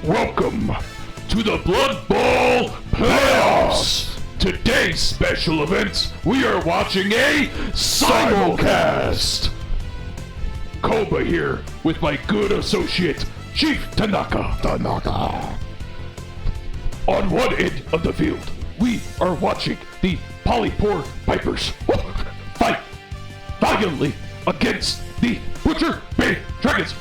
Welcome to the Blood Bowl Playoffs! Today's special events, we are watching a Simulcast! Koba here with my good associate, Chief Tanaka. On one end of the field, we are watching the Polypoor Pipers fight valiantly against the Butcher Bay Dragons.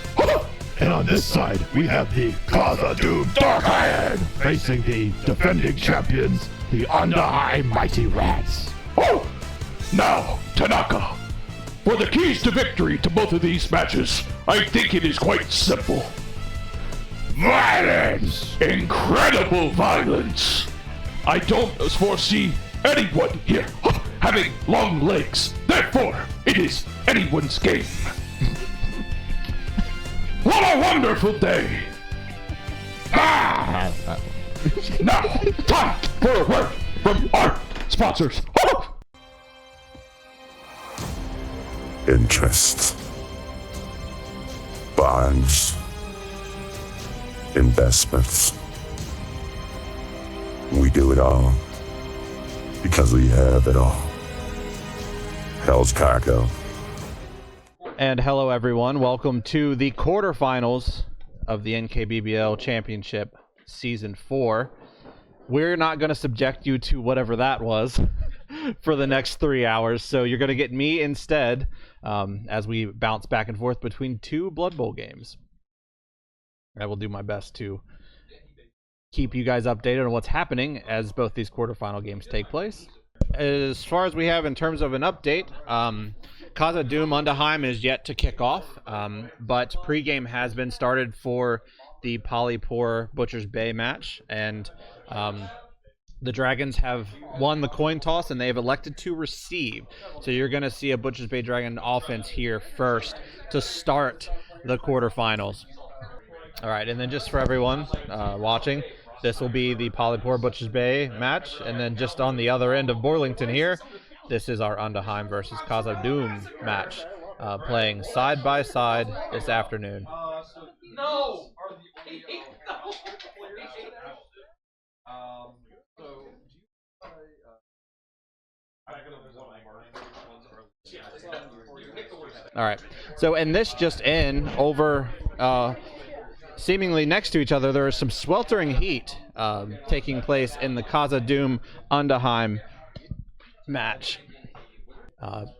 And on this side, we have the Khazad Dum Dark Iron facing the defending champions, the Undaheim Mighty Rats. Oh! Now, Tanaka, for the keys to victory to both of these matches, I think it is quite simple. Violence! Incredible violence! I don't foresee anyone here having long legs. Therefore, it is anyone's game. What a wonderful day! Now, time for a word from our sponsors. Interest, bonds, investments. We do it all because we have it all. Hell's Cargo. And hello everyone, welcome to the quarterfinals of the NKBBL Championship Season 4. We're not going to subject you to whatever that was for the next 3 hours, so you're going to get me instead as we bounce back and forth between two Blood Bowl games. I will do my best to keep you guys updated on what's happening as both these quarterfinal games take place. As far as we have in terms of an update, Khazad Dum Undaheim is yet to kick off, but pregame has been started for the Polypoor Butcher's Bay match, and the Dragons have won the coin toss and they have elected to receive. So you're going to see a Butcher's Bay Dragon offense here first to start the quarterfinals. All right, and then just for everyone watching, this will be the Polypoor Butcher's Bay match, and then just on the other end of Borlington here, this is our Undaheim versus Khazad Dum match, playing side by side this afternoon. All right, so and this just in over seemingly next to each other, there is some sweltering heat taking place in the Khazad Dum Undaheim match.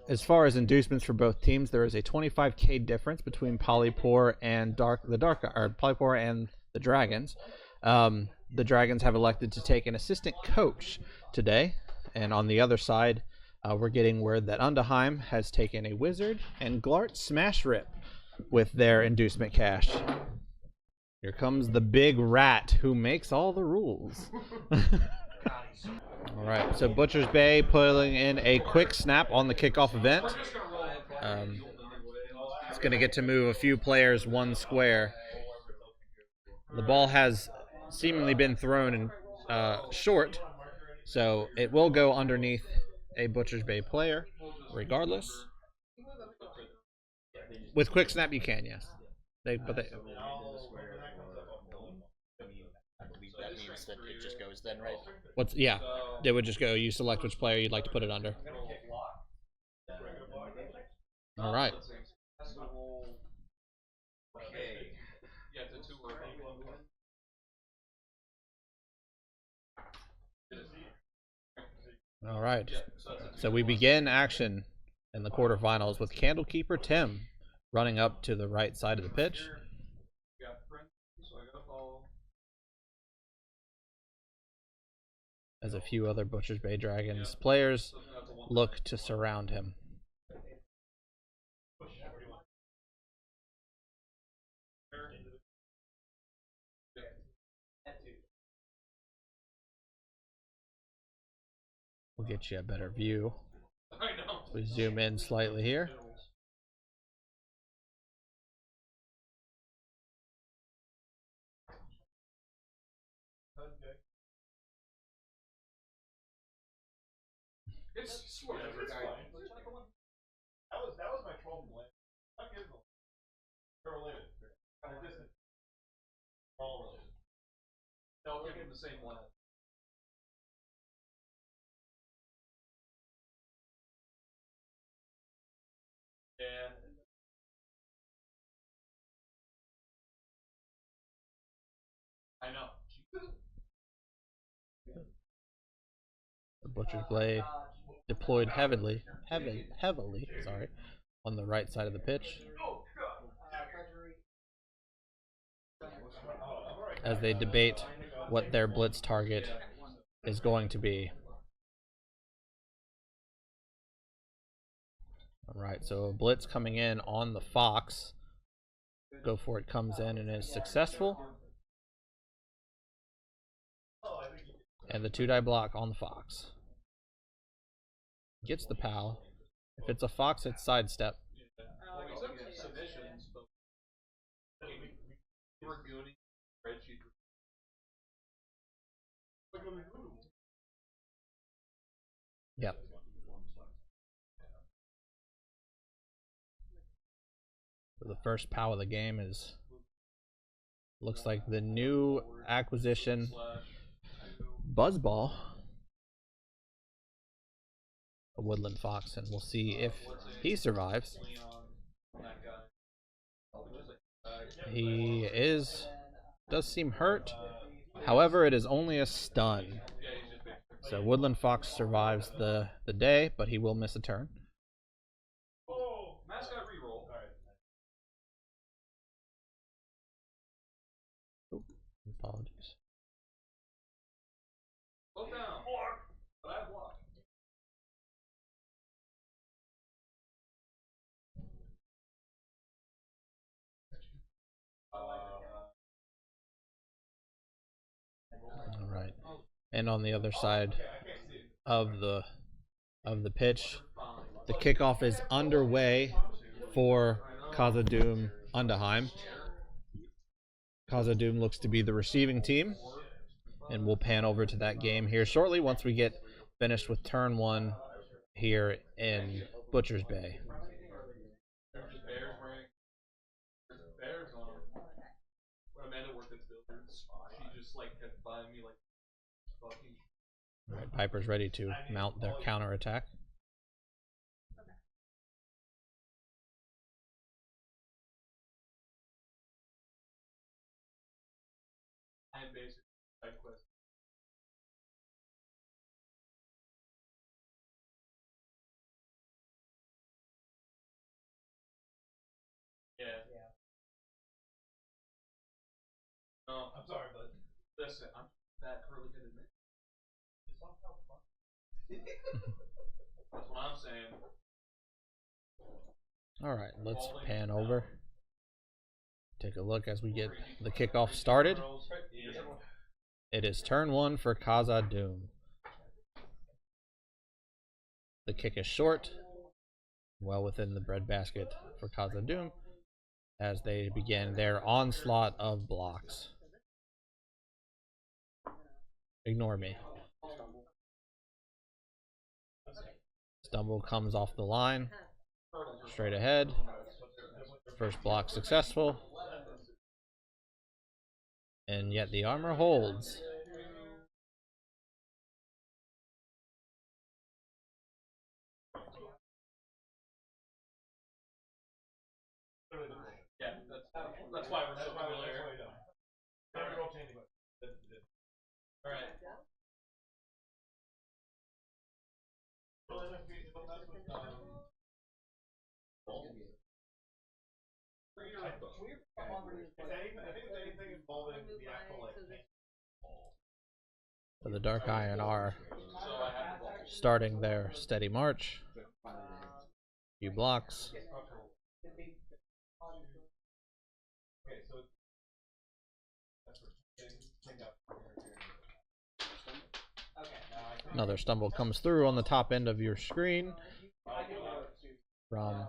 As far as inducements for both teams, there is a 25k difference between Polypoor and Polypoor and the Dragons. The Dragons have elected to take an assistant coach today, and on the other side, we're getting word that Undaheim has taken a wizard and Glart Smash Rip with their inducement cash. Here comes the big rat who makes all the rules. All right, so Butcher's Bay pulling in a quick snap on the kickoff event. It's going to get to move a few players one square. The ball has seemingly been thrown in short, so it will go underneath a Butcher's Bay player, regardless. With quick snap, you can, yes. I believe that means that it just goes then, right? Yeah, it would just go, you select which player you'd like to put it under. All right. All right, so we begin action in the quarterfinals with Candlekeeper Tim running up to the right side of the pitch. As a few other Butcher's Bay Dragons players look to surround him. We'll get you a better view. We zoom in slightly here. That was my 12 blend. Correlated. Kind of distant. All related. They'll give him the same one. Yeah. I know. The Butcher's Blade deployed heavily, sorry, on the right side of the pitch. As they debate what their blitz target is going to be. Alright, so a blitz coming in on the Fox. Go for it comes in and is successful. And the 2-die block on the Fox. Gets the PAL. If it's a Fox, it's sidestep. Yep. So the first PAL of the game is looks like the new acquisition Buzzball, a woodland fox, and we'll see if he survives. He does seem hurt. However, it is only a stun. So woodland fox survives the day, but he will miss a turn. Oh, mascot reroll. Oop, apologies. Slow down. Block. But I block. All right. And on the other side of the pitch, the kickoff is underway for Khazad Dum Undaheim. Khazad Dum looks to be the receiving team, and we'll pan over to that game here shortly once we get finished with turn 1 here in Butcher's Bay. Bears on him. When Amanda worked at Builders, she just like kept buying me like fucking. All right, Piper's ready to mount their counterattack. And basic side quest. Yeah. No, I'm sorry, but listen, I'm that curly-headed man. That's what I'm saying. All right, let's pan over. Take a look as we get the kickoff started. It is turn 1 for Khazad Dum. The kick is short, well within the breadbasket for Khazad Dum as they begin their onslaught of blocks. Ignore me. Stumble comes off the line, straight ahead. First block successful. And yet the armor holds. Yeah, that's why we're so familiar. Alright. So the Dark Iron are starting their steady march. Few blocks. Another stumble comes through on the top end of your screen from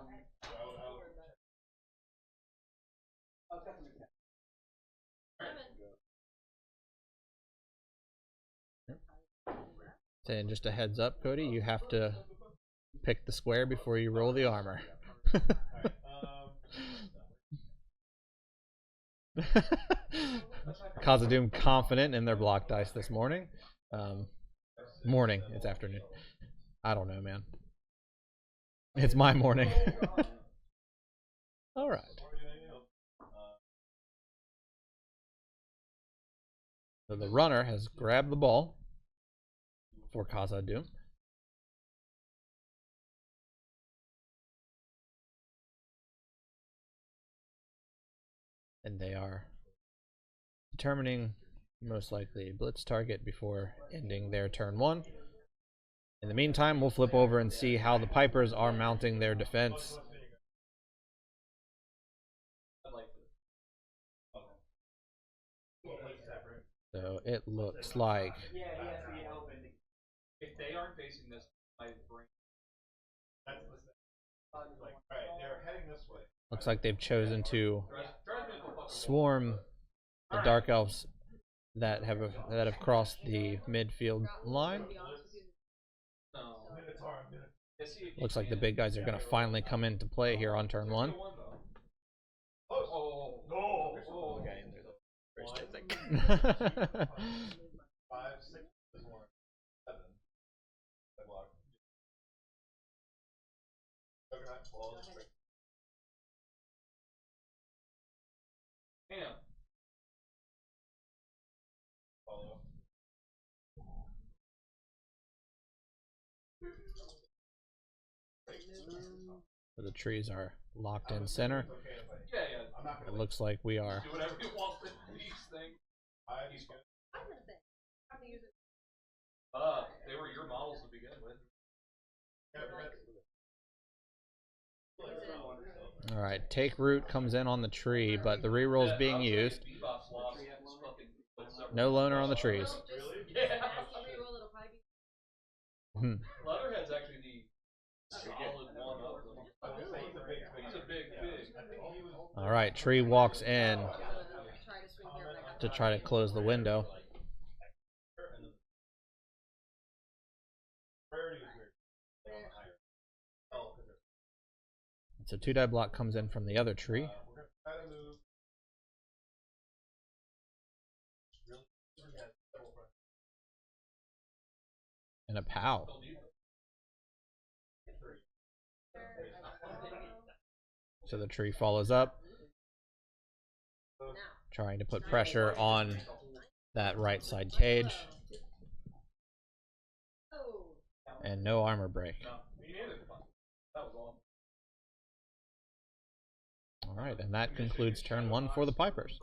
and just a heads up, Cody, you have to pick the square before you roll the armor. Khazad Dum confident in their block dice this morning. Morning. It's afternoon. I don't know, man. It's my morning. All right. So the runner has grabbed the ball for Khazad Dum. And they are determining most likely a blitz target before ending their turn 1. In the meantime, we'll flip over and see how the Pipers are mounting their defense. So it looks like if they aren't facing this, my brain. looks like they've chosen to swarm the Dark Elves that have crossed the midfield line. Looks like the big guys are going to finally come into play here on turn 1. So the trees are locked in center. It looks like we are. Do whatever you want with these things. They were your models to begin with. All right, take root comes in on the tree, but the reroll is being used. No loner on the trees. Leatherhead's actually the solid one of them. He's a big pig. All right, tree walks in to try to close the window. So 2-die block comes in from the other tree. And a POW. So the tree follows up, trying to put pressure on that right side cage. And no armor break. Alright, and that concludes turn 1 for the Pipers.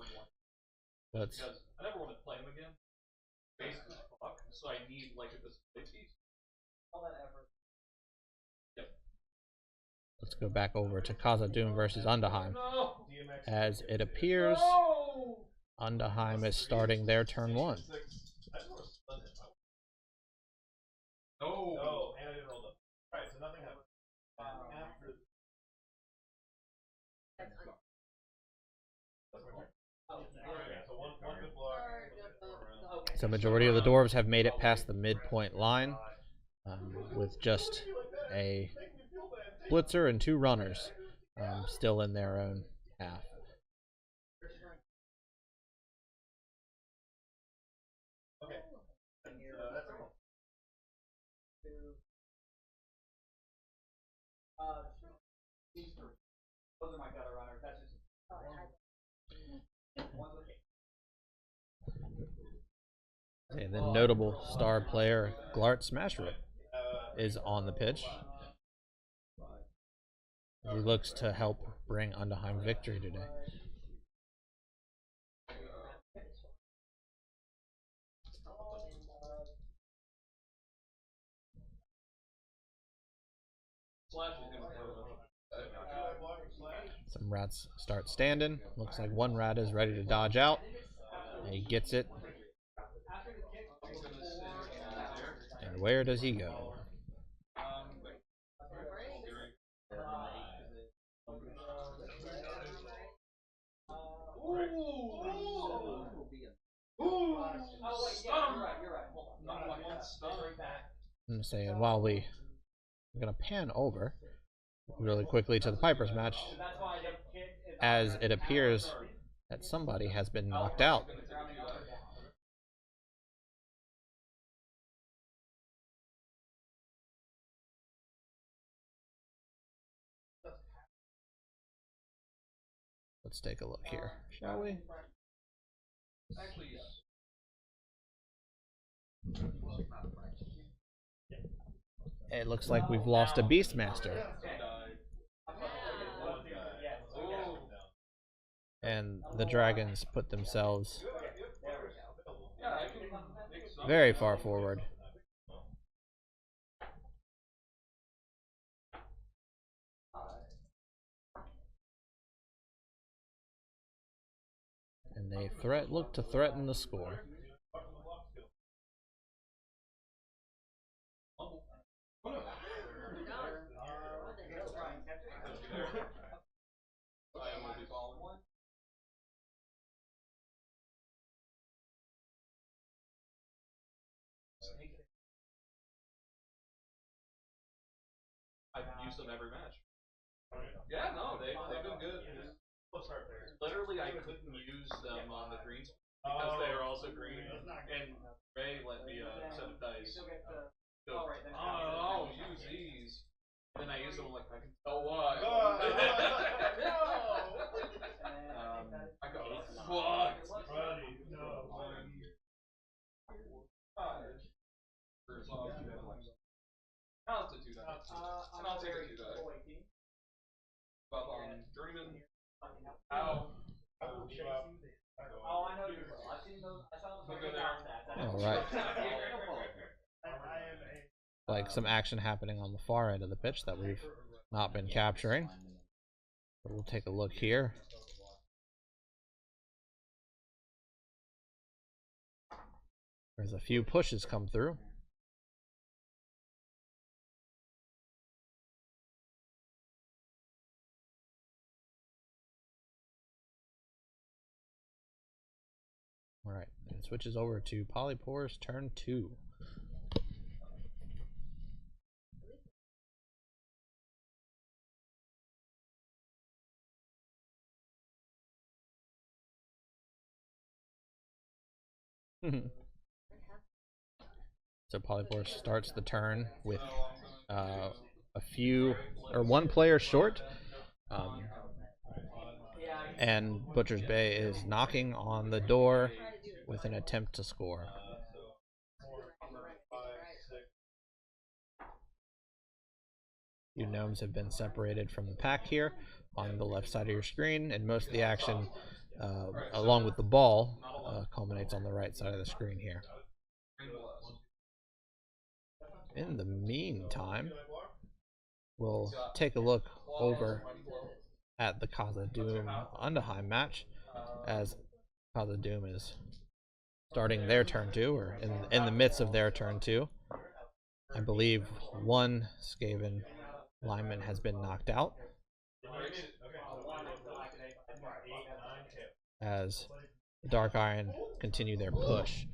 Let's I never want to play him again. Base as fuck, so I need like a display piece. All that effort. Yep. Let's go back over to Khazad Dum versus Undaheim. No! As it appears, Undaheim is starting their turn 1. No! And I didn't roll them. Alright, so nothing happened. So majority of the Dwarves have made it past the midpoint line, with just a blitzer and 2 runners still in their own half. Those are my gutter runners. That's just. And the notable star player, Glart Smashrip, is on the pitch. He looks to help bring Undaheim victory today. Some rats start standing. Looks like one rat is ready to dodge out. And he gets it. And where does he go? I'm saying while I'm gonna pan over really quickly to the Pipers match, as it appears that somebody has been knocked out. Let's take a look here, shall we? It looks like we've lost a Beastmaster. And the dragons put themselves very far forward. And they look to threaten the score. I've used them every match. Yeah, no, they've been good. Literally, I couldn't use them on the greens because they are also green, and Ray let me set of dice. Go, oh, use these. And then I use them like, I can tell why. I got fucked. I'll have to do that. And I'll take a 2-die. Up on Journeyman. Ow. Oh, I know you will. I've seen those. I saw the All right. Like some action happening on the far end of the pitch that we've not been capturing. But we'll take a look here. There's a few pushes come through. All right, and it switches over to Polypoor's turn 2. So Polypoor starts the turn with one player short. And Butcher's Bay is knocking on the door with an attempt to score. You gnomes have been separated from the pack here on the left side of your screen, and most of the action, along with the ball, culminates on the right side of the screen here. In the meantime, we'll take a look over at the Khazad Dum Undaheim match, as Khazad Dum is starting their turn 2, or in the midst of their turn 2. I believe one Skaven lineman has been knocked out, as the Dark Iron continue their push.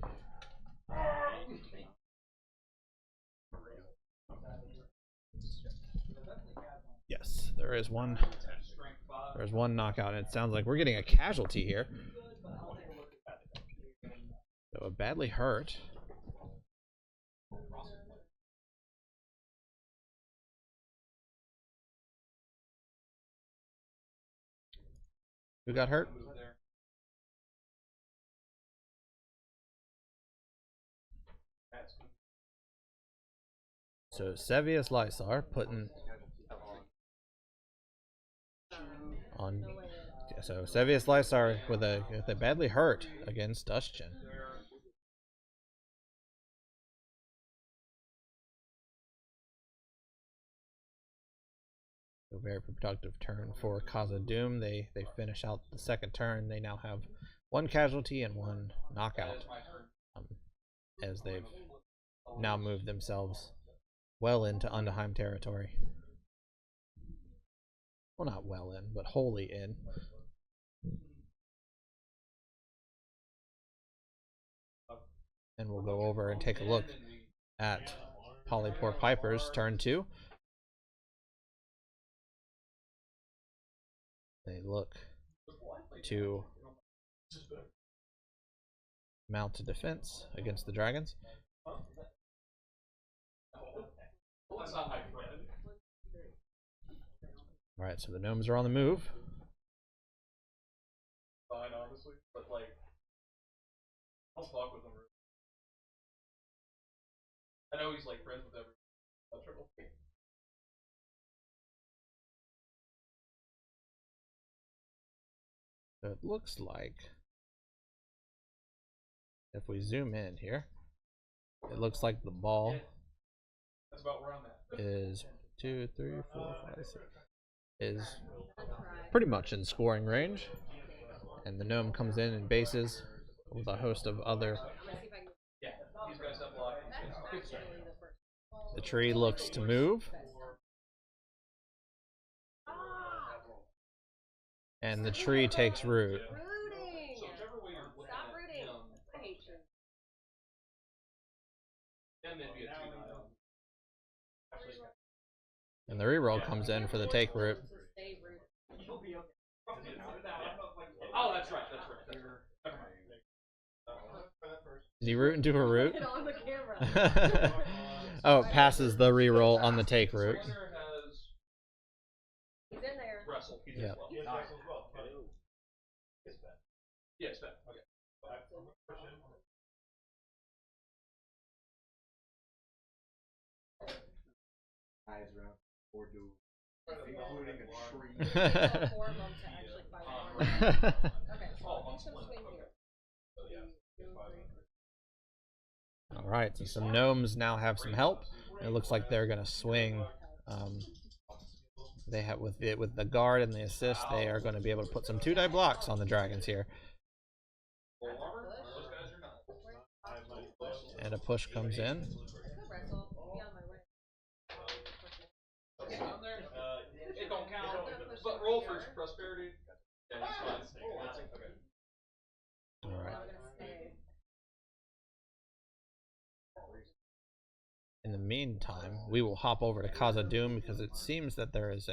Yes, there is one. There's one knockout, and it sounds like we're getting a casualty here. So a badly hurt. Who got hurt? So Sevius Lysar putting on. So Sevius Lysar with a badly hurt against Duschan. A very productive turn for Khazad Dum. They finish out the second turn. They now have one casualty and one knockout, as they've now moved themselves well into Undaheim territory. Well, not well in, but wholly in. And we'll go over and take a look at Polypoor Pipers turn 2. They look to mount a defense against the dragons. Alright, so the gnomes are on the move. I'll talk with him. I know he's like friends with everyone. So it looks like, if we zoom in here, it looks like the ball That's about where I'm at. is 2, 3, 4, 5, 6, is pretty much in scoring range, and the gnome comes in and bases with a host of other. Yeah, these guys have block. The tree looks to move, and the tree takes root. So whichever way you're looking Stop at rooting. him, I hate you. then they'd be a 2-9. And the reroll comes in for the take root. You'll be okay. Oh, that's right. Never mind. Did he root into a root? Get on the camera. Oh, it passes the reroll on the take root. Trainer has He's in there. wrestled. He's Yeah. as well. Yeah, it's bad. Okay. Eyes around or do including a tree. It took 4 months to actually find one. Okay, so each of them swing here. Alright, so some gnomes now have some help. It looks like they're going to swing. They have with the guard and the assist, they are going to be able to put some 2-die blocks on the dragons here. And a push comes in. I could wrestle. Be on my way. Down there, it don't count. But roll for prosperity. Yeah, he's fine. Okay. Alright. I'm gonna stay. In the meantime, we will hop over to Khazad Dum because it seems that there is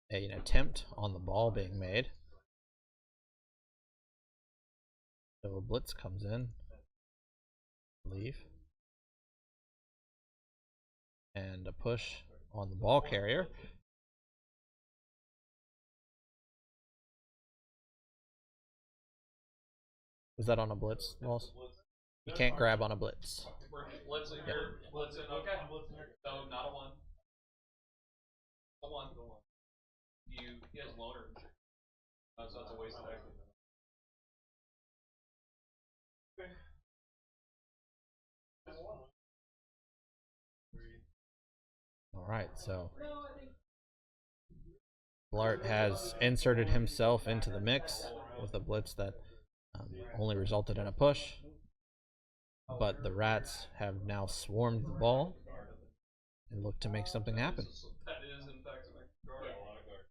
an attempt on the ball being made. So a blitz comes in. Leave. And a push on the ball carrier. Was that on a blitz, Walls? You can't grab on a blitz. We're blitzing here. Blitzing. Okay. So not a 1. A 1. He has loner and shit. So that's a waste of action. Alright, so Blart has inserted himself into the mix with a blitz that only resulted in a push. But the rats have now swarmed the ball and look to make something happen. That is, in fact, an extra guard. Yeah, a lot of guard.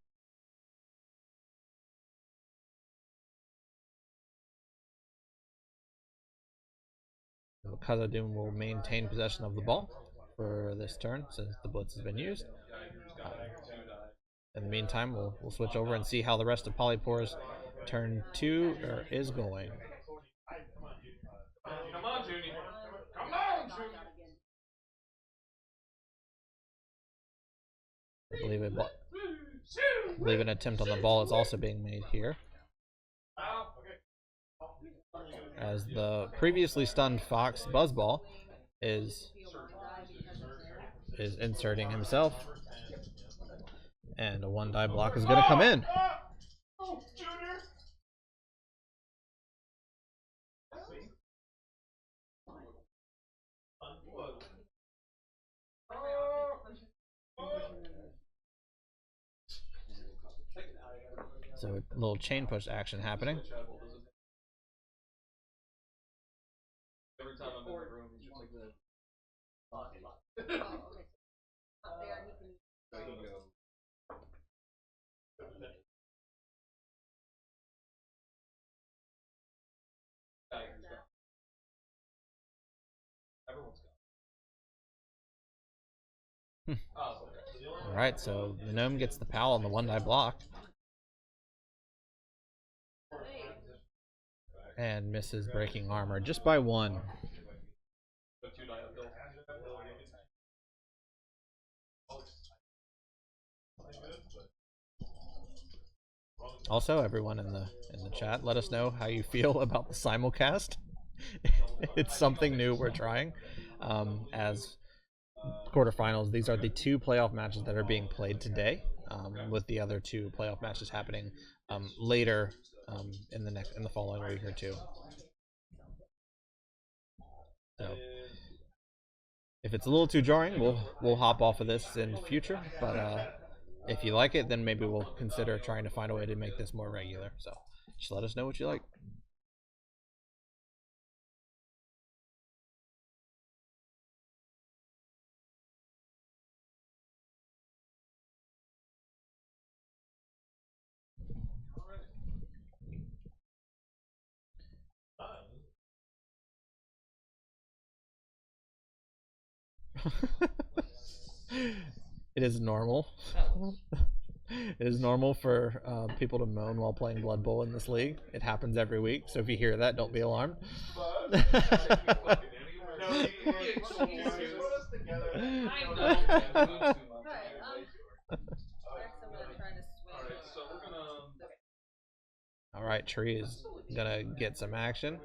So Khazad Dum will maintain possession of the ball for this turn since the blitz has been used. In the meantime, we'll switch over and see how the rest of Polypoor's turn 2 is going. Come on, Junie. Come on, Junie. I believe an attempt on the ball is also being made here, as the previously stunned Fox Buzzball is inserting himself, and a 1-die block is going to come in. So a little chain push action happening. Every time I'm in the room, he's just like that. Oh, okay. Up there, he can. I can go. Everyone's gone. Oh, okay. Alright, so the gnome gets the pal on the 1-die block. And misses breaking armor just by 1. The 2-die uphill. Also, everyone in the chat, let us know how you feel about the simulcast. it's something new we're trying. As quarterfinals, these are the 2 playoff matches that are being played today, with the other 2 playoff matches happening later in the following week or 2. So if it's a little too jarring, we'll hop off of this in the future. But if you like it, then maybe we'll consider trying to find a way to make this more regular. So just let us know what you like. It is normal. It is normal for people to moan while playing Blood Bowl in this league. It happens every week, so if you hear that, don't be alarmed. All right, Tree is gonna get some action.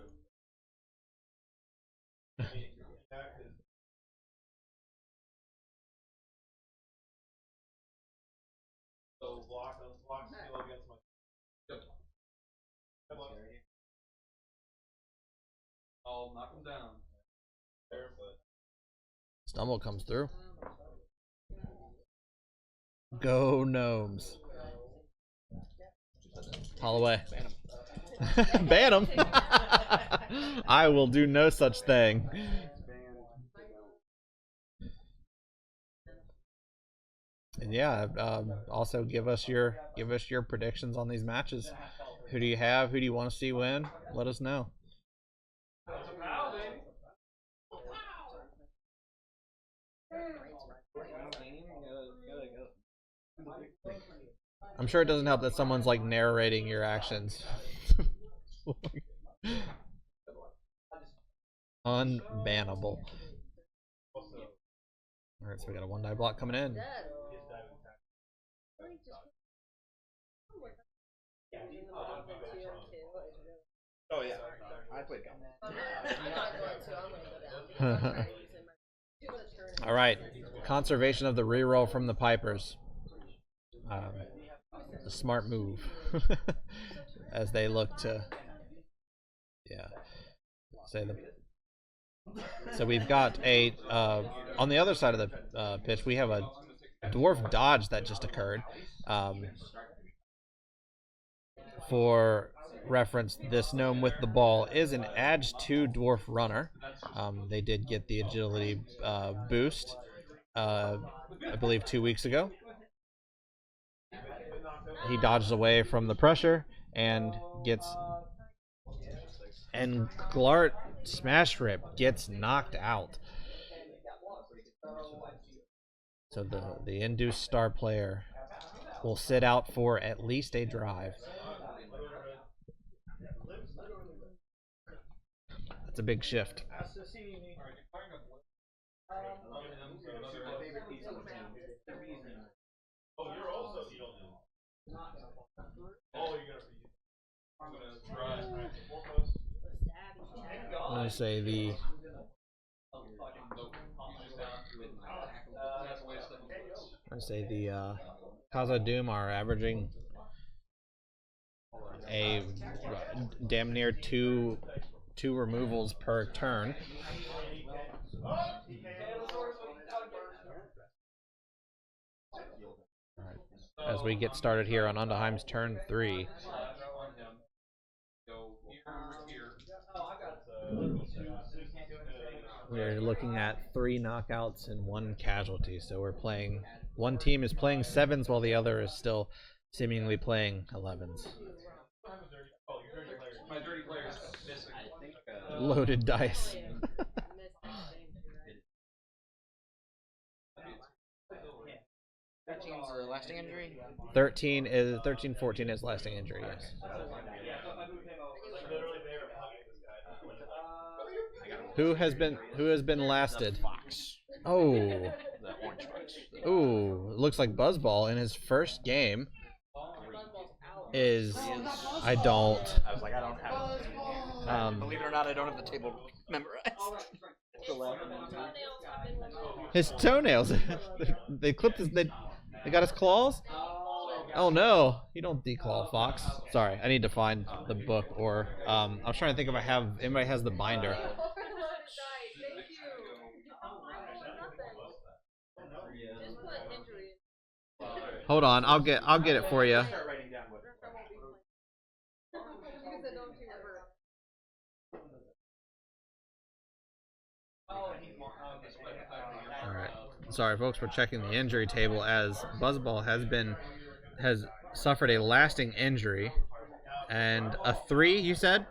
I'll knock him down. Stumble comes through. Go Gnomes. Haul away. Ban him. I will do no such thing. And yeah, also give us your predictions on these matches. Who do you have? Who do you want to see win? Let us know. I'm sure it doesn't help that someone's like narrating your actions. Unbannable. Alright, so we got a 1-die block coming in. Oh yeah, I played Alright, conservation of the reroll from the Pipers. A smart move. As they look to, say them. So we've got a, on the other side of the pitch, we have a Dwarf dodge that just occurred. For reference, this Gnome with the ball is an Edge 2 Dwarf runner. They did get the agility boost, I believe 2 weeks ago. He dodges away from the pressure and gets, and Glart Smash Rip gets knocked out. So the induced star player will sit out for at least a drive. That's a big shift. I'm gonna say the Khazad Dum are averaging a damn near two removals per turn. Right. As we get started here on Undaheim's turn 3. We're looking at 3 knockouts and 1 casualty. So we're playing, one team is playing 7s while the other is still seemingly playing 11s. Loaded dice. 13's lasting injury? 13-14 is lasting injury, yes. Who has been lasted? Fox. Oh. The orange fox. Ooh, looks like Buzzball in his first game is, I don't. I was like, I don't have Believe it or not, I don't have the table memorized. His toenails. They clipped his. They got his claws. Oh no! You don't declaw a fox. Sorry, I need to find the book, or I was trying to think if anybody has the binder. Hold on, I'll get it for you. Alright. Sorry folks, we're checking the injury table as Buzzball has suffered a lasting injury. And a 3, you said?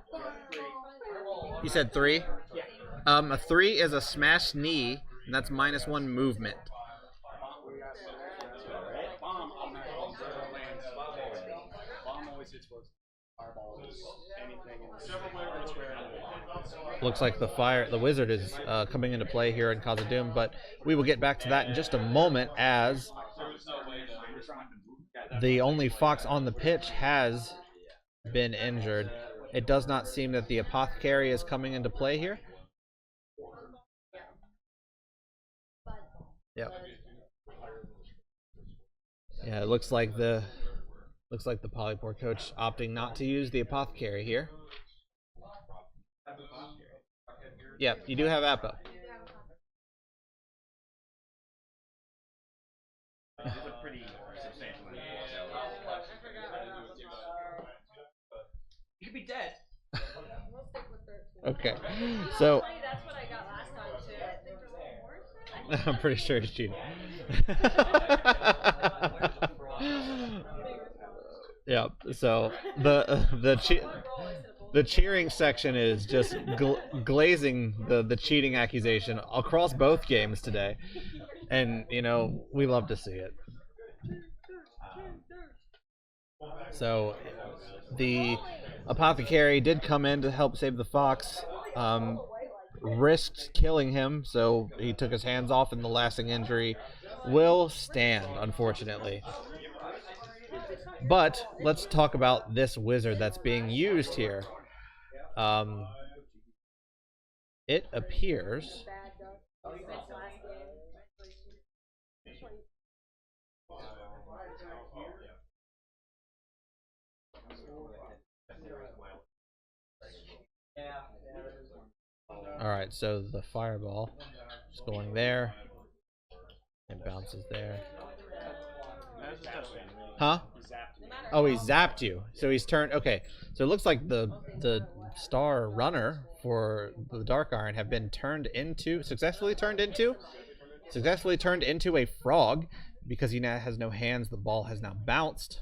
You said 3? A 3 is a smashed knee, and that's -1 movement. Looks like the wizard is coming into play here in Khazad Dum, but we will get back to that in just a moment as the only fox on the pitch has been injured. It does not seem that the apothecary is coming into play here. Yep. Yeah, it looks like the Polypoor coach opting not to use the apothecary here. Yep, you do have Apo. You could be dead. Okay, so That's what I got last time too. I'm pretty sure it's cheating. Yeah. So the cheering section is just glazing the cheating accusation across both games today, and you know we love to see it. So the apothecary did come in to help save the fox. Risked killing him, so he took his hands off, and the lasting injury will stand, unfortunately. But let's talk about this wizard that's being used here. It appears alright, so the fireball is going there. It bounces there. Huh? Oh, he zapped you. So he's turned. Okay, so it looks like the star runner for the Dark Iron have been successfully turned into a frog because he now has no hands. The ball has now bounced.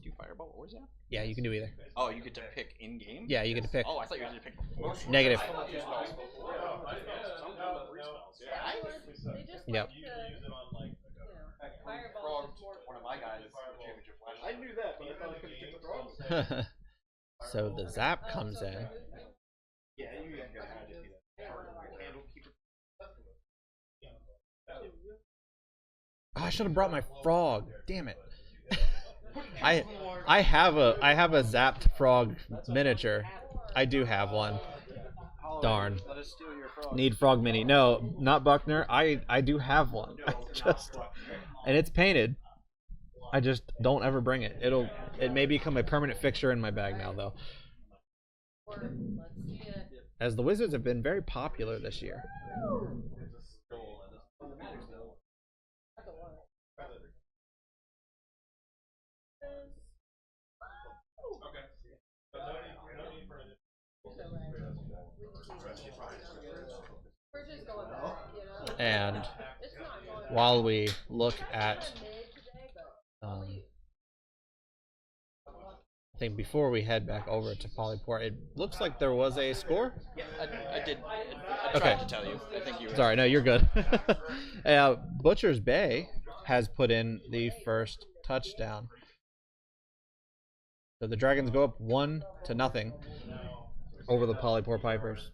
Do fireball? What was that? Yeah, you can do either. Oh, you get to pick in game? Yeah, you get to pick. Oh, I thought you had to pick before. Negative. Yep. One of my guys championship last year. I knew that, but I thought I couldn't pick the frog. So the zap comes in. Yeah, you gotta have to do that. Oh, I should have brought my frog. Damn it. I have a zapped frog miniature. I do have one. Darn. Let us steal your frog. Need frog mini. No, not Buckner. I do have one. And it's painted. I just don't ever bring it. It may become a permanent fixture in my bag now though. As the Wizards have been very popular this year. And while we look at, I think before we head back over to Polypoor, it looks like there was a score. Yeah, I did. I tried to tell you. I think you were. Sorry, no, you're good. Butcher's Bay has put in the first touchdown. So the Dragons go up 1-0 over the Polypoor Pipers.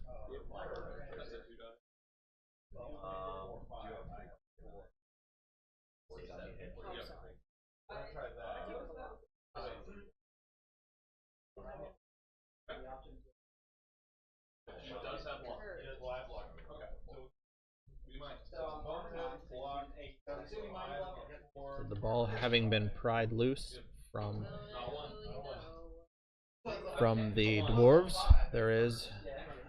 So the ball having been pried loose from the dwarves, there is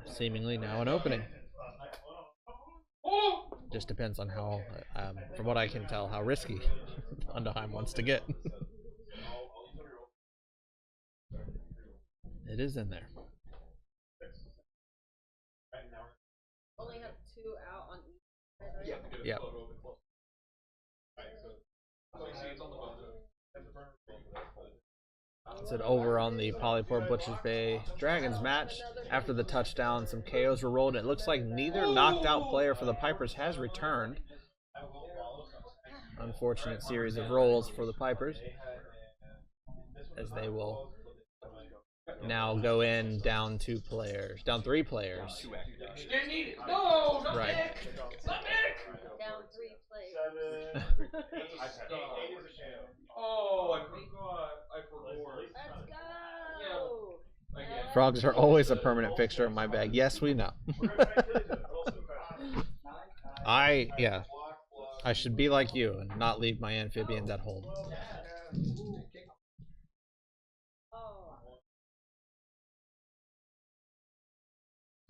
seemingly now an opening. Just depends on how, from what I can tell, how risky Undaheim wants to get. It is in there. Only have 2 out on each. Yep. It's an over on the Polypoor Butcher's Bay Dragons match. After the touchdown, some KOs were rolled. It looks like neither knocked out player for the Pipers has returned. Unfortunate series of rolls for the Pipers, as they will now go in down 2 players, down 3 players. No, not Right. Nick. Not Nick. Down 3 players. Oh, I forgot. I forgot. Let's go! Again. Frogs are always a permanent fixture in my bag. Yes, we know. I should be like you and not leave my amphibians at home.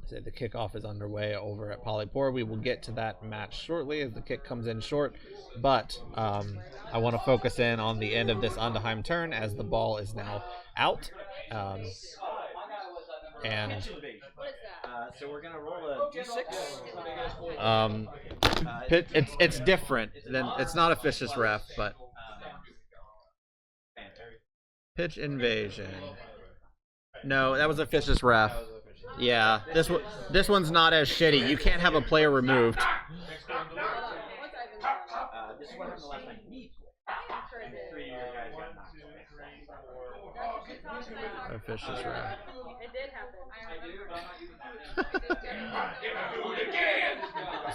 So the kickoff is underway over at Polypoor. We will get to that match shortly as the kick comes in short, but I want to focus in on the end of this Undaheim turn as the ball is now out. And So we're gonna roll a d6. it's different. It's not a Fish's Ref, but pitch invasion. No, that was a Fish's Ref. Yeah, this one's not as shitty. You can't have a player removed. This is what happened the last time. A Fish's Ref. It did happen.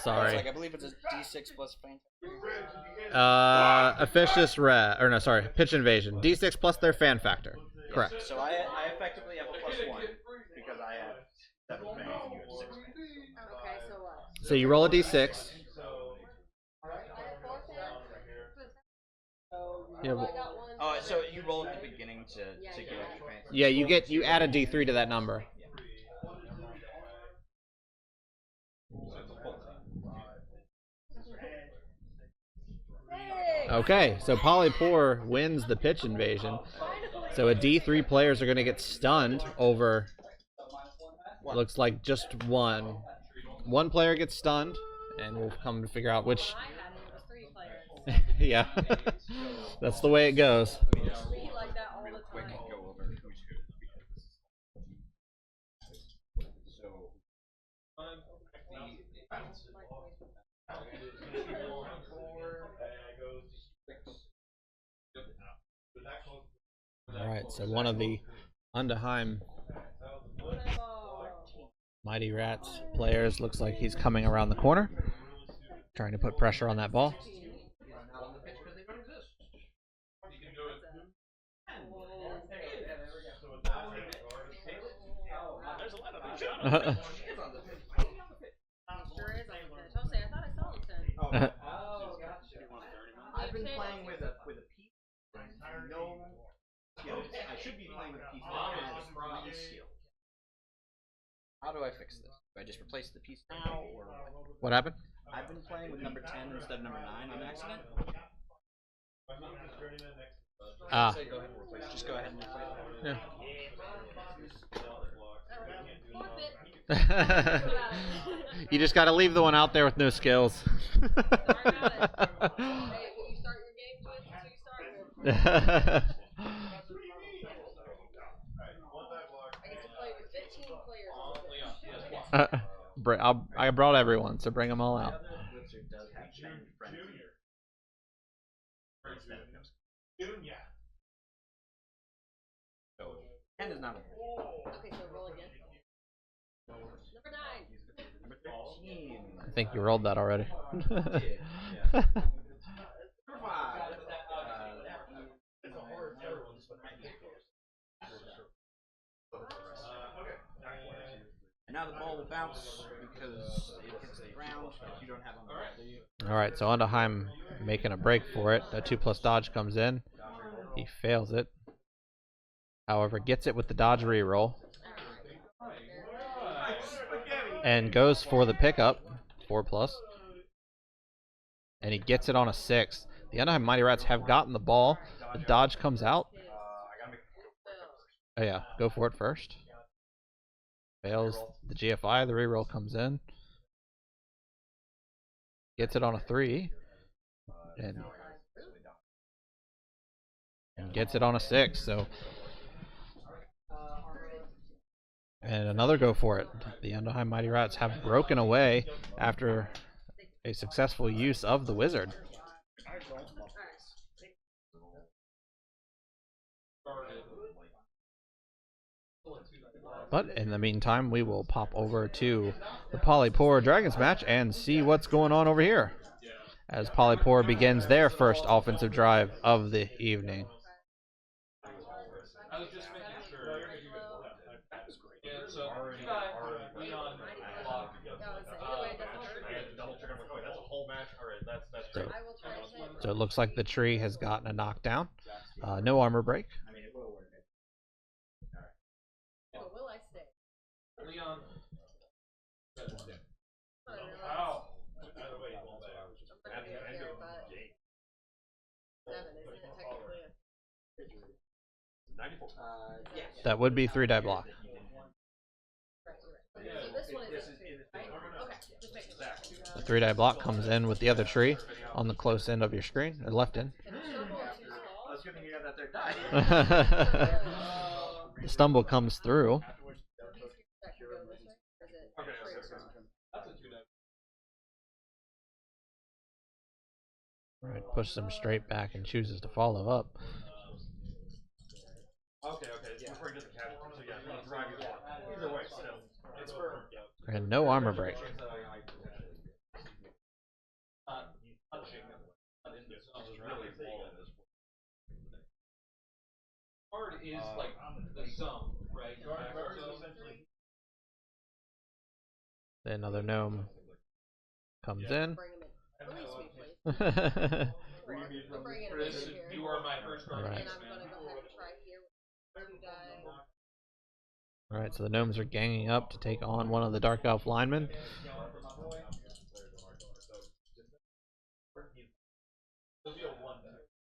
Sorry. I believe it's a d6 plus fan. A Fish's Ref, or no, sorry, pitch invasion. D6 plus their fan factor. Yes. Correct. So I effectively have a +1 because I have 7 fans and you have 6 fans. Okay, so what? So you roll a D6. Yeah, Oh, so you roll at the beginning to get extra fans. yeah, you add a D3 to that number. Okay, so Polypoor wins the pitch invasion. So a D3 players are going to get stunned over, looks like just one. One player gets stunned, and we'll come to figure out which. I had it was 3 players. Yeah, that's the way it goes. We like that all the time. Go over who's good. So All right, so one of the Undaheim Mighty Rats players looks like he's coming around the corner, trying to put pressure on that ball. I've been playing with a piece. No skills. I should be playing with a piece that has 3 skills. How do I fix this? Do I just replace the piece now, or what? What happened? I've been playing with number 10 instead of number 9 on accident. Ah. Say go ahead and replace. Just go ahead and replace. Yeah. You just got to leave the one out there with no skills. Hey, when you start your game with 2 starters. I get to play with 15 players. I brought everyone, so bring them all out. Blizzard does have 10 friends. So 10 is not a Okay, so roll again. Number 9. number 13. I think you rolled that already. And now the ball will bounce because it hits the ground. If you don't have on the ball, do you? All right, so Undaheim making a break for it. A 2+ dodge comes in. He fails it. However, gets it with the dodge reroll. And goes for the pickup. 4+. And he gets it on a 6. The Undaheim Mighty Rats have gotten the ball. The dodge comes out. Oh yeah, go for it first. Fails the GFI. The reroll comes in. Gets it on a 3. And gets it on a 6. So, and another go for it. The Undaheim Mighty Rats have broken away after a successful use of the wizard. But in the meantime, we will pop over to the Polypoor Dragons match and see what's going on over here, as Polypoor begins their first offensive drive of the evening. I was just making sure. Yeah, so you got Leon block. So it looks like the tree has gotten a knockdown. No armor break. Will I stay? Leon. Wow. That would be 3-die block. The 3-die block comes in with the other tree on the close end of your screen, or left end. The stumble comes through. Right, pushes him straight back and chooses to follow up. And no armor break. Guard is like the zone, right? Then another gnome comes in. Chris, you are my first round Alright. piece, man. Alright, so the gnomes are ganging up to take on one of the Dark Elf linemen.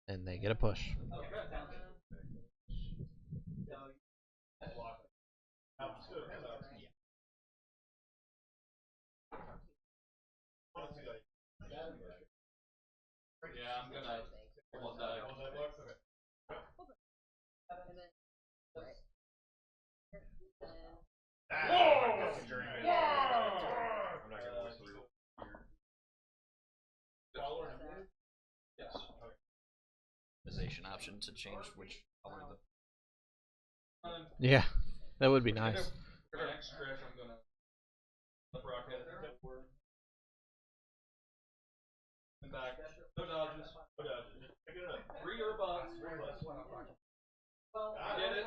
And they get a push. Yeah, I'm gonna one die. Yes. Option to change which color the Yeah, that would be nice. For the next stretch, I'm gonna rock it. And back. No dodges. 3 or above. Get it?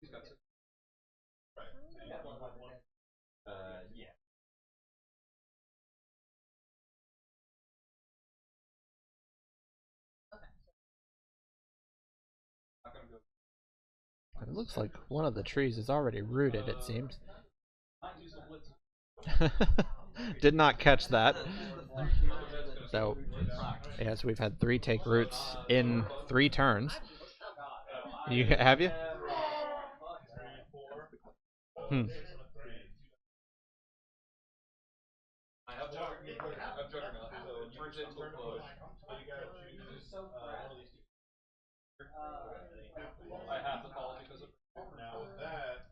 He's got 6. yeah. Not gonna go. It looks like one of the trees is already rooted, it seems. Might use the blitz. Did not catch that. So, yes, we've had 3 take roots in 3 turns. You have you? I have Juggernaut, so it turns into a push. I have to call because of. Now with that,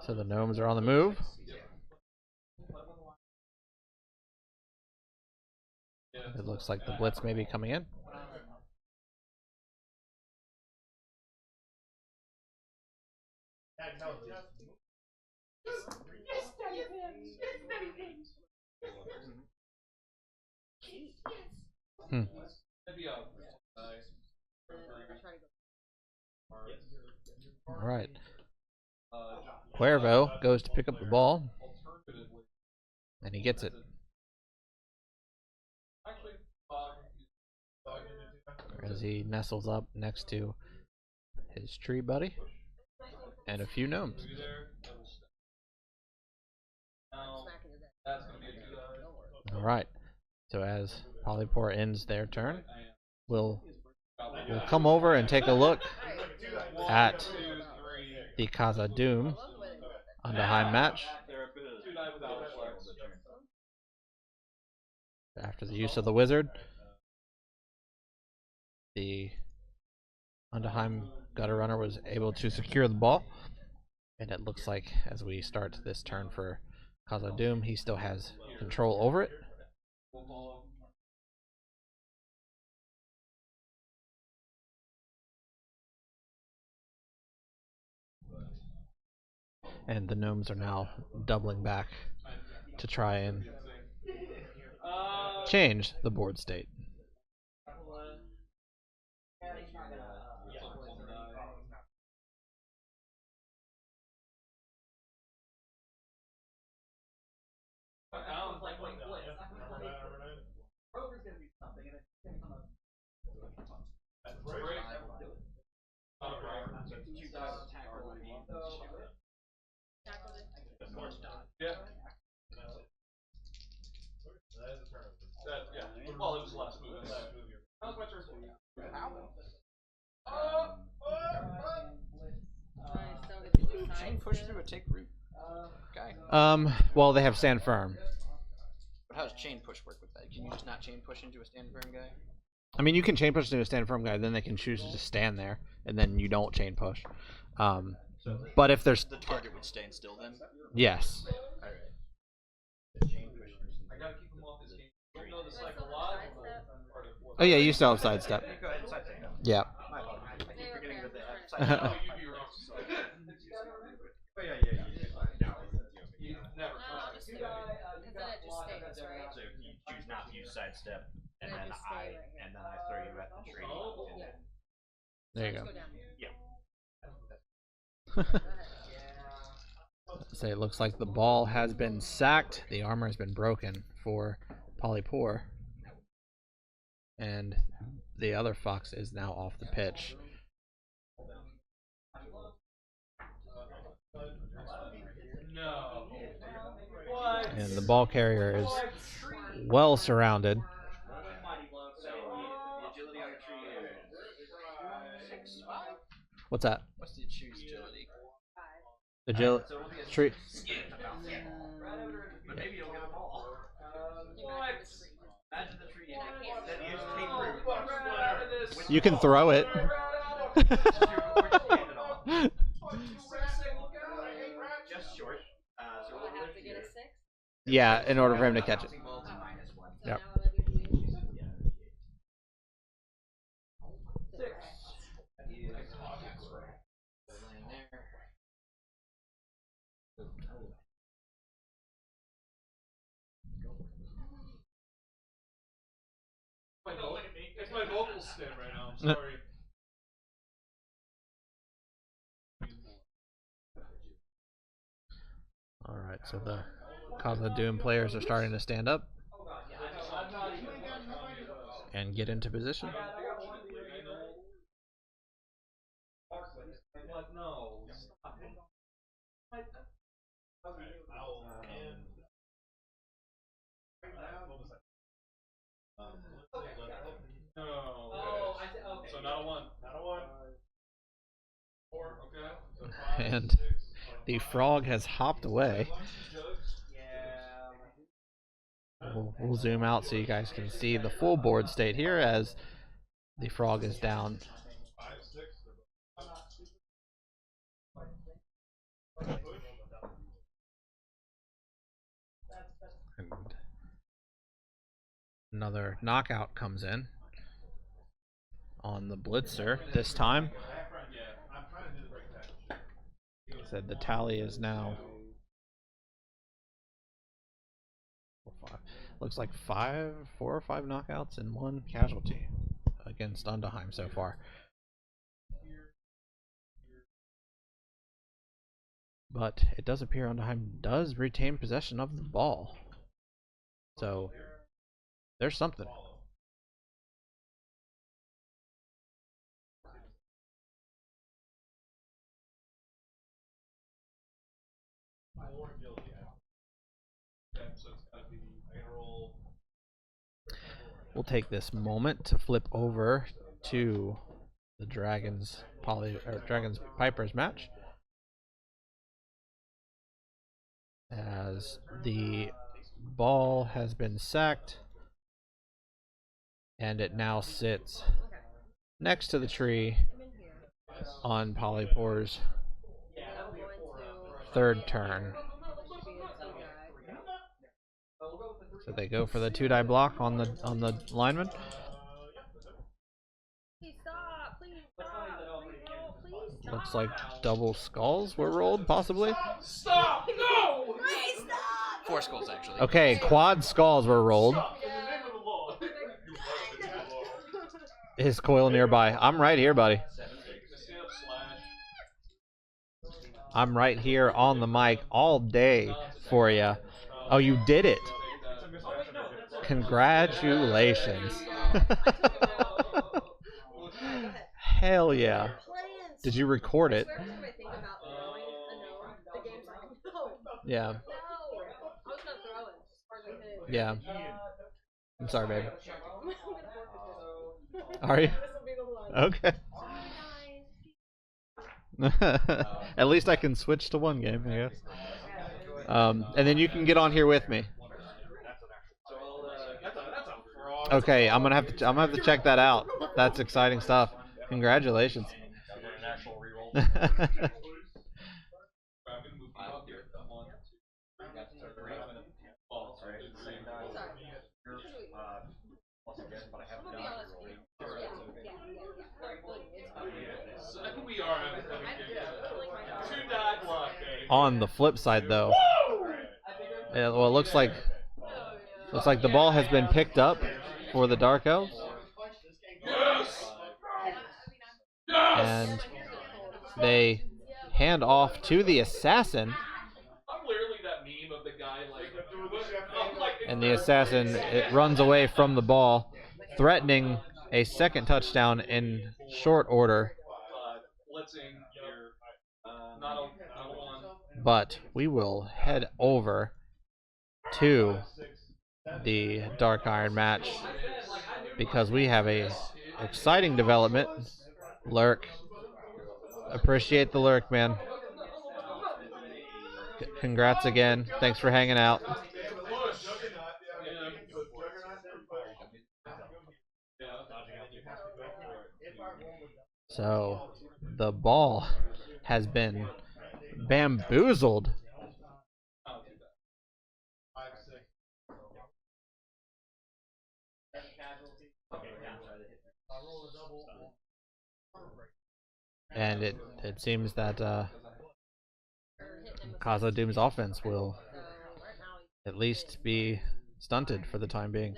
So the gnomes are on the move. It looks like the blitz may be coming in. Maybe a All right. Cuervo goes to pick up the ball, and he gets it. As he nestles up next to his tree buddy and a few gnomes. All right. So as Polypoor ends their turn, we'll come over and take a look at the Khazad Dum Undaheim match. After the use of the wizard, the Undaheim gutter runner was able to secure the ball, and it looks like as we start this turn for Khazad Dum, he still has control over it. And the gnomes are now doubling back to try and change the board state. Yeah. Yeah. Well, it was the last move. That was my turn. Chain push through a take root guy. Well, they have stand firm. But how does chain push work with that? Can you just not chain push into a stand firm guy? I mean, you can chain push to a stand firm guy, then they can choose to just stand there, and then you don't chain push. But if there's The target would stand still then? yes. Alright. I gotta keep him off his game. You know the psychological part of what. Oh yeah, you still have sidestep. Go ahead and side take him. Yeah. My apologies. I keep forgetting that they have Oh, side take. you'd be wrong. Oh, yeah. You never. No, just because then it just stays, right? So if you choose not to use sidestep, and And I then just stay right here. and then I throw you at the tree. And then, There you Just go. go down. Say it looks like the ball has been sacked. The armor has been broken for Polypoor. And the other fox is now off the pitch. No. What? And the ball carrier is well surrounded. so the agility on the tree is 6. What's that? What's the choose agility? Agility. So it'll be a Tree. But maybe you'll get a ball. What? Imagine the tree that you take root. You can throw it. Just short. So I have to get a 6. Yeah, in order for him to catch it. -1. So Yep. now I'm gonna do 'It's my vocal stem right now. I'm sorry. Alright, so the Khazad Dum players are starting to stand up and get into position. No. No. So not a 1. Not a 1. 4. Okay. So 5, And 6, the frog has hopped away. We'll zoom out so you guys can see the full board state here as the frog is down. 5, 6. And another knockout comes in on the blitzer this time. Said the tally is now 5. Looks like 4 or 5 knockouts and 1 casualty against Undaheim so far. But it does appear Undaheim does retain possession of the ball. So there's something. We'll take this moment to flip over to the Dragons Pipers match, as the ball has been sacked and it now sits next to the tree on Polypoor's third turn. So they go for the 2-die block on the lineman. Looks like double skulls were rolled, possibly. Stop! No! Please stop! 4 skulls, actually. Okay, quad skulls were rolled. His coil nearby. I'm right here, buddy. I'm right here on the mic all day for you. Oh, you did it. Congratulations. Hell yeah. Did you record it? Yeah. Yeah. I'm sorry, babe. Are you? Okay. At least I can switch to one game, I guess. And then you can get on here with me. Okay, I'm gonna have to check that out. That's exciting stuff. Congratulations. On the flip side, though, well, it looks like the ball has been picked up for the Dark Elves. And they hand off to the assassin. And the assassin, it runs away from the ball, threatening a second touchdown in short order. But we will head over to the Dark Iron match because we have a exciting development. Lurk. Appreciate the lurk, man. Congrats again. Thanks for hanging out. So the ball has been bamboozled. And it seems that Khazad Dum's offense will at least be stunted for the time being.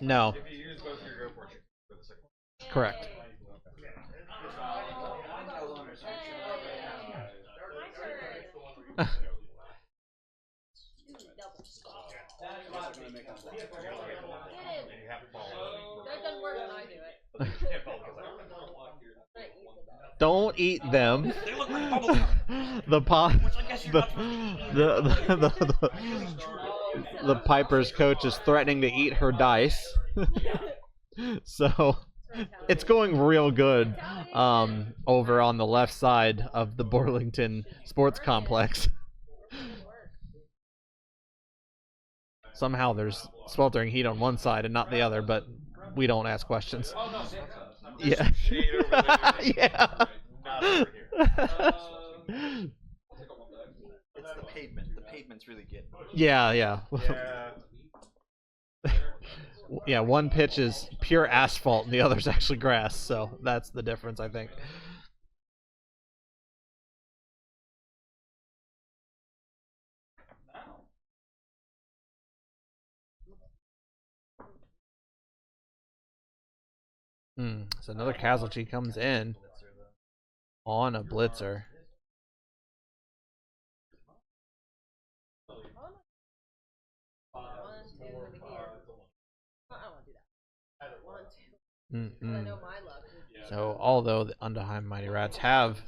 No. Correct. Don't eat them. They look like bubblegum. The Piper's coach is threatening to eat her dice. So it's going real good over on the left side of the Burlington Sports Complex. Somehow there's sweltering heat on one side and not the other, but we don't ask questions. Yeah. Yeah. It's the pavement. The pavement's really good. Yeah, yeah. Yeah, one pitch is pure asphalt and the other's actually grass, so that's the difference, I think. So another casualty comes in on a blitzer. So although the Undaheim Mighty Rats have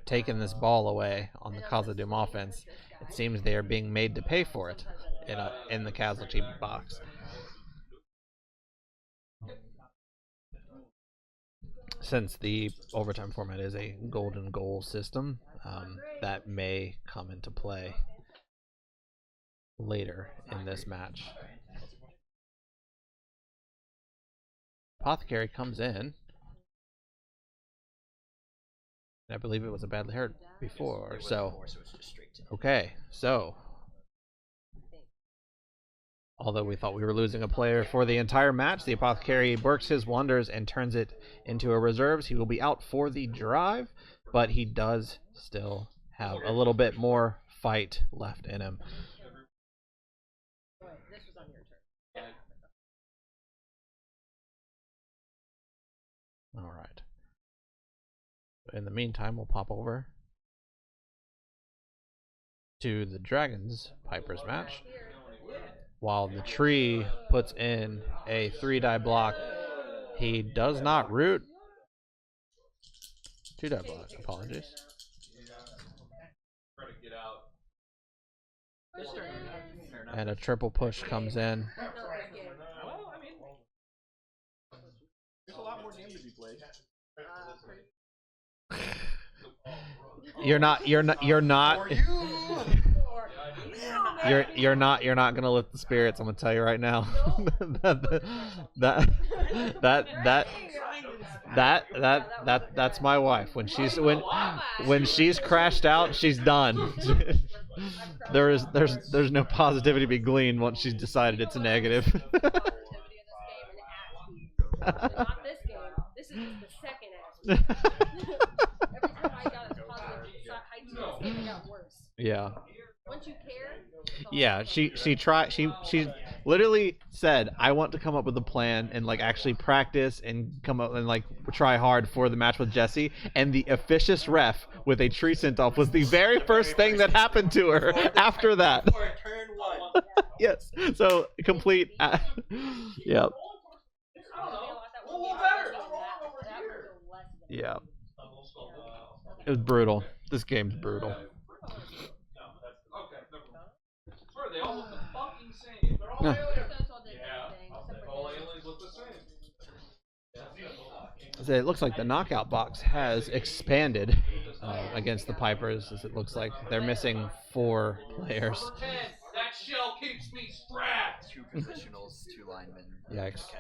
taken this ball away on the Khazad Dum offense, it seems they are being made to pay for it in the casualty box. Since the overtime format is a golden goal system, that may come into play later in this match. Apothecary comes in. I believe it was a badly hurt before, so okay, so although we thought we were losing a player for the entire match, the Apothecary works his wonders and turns it into a reserves. He will be out for the drive, but he does still have a little bit more fight left in him. All right. In the meantime, we'll pop over to the Dragons Pipers match. While the tree puts in a 3-die block, he does not root. 2-die block, apologies. And a triple push comes in. Well, I mean, there's a lot more game to be played. You're not gonna lift the spirits. I'm gonna tell you right now. That's my wife. When she's crashed out, she's done. there's no positivity to be gleaned once she's decided it's a negative. Not this game. This is the second aspect. Every time I got a positive height to this game, it got worse. Yeah. Once you care. Yeah, she literally said, I want to come up with a plan and like actually practice and come up and like try hard for the match with Jesse, and the officious ref with a tree sent off was the very first thing that happened to her after that. For turn 1. Yes. So complete yep. Yeah. It was brutal. This game's brutal. They all look the fucking same. Yeah. All aliens look the same. So it looks like the knockout box has expanded against the Pipers, as it looks like they're missing 4 players. That shell keeps me strapped. 2 positionals, 2 linemen. Yikes.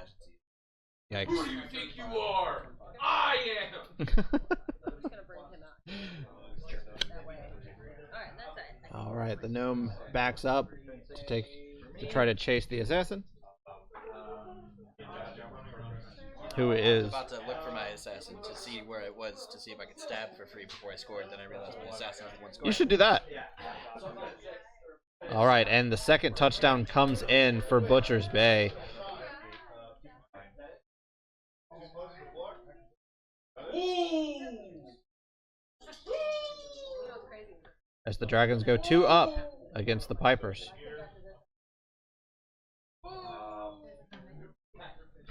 Yikes. Who do you think you are? I am. I'm just gonna bring him out. That way. Alright, that's it. All right, the gnome backs up to try to chase the assassin, who is I'm about to look for my assassin to see where it was, to see if I could stab for free before I scored. Then I realized my assassin had 1 score. You should do that. All right, and the second touchdown comes in for Butcher's Bay. As the Dragons go 2 up against the Pipers.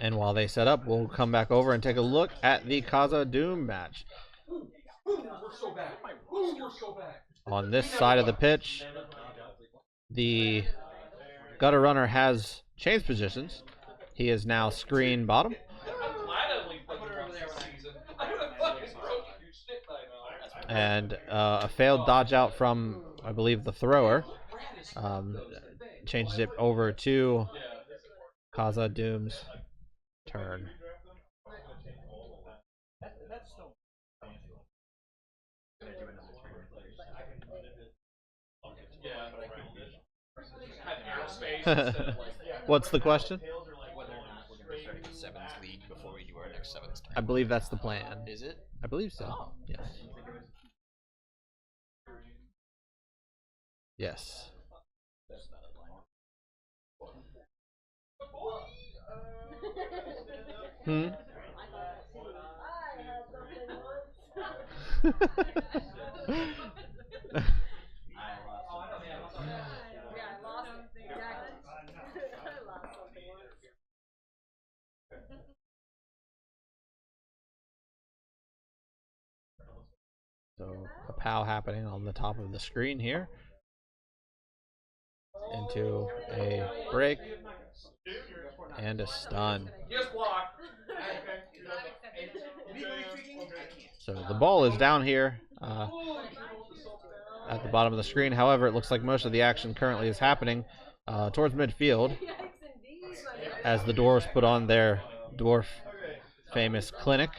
And while they set up, we'll come back over and take a look at the Khazad Dum match. On this side of the pitch, the gutter runner has changed positions. He is now screen bottom. I'm glad I only played once this season. I would have fucking broken your shit by now. And a failed dodge out from, I believe, the thrower. Changes it over to Khazad Dum's turn. What's the question? Whether or not we're going to start a sevens league before we do our next sevens turn. I believe that's the plan. Is it? I believe so. Yes. Yes. Hmm? Yeah, I lost it. Exactly. I lost something once. So a POW happening on the top of the screen here. Into a break and a stun. Yes, block. So the ball is down here at the bottom of the screen. However, it looks like most of the action currently is happening towards midfield as the Dwarves put on their Dwarf famous clinic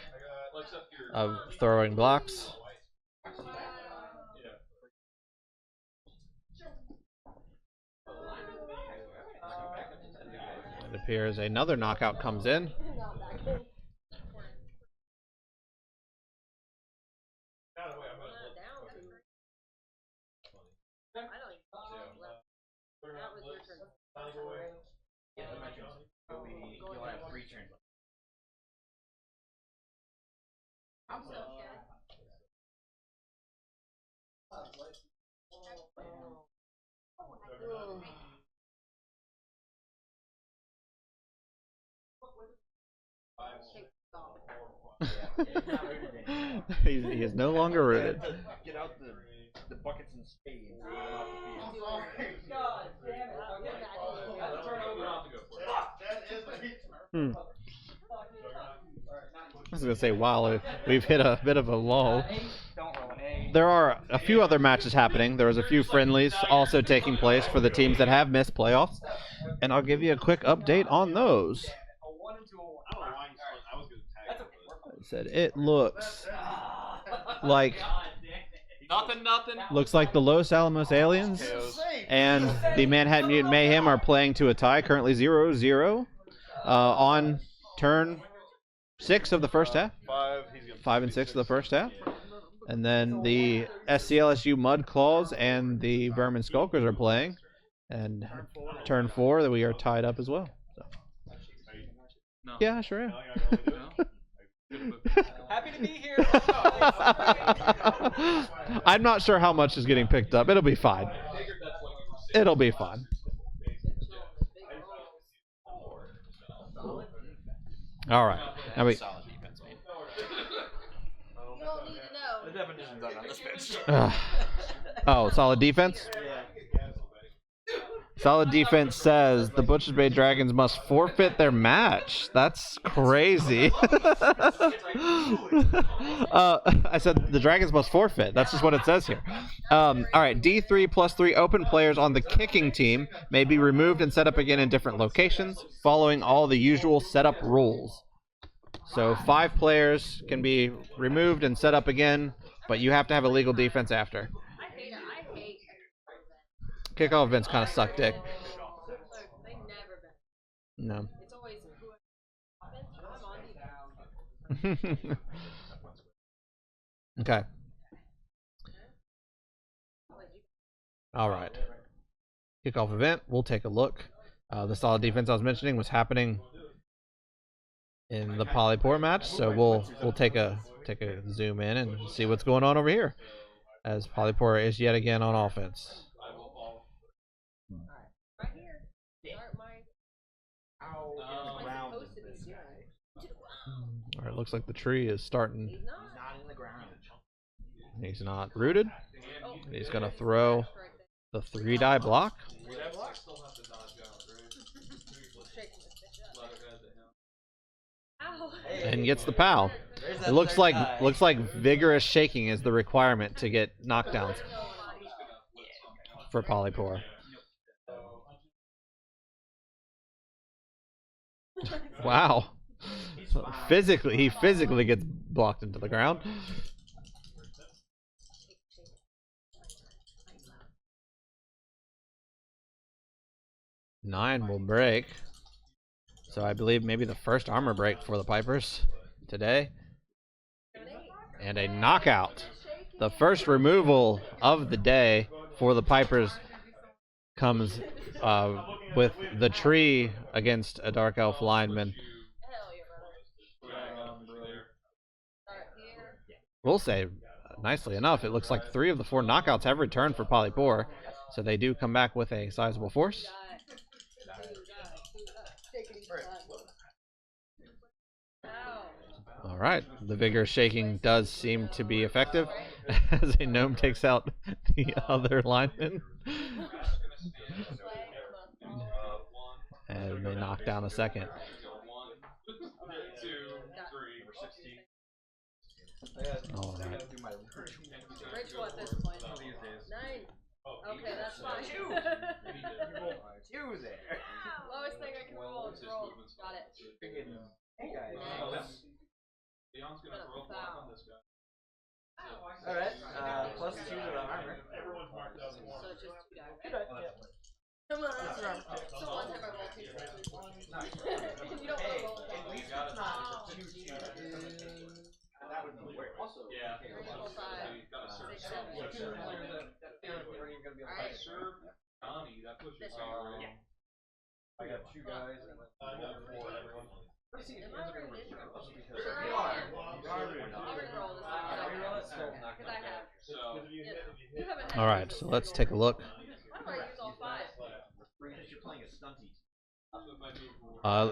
of throwing blocks. It appears another knockout comes in. You'll have 3 turns. I'm so scared. He is no longer rooted. Get out the buckets and spades. And get them off the field. God damn it. That's our number not to go for. I was going to say, wow, we've hit a bit of a lull. Don't roll an A. There are a few other matches happening. There was a few friendlies also taking place for the teams that have missed playoffs. And I'll give you a quick update on those. I said it looks like the Los Alamos Aliens and the Manhattan Mutant Mayhem are playing to a tie, currently 0-0 on turn 6 of the first half. 5 and 6 of the first half. And then the SCLSU Mud Claws and the Vermin Skulkers are playing. And turn 4 that we are tied up as well. So. No. Yeah, I sure am. Happy to be here. I'm not sure how much is getting picked up. It'll be fine. It'll be fine. All right. Now we. Solid defense, man. You don't need to know. The definition's not on this pitch. Oh, solid defense? Solid defense says the Butcher's Bay Dragons must forfeit their match. That's crazy. I said the Dragons must forfeit. That's just what it says here. All right, D3 plus 3 open players on the kicking team may be removed and set up again in different locations, following all the usual setup rules. So 5 players can be removed and set up again, but you have to have a legal defense after. I hate Kickoff events kind of suck dick. They never been. No. It's always I'm on defense. Okay. All right. Kickoff event. We'll take a look. The solid defense I was mentioning was happening in the Polypoor match, so we'll take a zoom in and see what's going on over here, as Polypoor is yet again on offense. Right here. Start my Round is this guy. All right, looks like the tree is starting. He's not. He's not in the ground. He's not rooted. He's gonna throw the 3-die block. Ow. And gets the POW. It looks like vigorous shaking is the requirement to get knockdowns for Polypoor. Wow. He physically gets blocked into the ground. Nine will break. So I believe maybe the first armor break for the Pipers today. And a knockout. The first removal of the day for the Pipers comes with the tree against a Dark Elf lineman. We'll say nicely enough, it looks like 3 of the 4 knockouts have returned for Polypoor, so they do come back with a sizable force. All right, the vigorous shaking does seem to be effective as a gnome takes out the other lineman. And they knock down a second. 1, 2, 3, 16. All right. Ritual at this point. 9. Okay, that's fine. 2 there. Lowest thing I can roll is roll. Got it. Hey guys. Next. Leon's gonna throw a block on this guy. Alright, plus 2 to the armor. So it's just 2 die. Come on. So one time I roll 2 6. You don't Hey, roll at least it's not 2 2. That would be weird. Yeah. Roll 5, 6, 7. Alright. Serve Donnie, that puts you Yeah. I got 2 guys and then 4 everyone. Am I already in? Sure you are. I'm gonna roll this one. Because I have. So, You haven't had. All right, so let's take a look. Why do I use all 5? Because you're playing a stunty.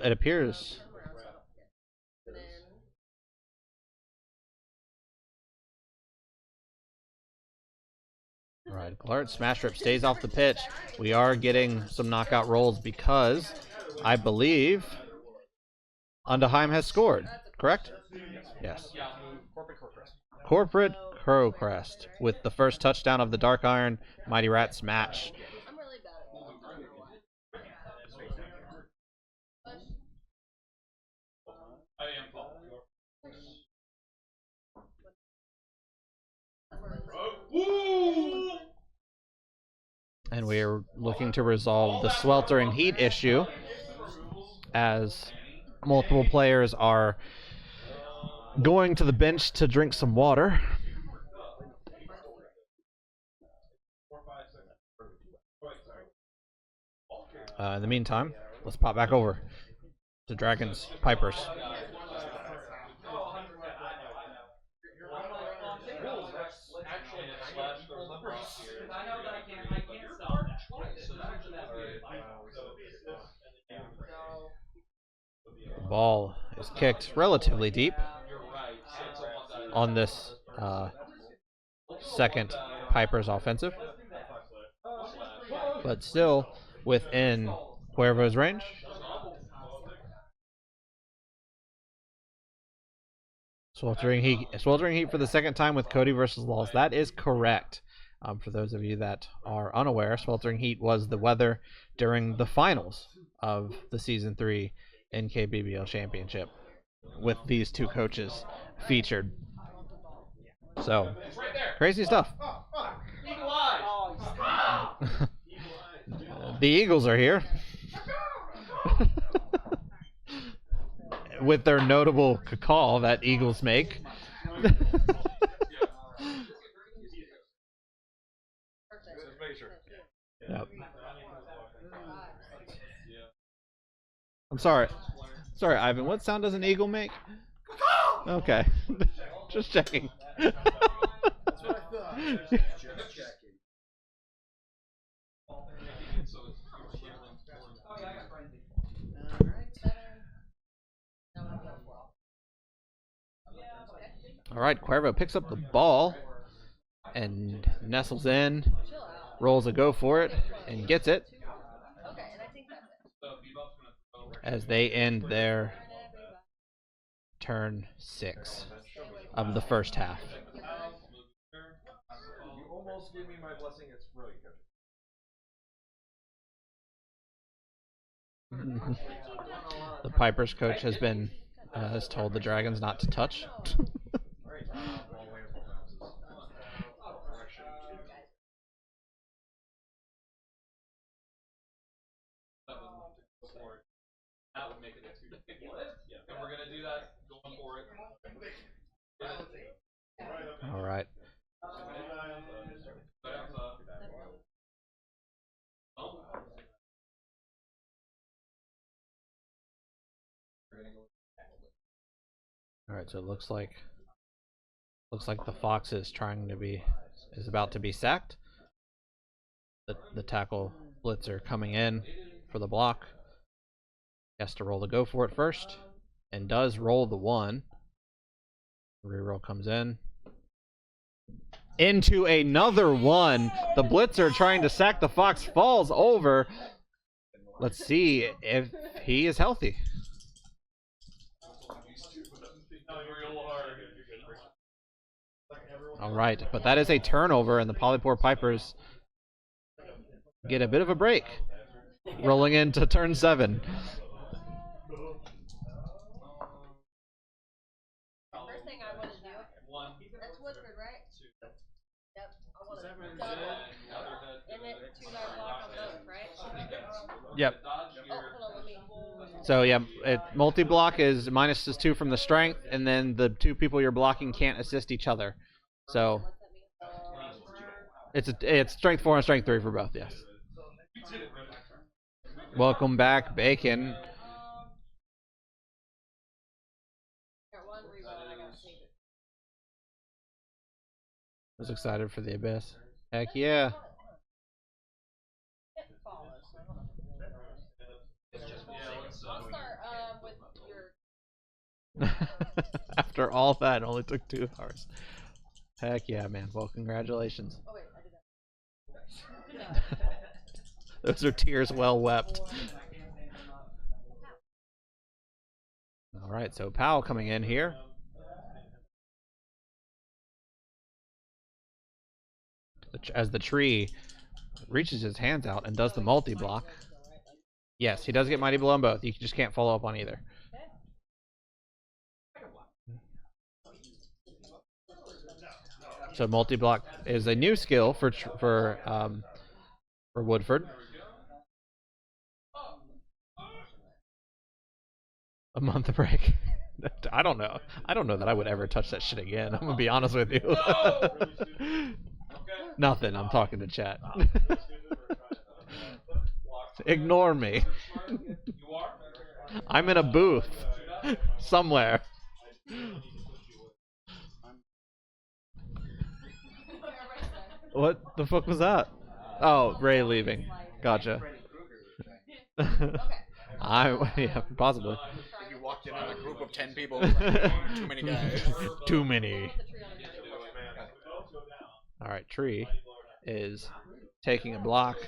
It appears. And then. All right, Glart Smash Rip stays off the pitch. We are getting some knockout rolls because I believe Undaheim has scored, correct? Yes. Corporate Crowcrest with the first touchdown of the Dark Iron Mighty Rats match. I'm really bad at it. I am Paul. And we are looking to resolve the sweltering heat issue as multiple players are going to the bench to drink some water. In the meantime, let's pop back over to Dragons Pipers. The ball is kicked relatively deep on this second Pipers offensive, but still within Cuervo's range. Sweltering heat for the second time with Cody versus Laws. That is correct. For those of you that are unaware, sweltering heat was the weather during the finals of the Season 3 NKBBL Championship with these 2 coaches featured. So, crazy stuff. The Eagles are here. With their notable call that Eagles make. Yep. I'm sorry. Sorry, Ivan. What sound does an eagle make? Okay. Just checking. That's what I thought. Just checking. All right, Cuervo picks up the ball and nestles in, rolls a go for it, and gets it as they end their turn 6 of the first half. You almost gave me my blessing. It's really good. The Pipers coach has told the Dragons not to touch. That would make it a 2. And we're gonna do that. Going for it. All right. All right, so it looks like Looks like the fox is about to be sacked. The tackle blitzer coming in for the block. He has to roll the go for it first, and does roll the 1. Reroll comes in. Into another 1. The blitzer trying to sack the fox falls over. Let's see if he is healthy. All right, but that is a turnover, and the Polypoor Pipers get a bit of a break, rolling into turn 7. First thing I want to do. That's Woodford, right? Yep. I want to double. And then 2 die block on both, right? Yep. Oh, hold on, let me. So yeah, multi-block is -2 from the strength, and then the 2 people you're blocking can't assist each other. So it's strength 4 and strength 3 for both. Yes. Welcome back, Bacon. Got 1 reroll and I gotta save it. I was excited for the Abyss. Heck yeah. It follows. I'll start with your. After all that, it only took 2 hours. Heck yeah, man. Well, congratulations. Oh wait, I did that. Those are tears well wept. All right, so Powell coming in here. As the tree reaches his hands out and does the multi-block. Yes, he does get Mighty Blow on both. You just can't follow up on either. So multi-block is a new skill for Woodford. A month of break. I don't know. I don't know that I would ever touch that shit again. I'm gonna be honest with you. Nothing. I'm talking to chat. Ignore me. I'm in a booth somewhere. What the fuck was that? Oh, Ray leaving. Gotcha. Yeah, possibly. If you walked in on a group of 10 people, like, too many guys. Too many. Alright, Tree is taking a block.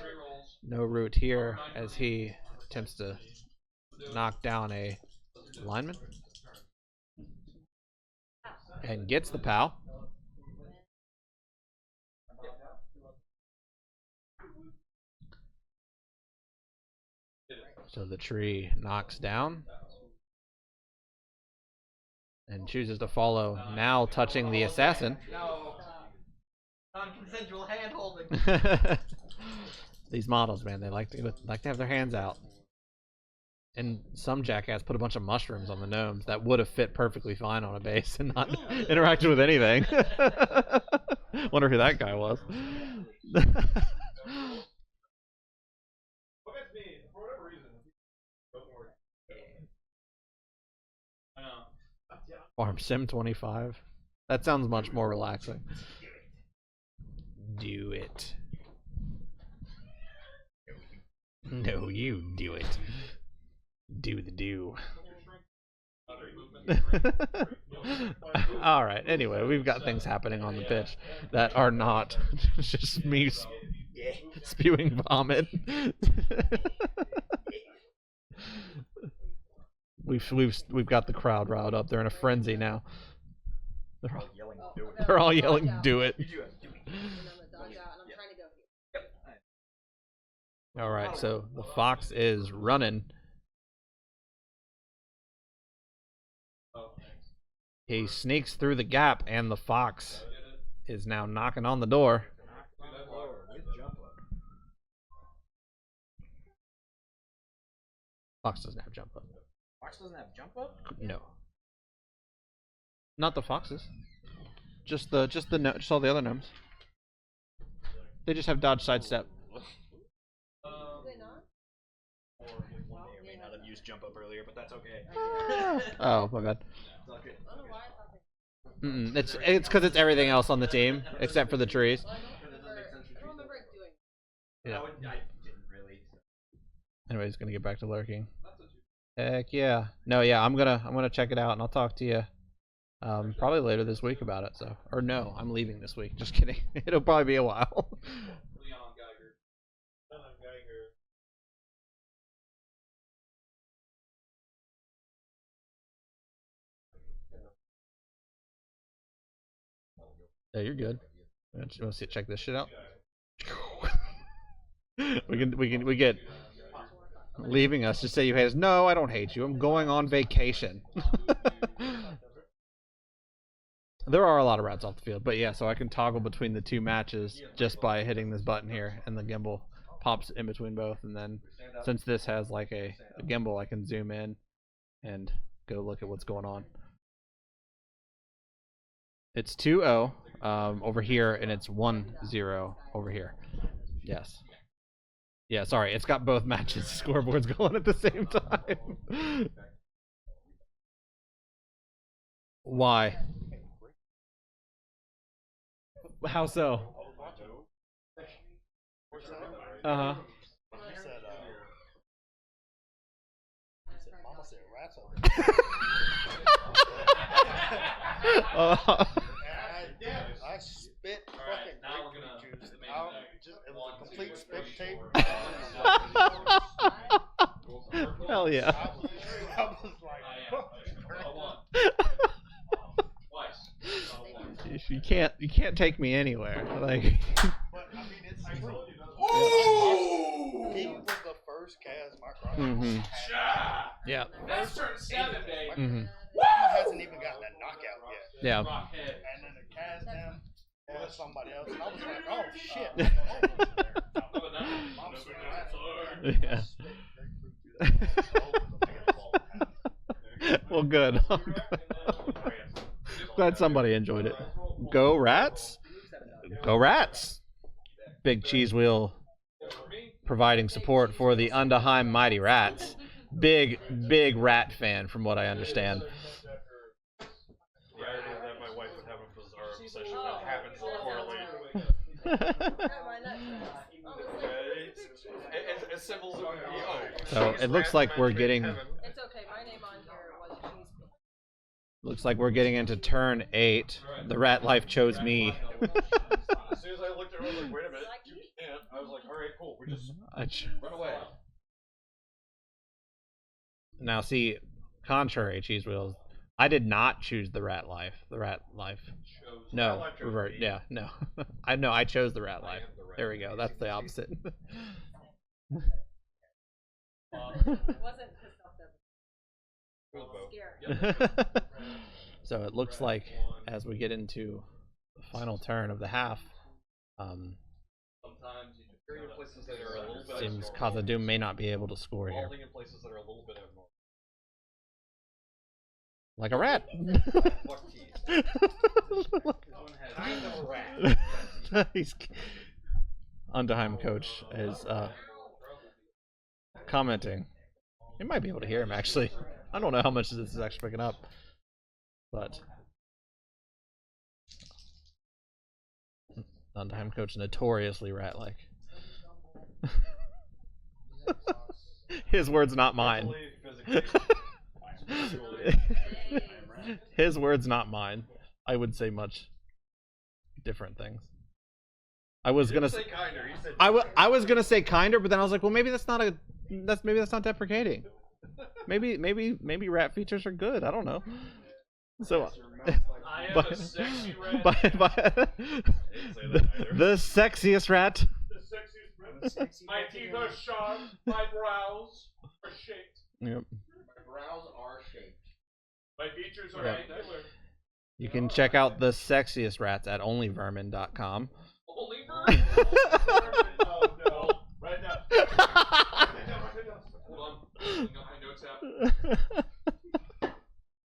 No root here as he attempts to knock down a lineman. And gets the POW. So the tree knocks down and chooses to follow, now touching the assassin. No. Non-consensual hand holding. These models, man, they like to have their hands out. And some jackass put a bunch of mushrooms on the gnomes that would have fit perfectly fine on a base and not interacted with anything. Wonder who that guy was. Farm Sim 25. That sounds much more relaxing. Do it. No, you do it. Do the do. Alright, anyway, we've got things happening on the pitch that are not just me spewing vomit. We've got the crowd riled up. They're in a frenzy now. They're all yelling, "Do it!" All right, so the fox is running. He sneaks through the gap, and the fox is now knocking on the door. Fox doesn't have jump up. Fox doesn't have jump up? No. Not the foxes. Just all the other gnomes. They just have dodge sidestep. May or may not have used jump up earlier, but that's okay. Oh, my bad. It's because it's everything else on the team except for the trees. I don't remember it doing. Yeah. I didn't really. Anyway, he's gonna get back to lurking. Heck yeah. No, yeah, I'm gonna check it out and I'll talk to you probably later this week about it. So, or no, I'm leaving this week. Just kidding. It'll probably be a while. Yeah, you're good. You want to check this shit out? we get leaving us to say you hate us. No, I don't hate you. I'm going on vacation. There are a lot of rats off the field, but yeah, so I can toggle between the two matches just by hitting this button here, and the gimbal pops in between both. And then since this has like a gimbal, I can zoom in and go look at what's going on. It's 2-0 over here, and it's 1-0 over here. Yes. Yeah, sorry, it's got both matches scoreboards going at the same time. Why? How so? Uh-huh. I spit fucking grapefruit juice out. It was a complete spit tape. Hell yeah. I was like, You can't take me anywhere. Like. but I mean, it's true. He was the first Kaz Micro. Mm-hmm. Yeah. That's turn 7, baby. Mm-hmm. Hasn't even gotten a knockout yet. Yeah. And then the Kaz Dum was somebody else, and I was like, oh shit. Yeah. Well, good. Glad somebody enjoyed it. Go Rats! Go Rats! Big Cheese Wheel providing support for the Undaheim Mighty Rats. Big rat fan, from what I understand. The irony that my wife would have a bizarre obsession that happens to correlate. As symbols of So it looks like we're getting. It's okay. My name on here was Cheese. Looks like we're getting into turn 8. The rat life chose me. As soon as I looked at her, I was like, wait a minute, you can't. I was like, alright, cool, we just run away. Now see, contrary Cheese Wheels, I did not choose the rat life. The rat life. No, revert. Yeah, no. I chose the rat life. There we go. That's the opposite. It wasn't pissed off that So it looks like as we get into the final turn of the half, seems Khazad Dum may not be able to score here. Like a rat. He's Undaheim coach is commenting. You might be able to hear him actually. I don't know how much this is actually picking up, but Undaheim coach notoriously rat-like. His words, not mine. His words, not mine. I would say much different things. I was gonna say kinder. I was gonna say kinder, but then I was like, well, maybe that's not deprecating. Maybe rat features are good. I don't know. So, I am a sexy rat. The sexiest rat. The sexiest rat. My teeth are sharp. My brows are shaped. Yep. My brows are shaped. My features are Yep. angular. You can check out the sexiest rats at onlyvermin.com. Only vermin? Oh no. Right now. Hold on. Pulling up my notes app.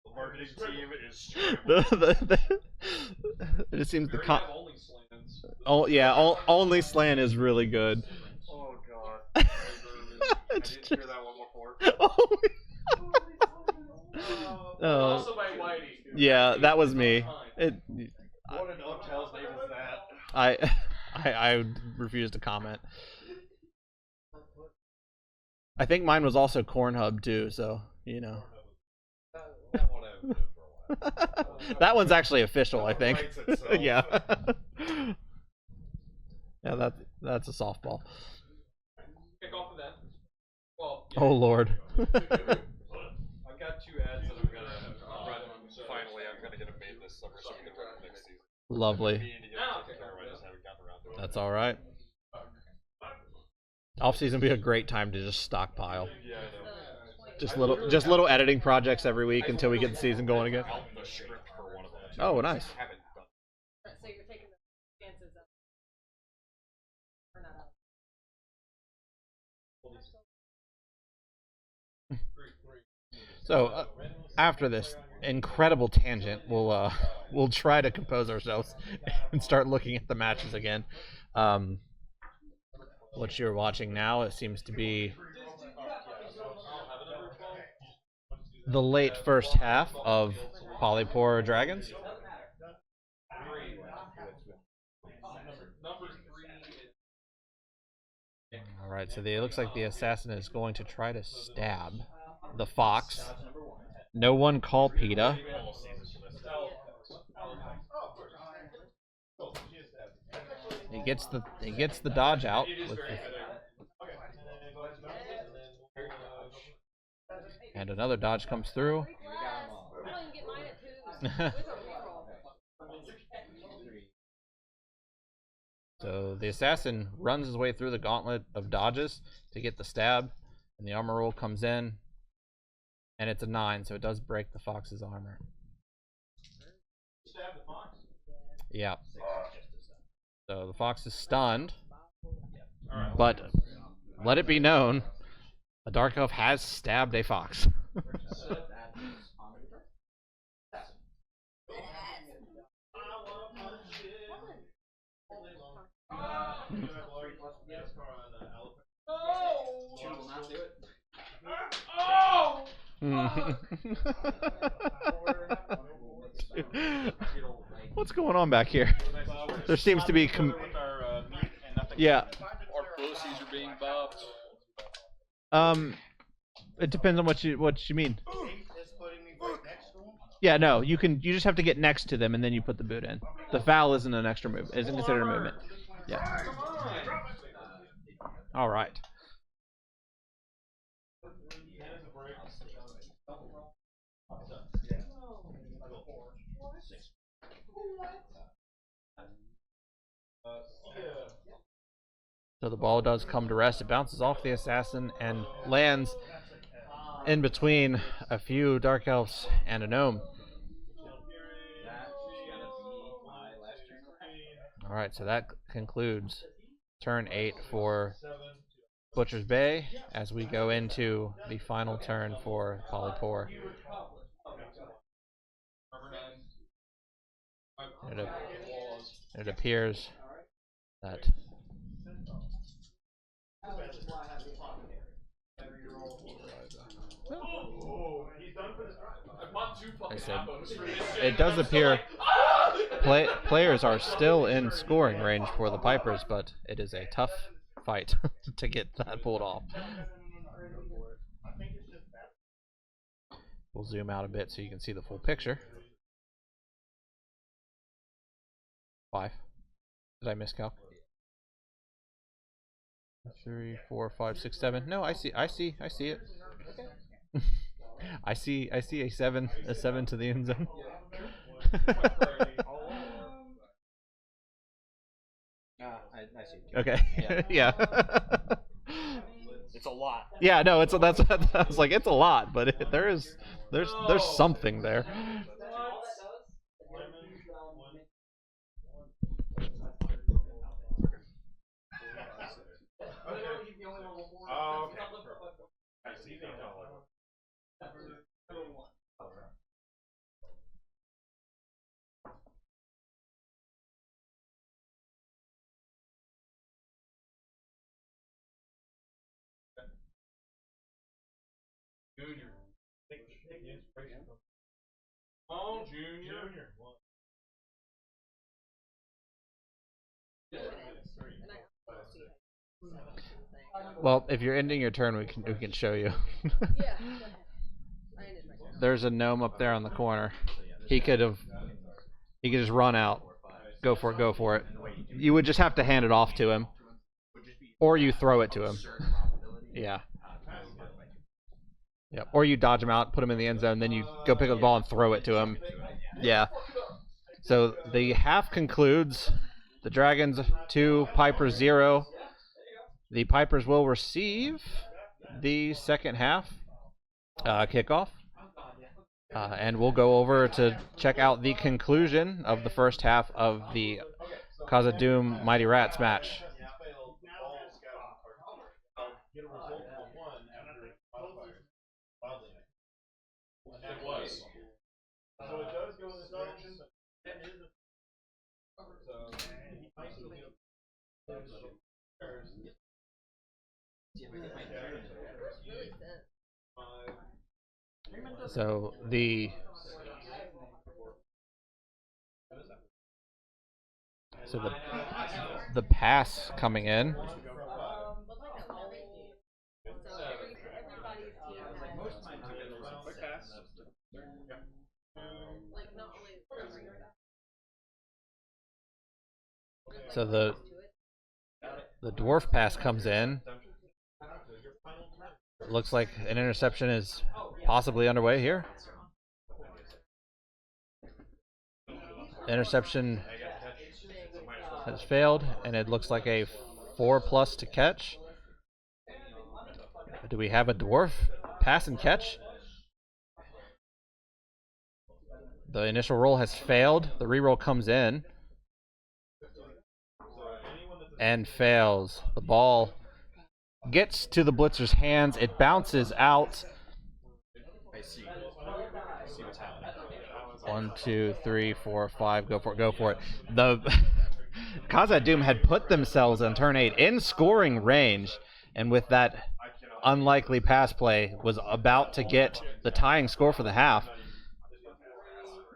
The marketing team is scrambling. It just seems We the already have only slants. oh yeah, only slant is really good. Oh god. I didn't hear that one before. Oh. Also by Whitey. Yeah, that was me. It, What an Untel's name is that? I refuse to comment. I think mine was also Corn Hub too, so you know. That one's actually official, I think. Yeah. Yeah, that's a softball. Kick off of that. Well, Oh Lord. I've got 2 ads that I'm gonna run. Finally, I'm gonna get them made this summer, so we can run next season. Lovely. That's all right. Off season would be a great time to just stockpile. Yeah, I know. Just little editing projects every week until we get the season going again. The script for one of them. Oh, nice. So you're taking the chances of. Or not out. So after this incredible tangent, we'll try to compose ourselves and start looking at the matches again. What you're watching now, it seems to be the late first half of Polypoor Dragons. All right, so it looks like the assassin is going to try to stab the fox. No one call PETA. He gets the dodge out with and another dodge comes through. I don't even get mine at 2s. With a reroll. So the assassin runs his way through the gauntlet of dodges to get the stab, and the armor roll comes in, and it's a 9, so it does break the fox's armor. Stab the fox? Yeah. So the fox is stunned, but let it be known, a dark elf has stabbed a fox. What's going on back here? There seems to be yeah. Our pussies are being bopped. It depends on what you mean. Yeah, no, you just have to get next to them and then you put the boot in. The foul isn't an extra move. Isn't considered a movement. Yeah. All right. So the ball does come to rest. It bounces off the assassin and lands in between a few dark elves and a gnome. All right, so that concludes turn 8 for Butcher's Bay as we go into the final turn for Polypoor. It appears that I said, it does appear players are still in scoring range for the Pipers, but it is a tough fight to get that pulled off. We'll zoom out a bit so you can see the full picture. 5. Did I miscalc? 3, 4, 5, 6, 7. No, I see it. I see a 7 to the end zone. I see. Okay. Yeah. It's a lot. Yeah, no, I was like, it's a lot, but there's something there. Oh, okay. Junior. Oh, Junior. Well, if you're ending your turn, we can show you. Yeah, go ahead. I ended my turn. There's a gnome up there on the corner. He could just run out. Go for it, go for it. You would just have to hand it off to him. Or you throw it to him. Yeah. Yep. Or you dodge him out, put him in the end zone, then you go pick up the ball and throw it to him. Yeah. So the half concludes. The Dragons 2, Pipers 0. The Pipers will receive the second half kickoff. And we'll go over to check out the conclusion of the first half of the Khazad Dum Mighty Rats match. It was. So it does go in this direction, but it is a Really thin. So the pass coming in. But like on every team. So everybody's team has like not only So the dwarf pass comes in. Looks like an interception is possibly underway here. Interception has failed, and it looks like a 4+ to catch. Do we have a dwarf pass and catch? The initial roll has failed. The reroll comes in and fails. The ball gets to the blitzer's hands. It bounces out. I see what's happening. 1, 2, 3, 4, 5. Go for it. Go for it. The Khazad Dum had put themselves on turn 8 in scoring range, and with that unlikely pass play, was about to get the tying score for the half.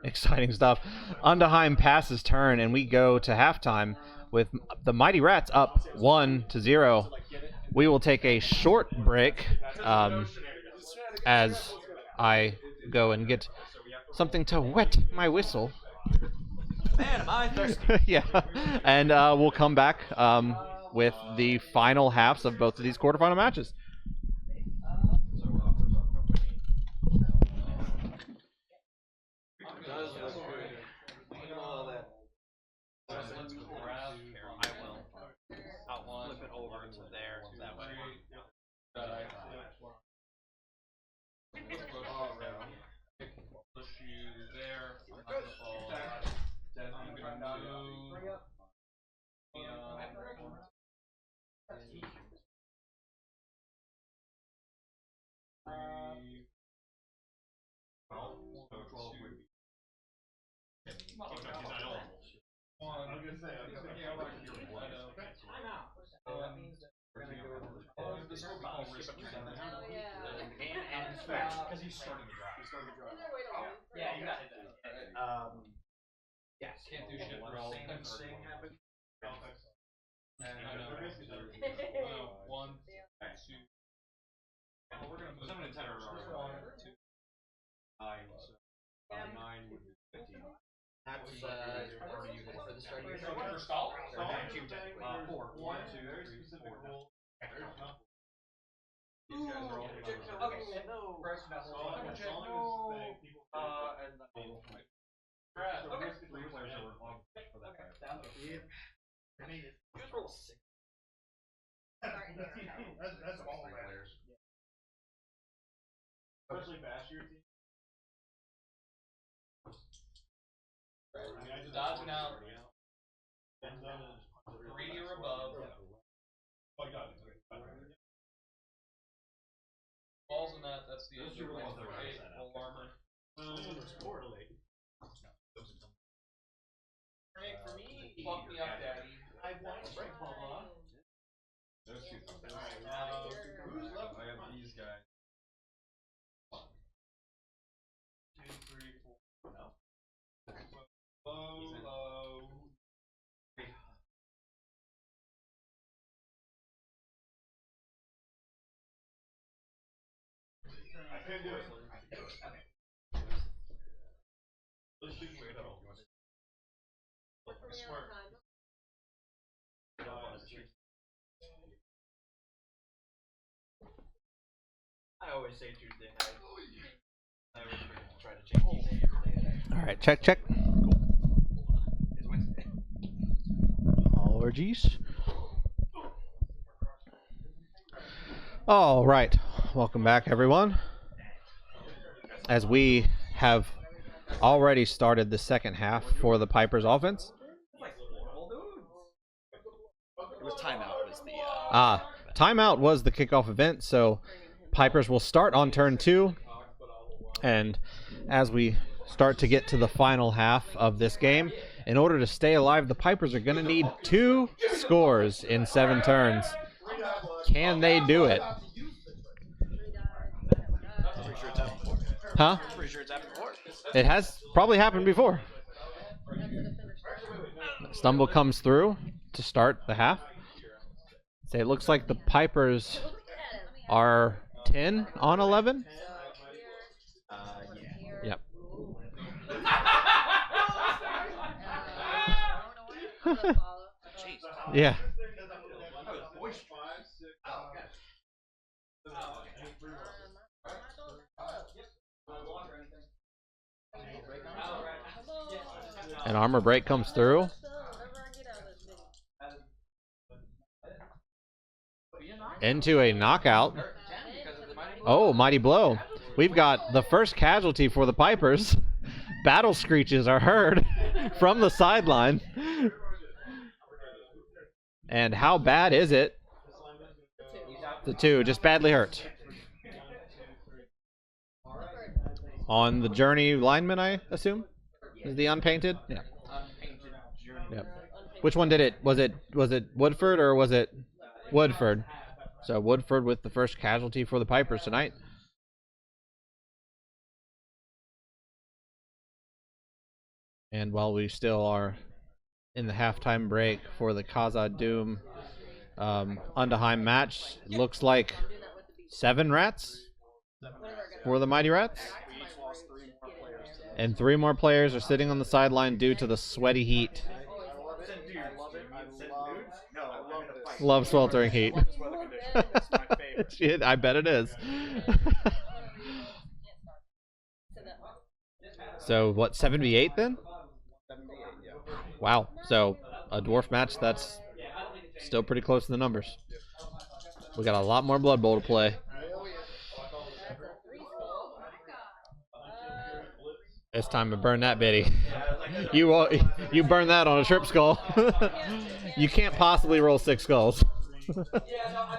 Exciting stuff. Undaheim passes turn, and we go to halftime with the Mighty Rats up 1-0. We will take a short break as I go and get something to wet my whistle. Man, am I thirsty. Yeah, and we'll come back with the final halves of both of these quarterfinal matches. Hell yeah. And scratch, because he's starting to drive. Is there a way to move? Yeah, you got it. Yes. Can't do shit for all. Same thing happened. I know. One, two. Well, we're gonna move. 7 and 10 are already. 2. 9, so 9 would be 15. That's already used for the starting. For stall? 4. 1, 2, 3, 4. These guys are all Okay, and no. and So okay. 3 players are on for that guy. Just roll 6. That's all that matters. Especially bash your team. Dodging out. 3 or above. Oh, you got it. Balls in that, that's the Those end are of the ones the that were eight, set full up. armor. Correlate. For me, fuck me up, daddy. I watched Bubba. Those two. Who's left? I have these guys. 1, 2, 3, 4. No. I always say Tuesday night. I always try to change Tuesday every day. All right, check, check. It's Wednesday. Allergies. All right, welcome back, everyone. As we have already started the second half for the Pipers offense. It was timeout. Was the Timeout was the kickoff event, so Pipers will start on turn 2. And as we start to get to the final half of this game, in order to stay alive, the Pipers are going to need 2 scores in 7 turns. Can they do it? Pretty sure it's happened before. Huh? Pretty sure it's happened before. It has probably happened before. Stumble comes through to start the half. So it looks like the Pipers are 10 on 11. Yep. Yeah. An armor break comes through. Into a knockout. Oh, mighty blow. We've got the first casualty for the Pipers. Battle screeches are heard from the sideline. And how bad is it? The 2, just badly hurt. On the journey lineman, I assume? Is the unpainted? Yeah. Yep. Which one did it? Was it Woodford or was it Woodford? So Woodford with the first casualty for the Pipers tonight. And while we still are in the halftime break for the Khazad Dum Undaheim match, it looks like 7 rats for the Mighty Rats. And 3 more players are sitting on the sideline due to the sweaty heat. Love sweltering heat. Shit, I bet it is. So what, 78 then? Wow. So a dwarf match that's still pretty close to the numbers. We got a lot more Blood Bowl to play. It's time to burn that bitty. You burn that on a trip skull. You can't possibly roll 6 skulls.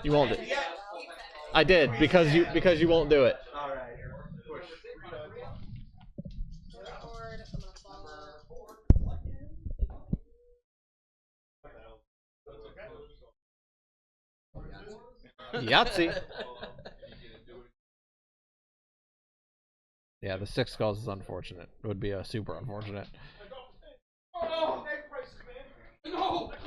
You won't do it. I did because you won't do it. Yahtzee. Yeah, the 6 skulls is unfortunate. It would be a super unfortunate.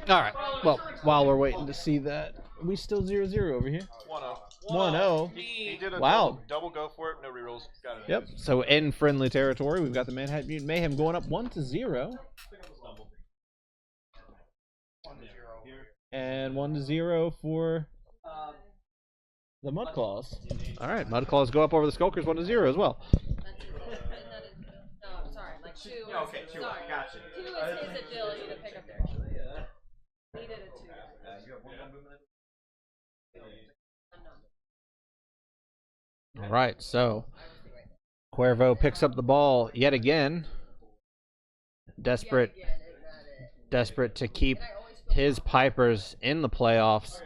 Alright, well, while we're waiting to see that, we still 0-0 over here. 1-0. 1-0. He did a Wow. double go for it, no rerolls. Got it. Yep, so in friendly territory, we've got the Manhattan Mutant Mayhem going up 1-0. And 1-0 for the Mudclaws. Alright, Mudclaws go up over the Skulkers 1-0 as well. No, sorry, like 2. Okay, 2. Gotcha. 2 is his ability to pick up their key. He did it 2. You have 1 movement. Alright, so Cuervo picks up the ball yet again. Desperate to keep his Pipers in the playoffs.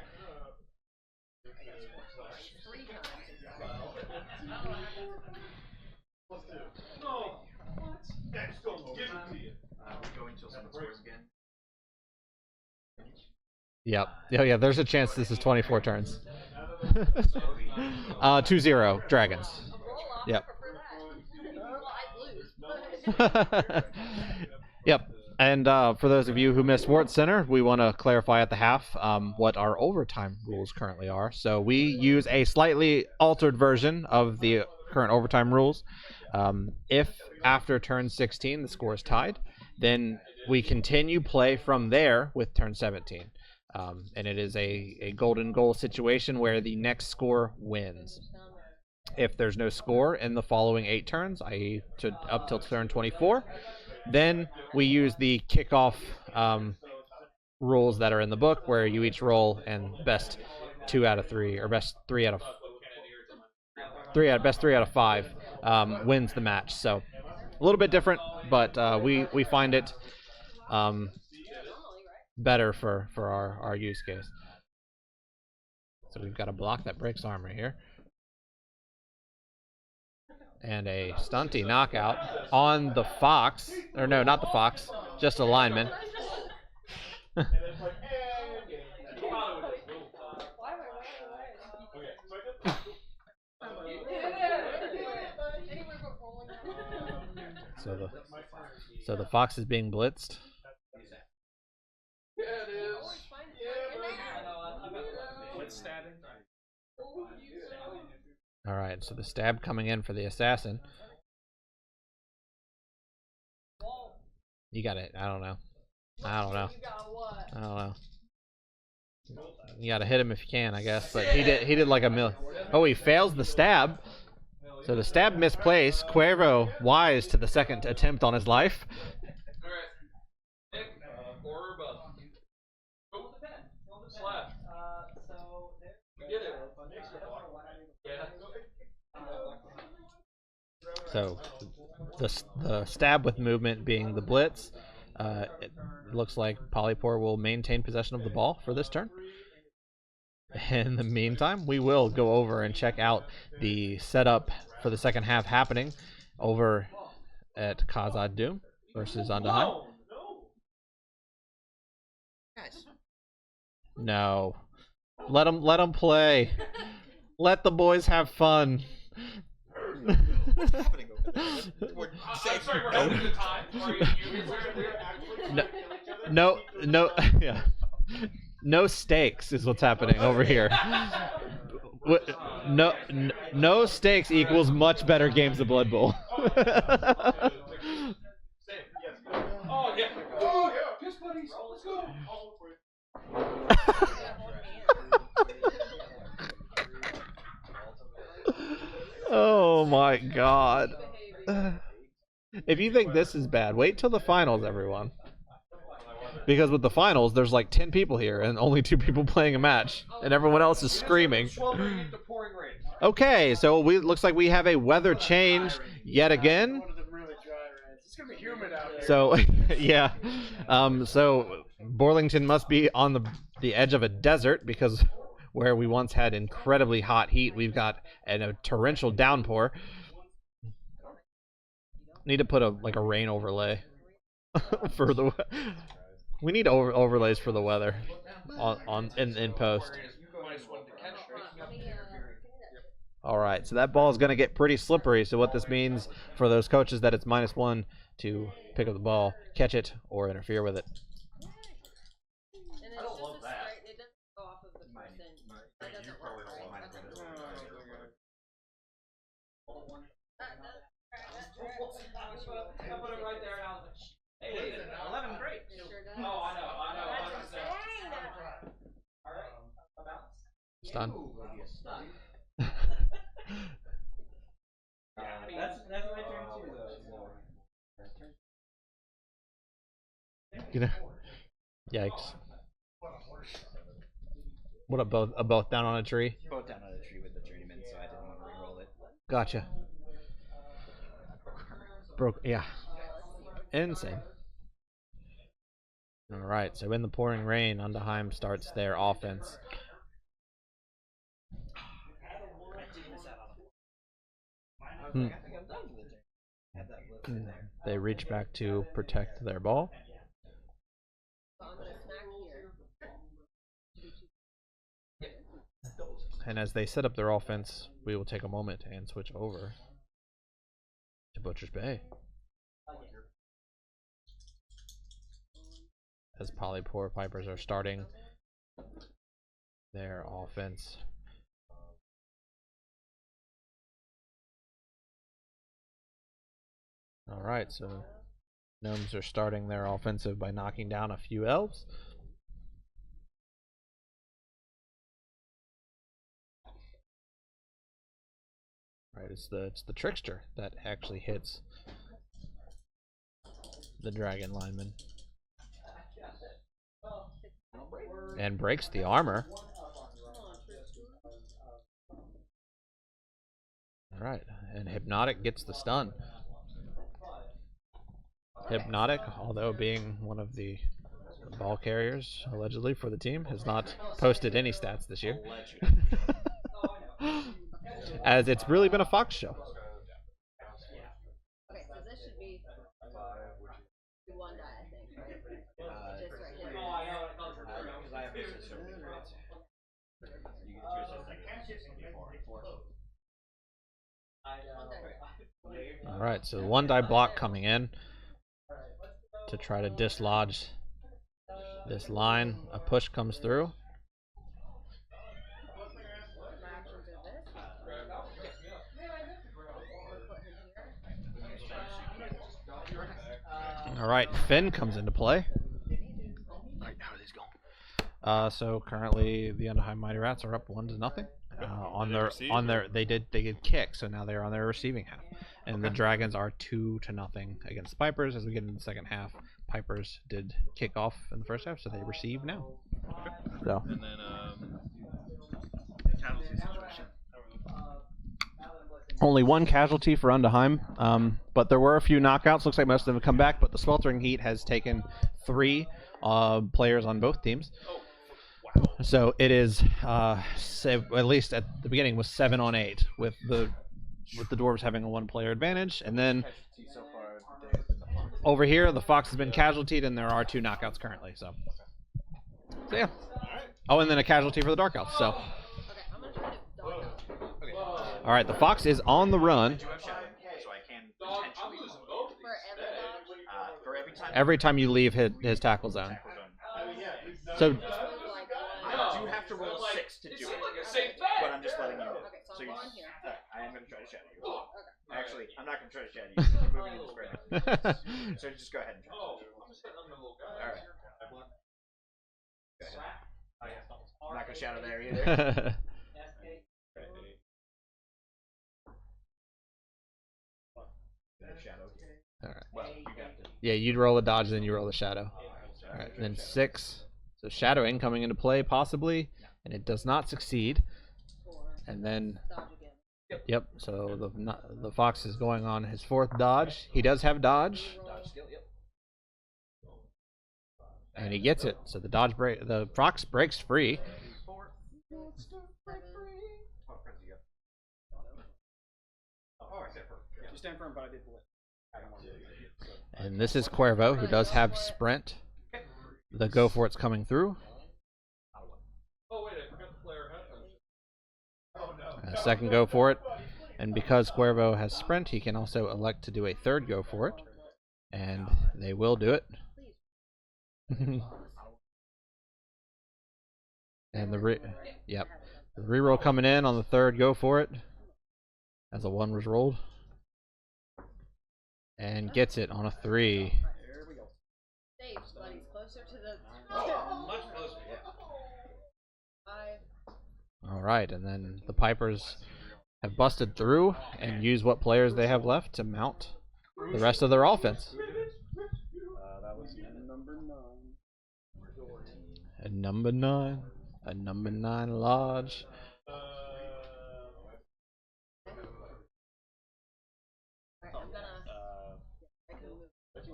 Yep. Oh, yeah, there's a chance this is 24 turns. 2-0, Dragons. Yep. Yep. And for those of you who missed Sports Center, we want to clarify at the half what our overtime rules currently are. So we use a slightly altered version of the current overtime rules. If after turn 16 the score is tied, then we continue play from there with turn 17. And it is a golden goal situation where the next score wins. If there's no score in the following 8 turns, i.e. up till turn 24, then we use the kickoff rules that are in the book, where you each roll and best 2 out of 3 or best 3 out of 5 wins the match. So a little bit different, but we find it better for our use case. So we've got a block that breaks armor here. And a stunty knockout on the fox. Or no, not the fox, just a lineman. So the fox is being blitzed. Alright, so the stab coming in for the assassin. You got it. I don't know. You gotta hit him if you can, I guess. But he did like a million. Oh, he fails the stab. So the stab misplaced. Cuervo wise to the second attempt on his life. So the stab with movement being the blitz. It looks like Polypoor will maintain possession of the ball for this turn. In the meantime, we will go over and check out the setup for the second half happening over at Khazad Dum versus Undaheim. No. Let them play. Let the boys have fun. What's happening over there? I'm sorry, we're having a good time. No, yeah. No stakes is what's happening over here. No stakes equals much better games of Blood Bowl. Oh yeah. Oh yeah. Piss buddies. Let's go. Oh my god. If you think this is bad, wait till the finals, everyone. Because with the finals, there's like 10 people here and only 2 people playing a match, and everyone else is screaming. Okay, so looks like we have a weather change yet again. It's gonna be humid out here. So, yeah. So Borlington must be on the edge of a desert, because where we once had incredibly hot heat, we've got a torrential downpour. Need to put a rain overlay for the. We need overlays for the weather in post. All right, so that ball is going to get pretty slippery. So what this means for those coaches that it's -1 to pick up the ball, catch it, or interfere with it. I don't love that. It doesn't go off of the person. That doesn't work, right? I put it right there and I was like, hey, 11, great. Oh, I know. Alright, Stun. That's my turn too, though. You know, yikes. What, both down on a tree? Both down on the tree with the journeyman, so I didn't want to reroll it. Gotcha. Broke, yeah. Insane. Alright, so in the pouring rain, Undaheim starts their offense. They reach back to protect their ball. And as they set up their offense, we will take a moment and switch over to Butcher's Bay. As Polypoor Pipers are starting their offense. Alright, so Gnomes are starting their offensive by knocking down a few elves. Right, it's the trickster that actually hits the dragon lineman and breaks the armor. Alright, and Hypnotic gets the stun. Hypnotic, although being one of the ball carriers, allegedly, for the team, has not posted any stats this year. As it's really been a Fox show. Okay, so this should be one die, I think, right? Just right here. Because I have assist over the crits. You get 2 assists before. Alright, so 1 die block coming in to try to dislodge this line. A push comes through. Alright, Finn comes into play. Right, how are these going? So currently the Undaheim Mighty Rats are up 1-0. They did kick, so now they're on their receiving half. And the Dragons are 2-0 against the Pipers. As we get into the second half, Pipers did kick off in the first half, so they receive now. Okay. So. And then casualty situation. Only 1 casualty for Undaheim, but there were a few knockouts. Looks like most of them have come back, but the Sweltering Heat has taken 3 players on both teams. So it is, at least at the beginning, was 7-on-8 with the Dwarves having a 1-player advantage, and then over here the Fox has been casualtied, and there are 2 knockouts currently. So yeah. Oh, and then a casualty for the Dark Elves. So. Okay, I'm gonna try to dog out. All right, the Fox is on the run. So I can potentially For every dodge? for every time. Every time you leave his tackle zone. So. I do have to roll a 6 to do it, but I'm just letting you know. Okay, so I'm on here. I am going to try to shadow you. Actually, I'm not going to try to shadow you. You're moving into square. So just go ahead and try. Alright. I'm not going to shadow there either. Shadow. Alright. Well, you got the... Yeah, you'd roll a dodge, then you roll the shadow. Alright, and then 6. So shadowing coming into play possibly, and it does not succeed. And then, yep. So the Fox is going on his 4th dodge. He does have dodge, and he gets it. So the Fox breaks free. And this is Cuervo, who does have sprint. The go for it's coming through. Oh wait, I forgot the player head. A second go for it, and because Cuervo has sprint, he can also elect to do a 3rd go for it, and they will do it. And the reroll coming in on the 3rd go for it, as a 1 was rolled, and gets it on a 3. Dave, but he's closer to the... Much closer, yeah. 5. Alright, and then the Pipers have busted through and use what players they have left to mount the rest of their offense. That was number 9. A number 9. A number 9 lodge. Alright, I'm gonna... I can move. I'm gonna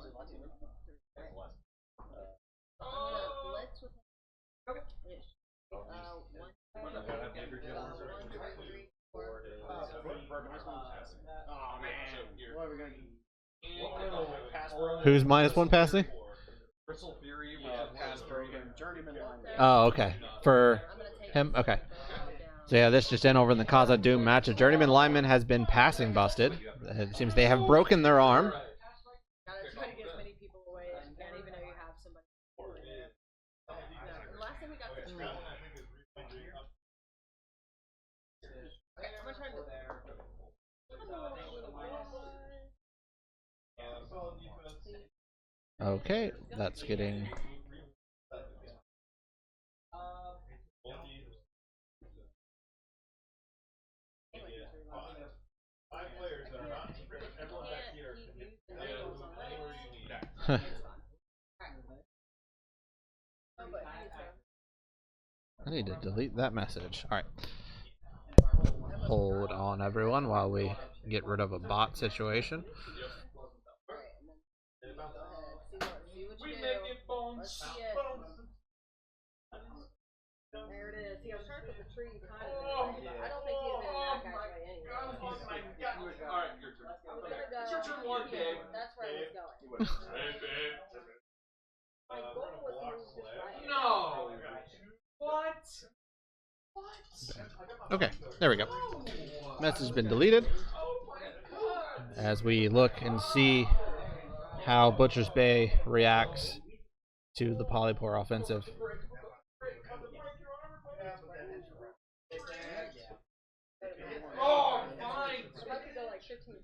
blitz with him. Oh man, what are we gonna do? Who's -1 passing? Bristle Fury, Pass broken. Journeyman line. Oh, okay. For him? Okay. So yeah, this just in over in the Khazad Dum match. A journeyman lineman has been passing busted. It seems they have broken their arm. Gotta try to get as many people away as you can, even though you have somebody. No, last time we got this. Okay, I'm gonna try to. Okay, that's getting. Five players that are not pretty much everyone back here. I need to delete that message. Alright. Hold on, everyone, while we get rid of a bot situation. We make it bones. There it is. See, I was trying to put the tree kind of in the way, but I don't think he'd have been in that guy's way anyway. Alright, your turn. I was gonna go. It's your turn one, babe. That's where I was going. Hey, babe. My goal was to move just right. No! What? Okay, there we go. Message has been deleted. As we look and see how Butcher's Bay reacts to the Polypoor offensive. Oh, fine!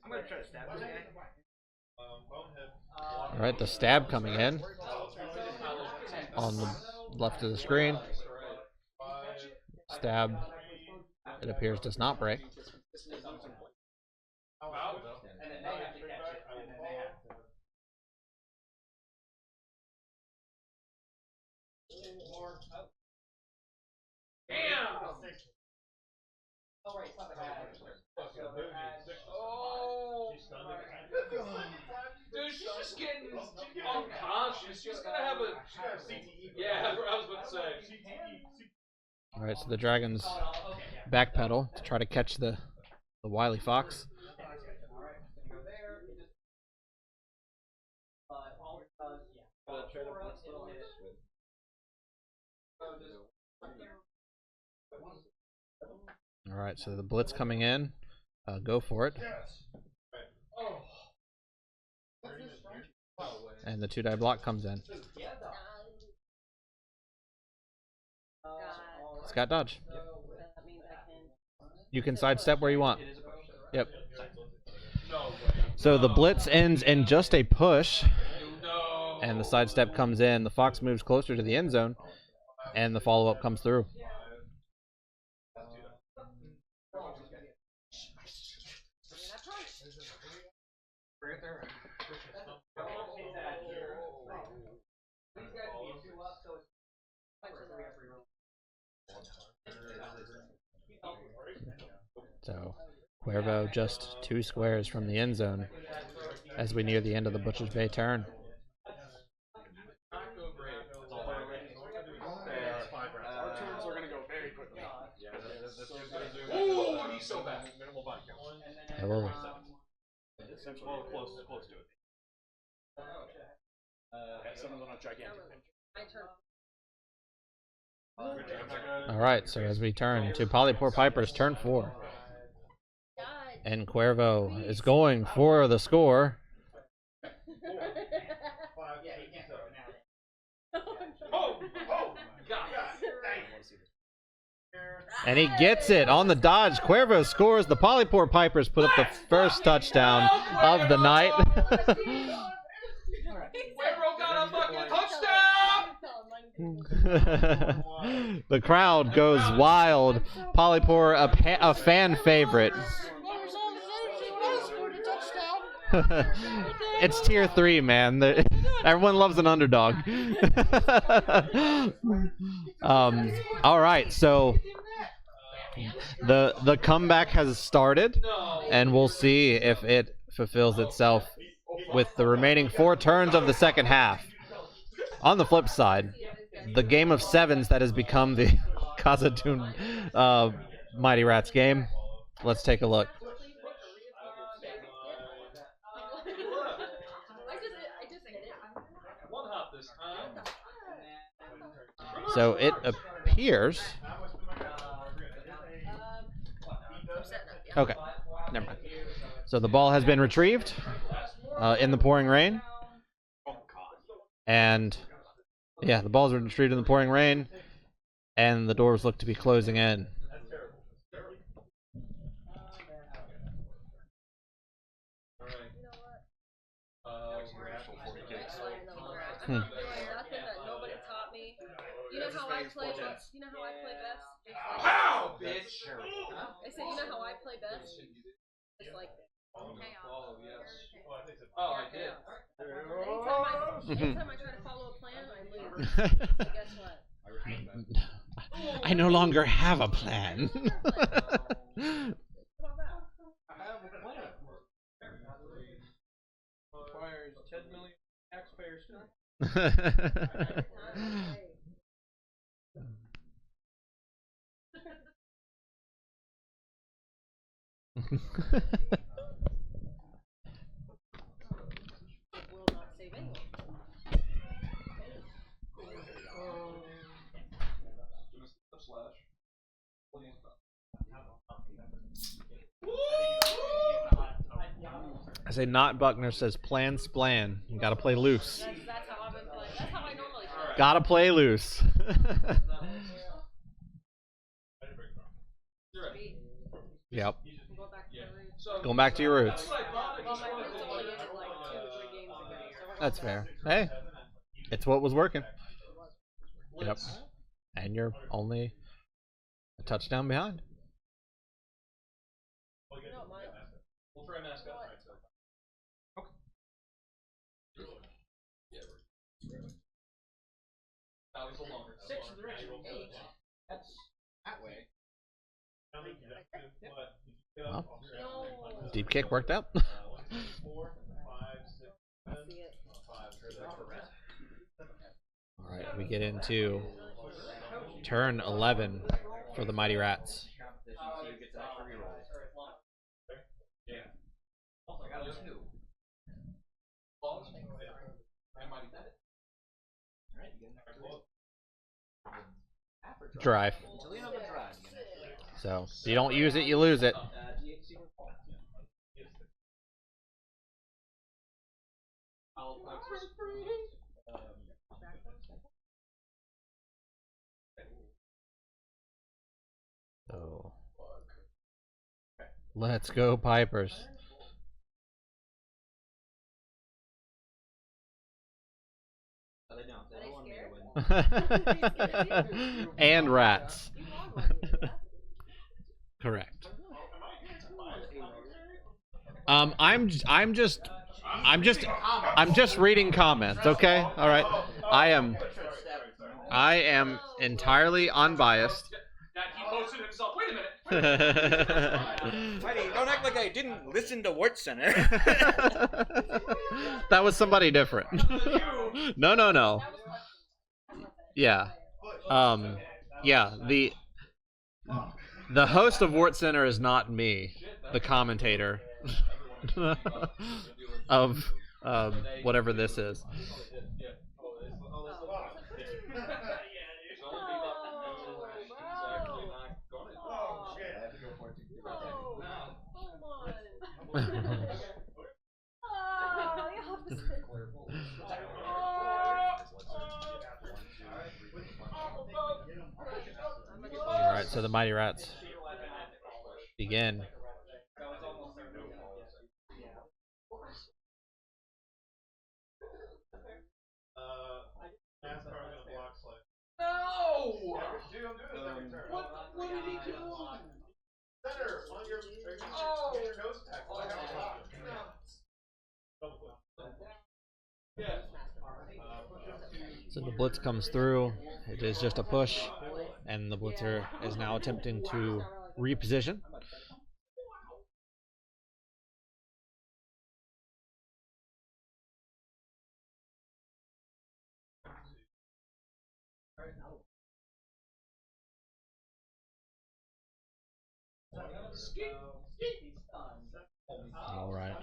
I'm gonna try to stab this guy. Alright, the stab coming in on the left of the screen. Stab, it appears, does not break. Damn! Oh! Dude, she's just getting unconscious. She's gonna have a CTE. Yeah, I was about to say. Alright, so the dragons backpedal to try to catch the wily fox. Alright, so the blitz coming in. Go for it. And the 2-die block comes in. Scott dodge. You can sidestep where you want. Yep. So the blitz ends in just a push. And the sidestep comes in. The fox moves closer to the end zone. And the follow-up comes through. So Cuervo just 2 squares from the end zone as we near the end of the Butcher's Bay turn. Our turns are gonna go very quickly. Ooh, he's so bad. Minimal body count. Hello. Well, close to it. Someone's on a gigantic picture. Alright, so as we turn to Polypoor Pipers, turn 4. And Cuervo is going for the score. And he gets it on the dodge. Cuervo scores. The Polypoor Pipers put up the first touchdown of the night. Cuervo got a fucking touchdown! The crowd goes wild. Polypoor, a fan favorite. It's tier 3, man. Everyone loves an underdog. All right, so the comeback has started, and we'll see if it fulfills itself with the remaining 4 turns of the second half. On the flip side, the game of 7s that has become the Khazad Dum Mighty Rats game. Let's take a look. So it appears. Okay, never mind. So the ball has been retrieved in the pouring rain. And yeah, the ball's been retrieved in the pouring rain. And the doors look to be closing in. doing nothing that nobody taught me. You know how I play best? You know how I play best? Just like Pow, bitch! I said, you know how I play best? Just like chaos. Oh, yes. Oh, I did. Anytime I try to follow a plan, I lose. So guess what? I no longer have a plan. How about that? I have a plan. Requires 10 million taxpayers too. Will not save anyone. I say not Buckner says plan splan. You gotta play loose. That's how I've been playing. That's how I normally play. Gotta play loose. Yep. Going back to your roots. Well, my roots only ended like 2 or 3 games ago. So That's fair. Hey, it's what was working. Yep. And you're only a touchdown behind. We'll try mascot. Okay. That was a longer. 6 in the direction. 8. That's that way. Well, deep kick worked out. Alright, we get into turn 11 for the Mighty Rats. Drive. So, if you don't use it, you lose it. So, let's go, Pipers. And rats. Correct. I'm just reading comments, okay? All right. I am entirely unbiased. He posted himself. Wait a minute. Buddy, don't act like I didn't listen to Wart Center. That was somebody different. No. Yeah. Yeah, the host of Wart Center is not me, the commentator of whatever this is. Alright, so the Mighty Rats begin. No! What did he do? Center on your nose tackle. So the blitz comes through. It is just a push, and the blitzer is now attempting to reposition. All right.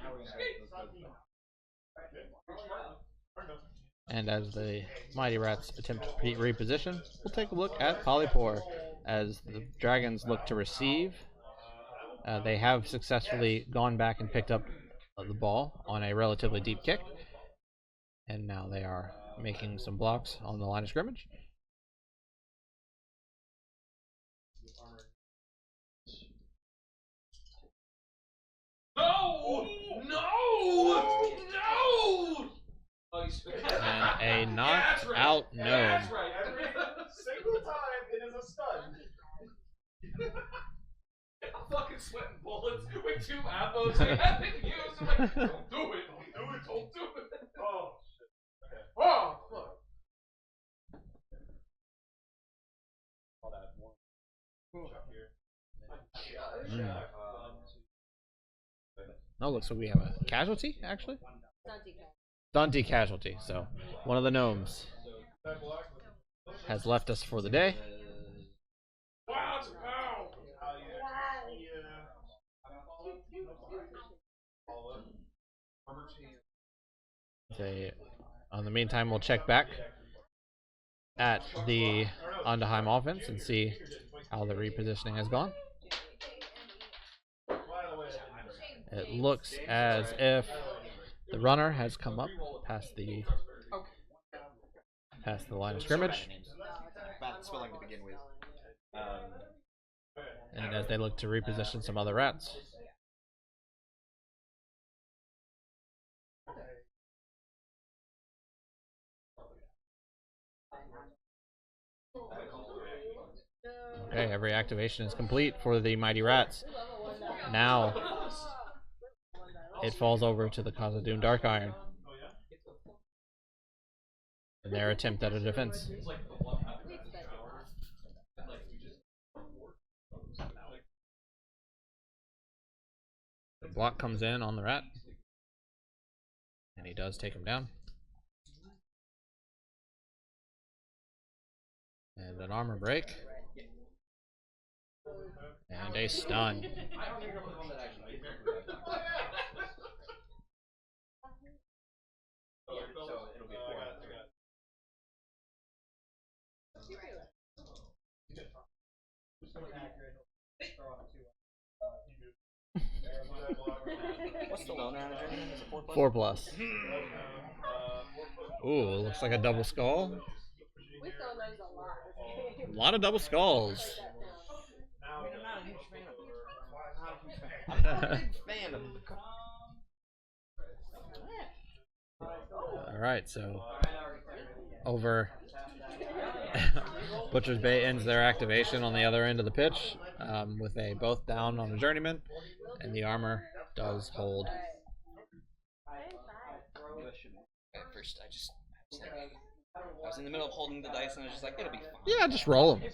And as the Mighty Rats attempt to reposition, we'll take a look at Polypoor as the Dragons look to receive. They have successfully gone back and picked up the ball on a relatively deep kick. And now they are making some blocks on the line of scrimmage. No! No! No! nice. And a knocked that's right. out Yeah, gnome. that's right. Every single time it is a stun. I'm fucking sweating bullets with 2 apples I haven't used. I'm like, don't do it. Don't do it. Don't do it. Oh shit. Okay. Oh, fuck. I'll add one. Here. Oh, looks like we have a casualty, actually. Stunty cat. Dante casualty. So, one of the gnomes has left us for the day. Wow, it's a pow. In the meantime, we'll check back at the Undaheim offense and see how the repositioning has gone. It looks as if the runner has come up past the line of scrimmage. Bad spelling to begin with. And as they look to reposition some other rats. Okay, every activation is complete for the Mighty Rats. Now it falls over to the Khazad Dum Dark Iron. And their attempt at a defense. The block comes in on the rat. And he does take him down. And an armor break. And a stun. What's the loan around the journey? Is it 4+? 4+. Ooh, looks like a double skull. We throw those a lot. A lot of double skulls. I'm not a huge fan of I'm not a big fan of Alright, so over Butcher's Bay ends their activation on the other end of the pitch with a both down on a journeyman, and the armor does hold. At first, I was in the middle of holding the dice, and I was just like, it'll be fine. Yeah, just roll them.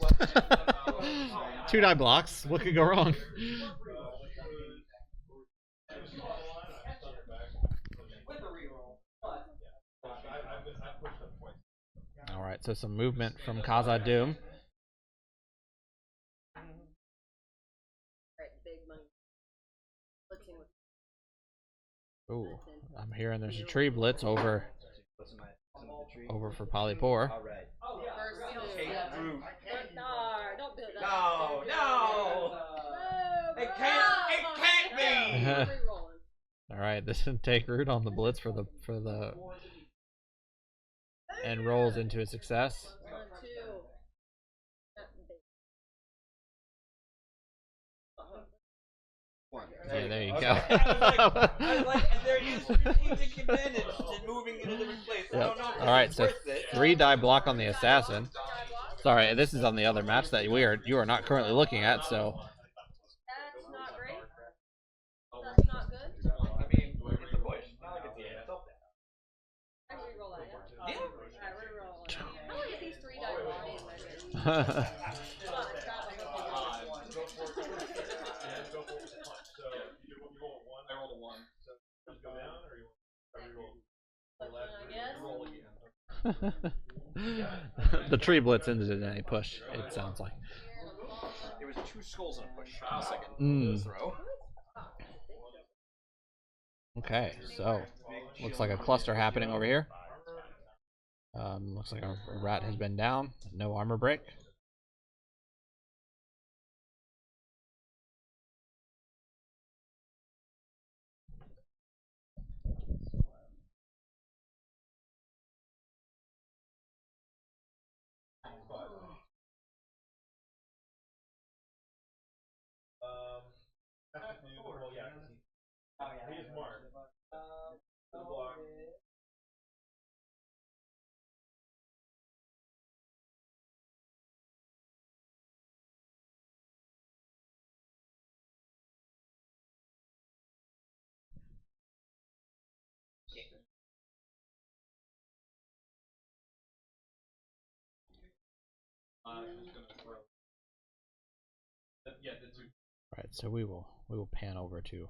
2 die blocks. What could go wrong? Alright, so some movement from Khazad Dum. Ooh, I'm hearing there's a tree blitz over for Polypoor. Alright. Don't do that. No, no! It can't be! Alright, this is take root on the blitz for the and rolls into a success. Yeah, there you go. I was like, and they're using strategic advantage to moving in a different place. I don't know if Alright, so 3 die block on the assassin. Sorry, this is on the other match that you are not currently looking at, so. That's not great. That's not good. I mean, we're in the bush. Actually, roll that. Yeah. Alright, we're gonna roll it. I want to get these 3 die body in my game. I rolled a 1. The tree blitz ended in a push, it sounds like. It was 2 skulls and a push in a second throw. Okay, so looks like a cluster happening over here. Looks like a rat has been down. No armor break. He is marked. who's gonna throw. Yeah, the two. Right, so we will pan over to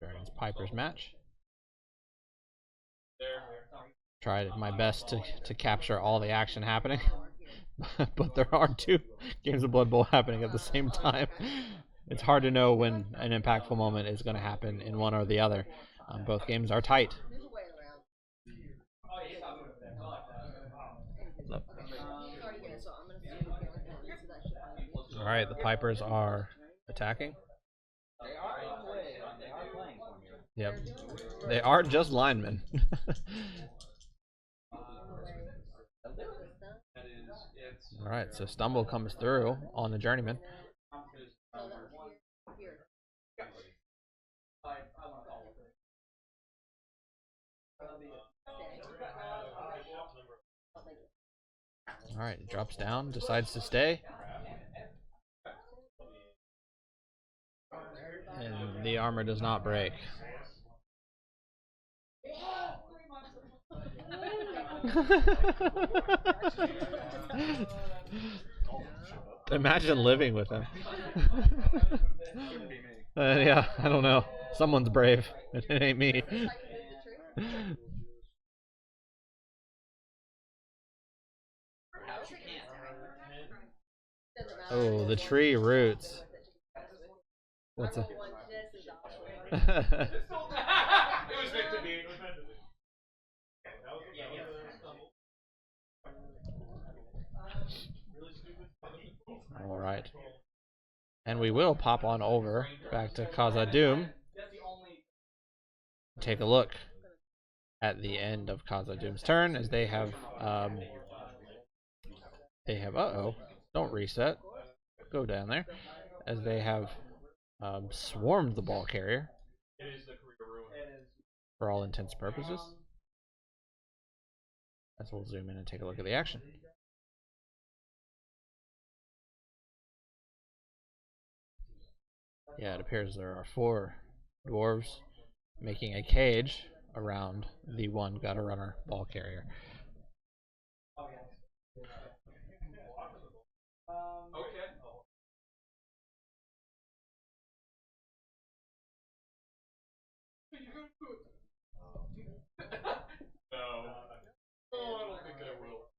Dragons Pipers match. There. Tried my best to capture all the action happening, but there are two games of Blood Bowl happening at the same time. It's hard to know when an impactful moment is going to happen in one or the other. Both games are tight. All right, the Pipers are attacking. They are in play. They are playing for me. Yep, they are just linemen. All right, so Stumble comes through on the Journeyman. All right, drops down, decides to stay. And the armor does not break. Imagine living with him. Yeah, I don't know. Someone's brave. It ain't me. Oh, the tree roots. What's a... It was meant to be. All right. And we will pop on over back to Khazad Dum. Take a look at the end of Khazad Dum's turn as they have uh-oh, don't reset. Go down there. As they have swarmed the ball carrier. For all intents and purposes. As we'll zoom in and take a look at the action. Yeah, it appears there are 4 dwarves making a cage around the one gutter runner ball carrier. Okay. No. Oh, I don't think I will.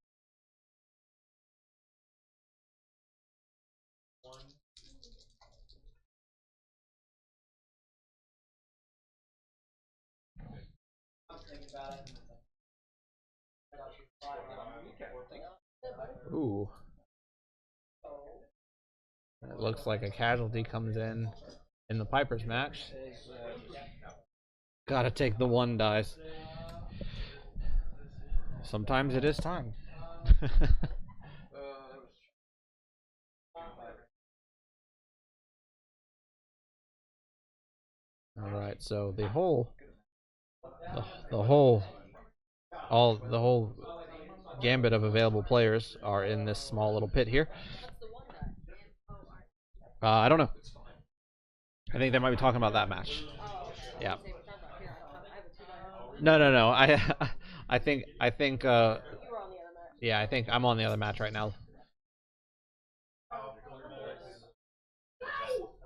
Ooh. It looks like a casualty comes in the Pipers match. Gotta take the 1 dice. Sometimes it is time. All right, so the whole gambit of available players are in this small little pit here. I don't know. I think they might be talking about that match. Yeah. No. I think. Yeah, I think I'm on the other match right now.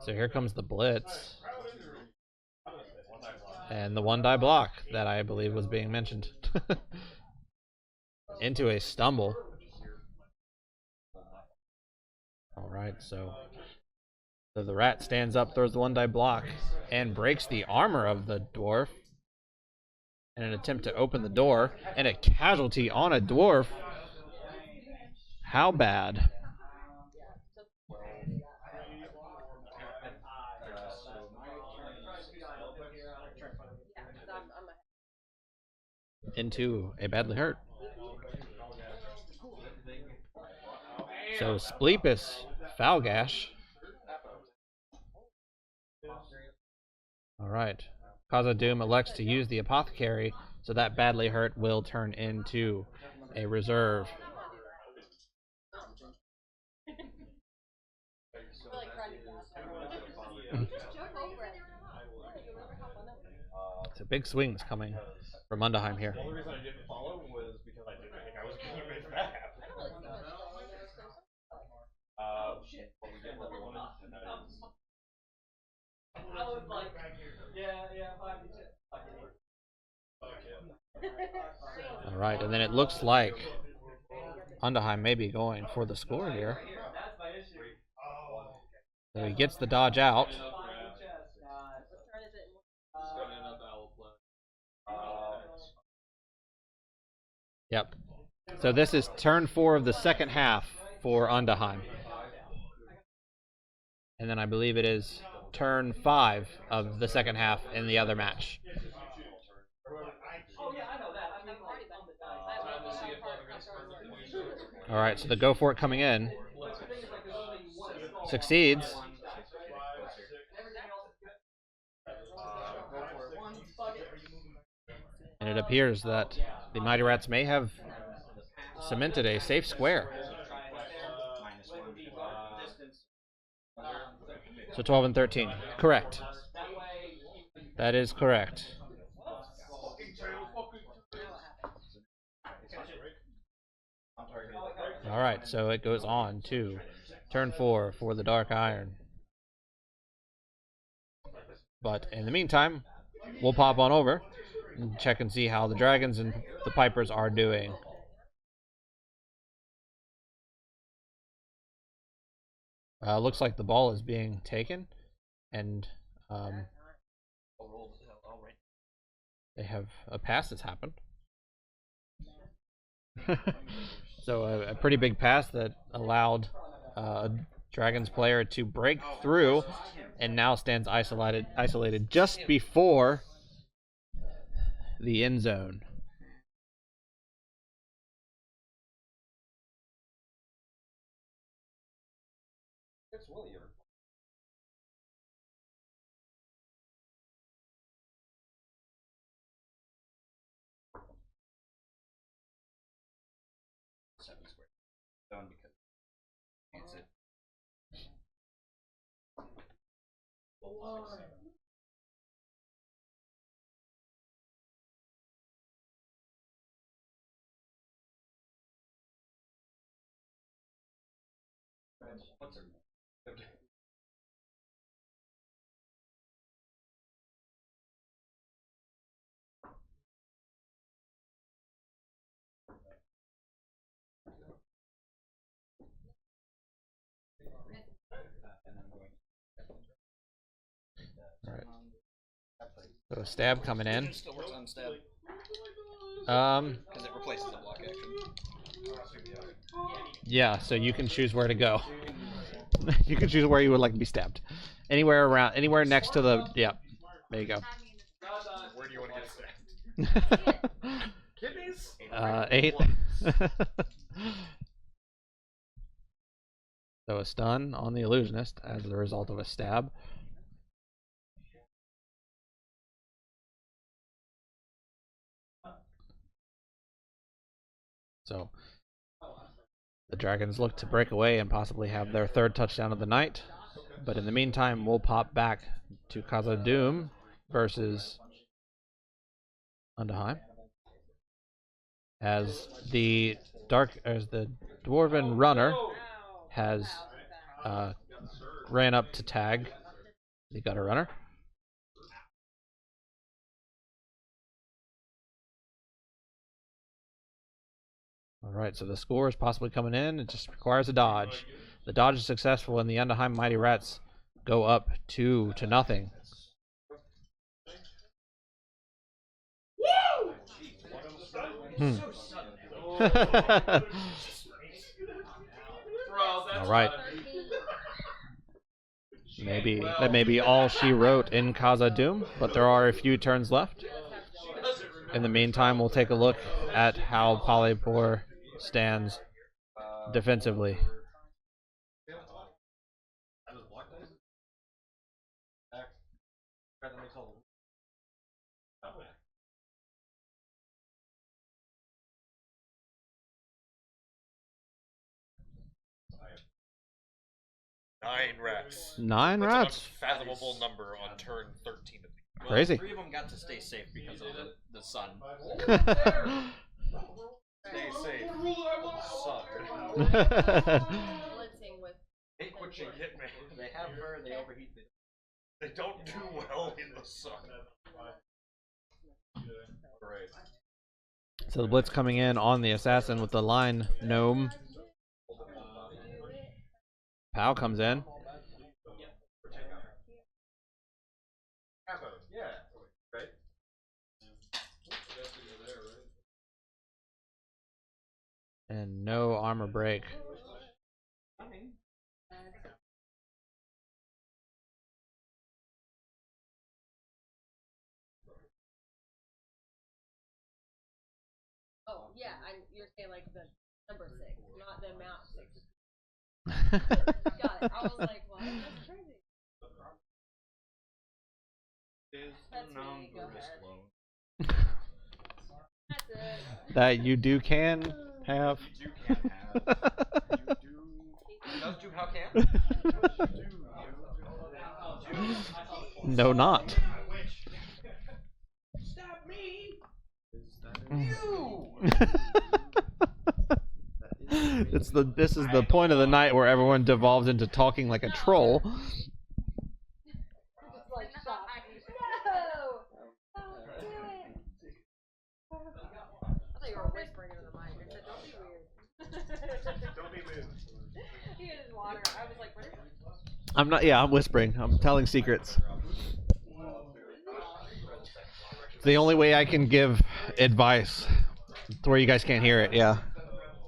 So here comes the blitz. And the 1 die block that I believe was being mentioned. Into a stumble. Alright, so the rat stands up, throws the 1 die block, and breaks the armor of the dwarf in an attempt to open the door, and a casualty on a dwarf. How bad? Into a badly hurt. So Spleepus Falgash. Alright. Khazad Dum elects to use the apothecary, so that badly hurt will turn into a reserve. So big swings coming from Undaheim here. The only reason I didn't follow was because I didn't think I was going to make that happen. All right, and then it looks like Undaheim may be going for the score here. So he gets the dodge out. Yep. So this is turn 4 of the second half for Undaheim. And then I believe it is turn 5 of the second half in the other match. All right, so the go for it coming in. Succeeds. And it appears that the Mighty Rats may have cemented a safe square. So 12 and 13. Correct. That is correct. All right, so it goes on to turn 4 for the Dark Iron. But in the meantime, we'll pop on over and check and see how the Dragons and the Pipers are doing. Looks like the ball is being taken, and they have a pass that's happened. So a pretty big pass that allowed a Dragons player to break through, and now stands isolated just before the end zone. Alright. So a stab coming in. Still works on stab. Because it replaces the block action. Yeah, so you can choose where to go. You can choose where you would like to be stabbed. Anywhere around, anywhere next to the, yeah. There you go. Where do you want to get stabbed? Kidneys? 8. So a stun on the illusionist as a result of a stab. So the Dragons look to break away and possibly have their third touchdown of the night. But in the meantime, we'll pop back to Khazad Dum versus Undaheim. As the Dwarven runner has ran up to tag the gutter runner. Alright, so the score is possibly coming in. It just requires a dodge. The dodge is successful, and the Undaheim Mighty Rats go up 2-0. All right. Maybe that may be all she wrote in Khazad Dum, but there are a few turns left. In the meantime, we'll take a look at how Polypoor stands defensively. Nine rats. 9 That's rats. an unfathomable number on turn 13 of the Crazy. 3 of them got to stay safe because of the sun. Stay safe. Son. Blitzing with. Hate what you get me. They have her, they overheat. They don't do well in the sun. Alright. So the blitz coming in on the assassin with the line gnome. Pow comes in. And no armor break. Oh, yeah, you're saying like the number 6, not the amount 6. Got it. I was like, what? That's crazy. That's me. Go ahead. That's it. That you can have. You do can have. Does do how can? No, not. Stop me! This is the point of the night where everyone devolves into talking like a troll. Just like, stop. No! Don't do it! I thought you were whispering into the mic. I said, don't be weird. Don't be moved. He had his water. I was like, what is it? I'm not. Yeah, I'm whispering. I'm telling secrets. It's the only way I can give advice to where you guys can't hear it. Yeah,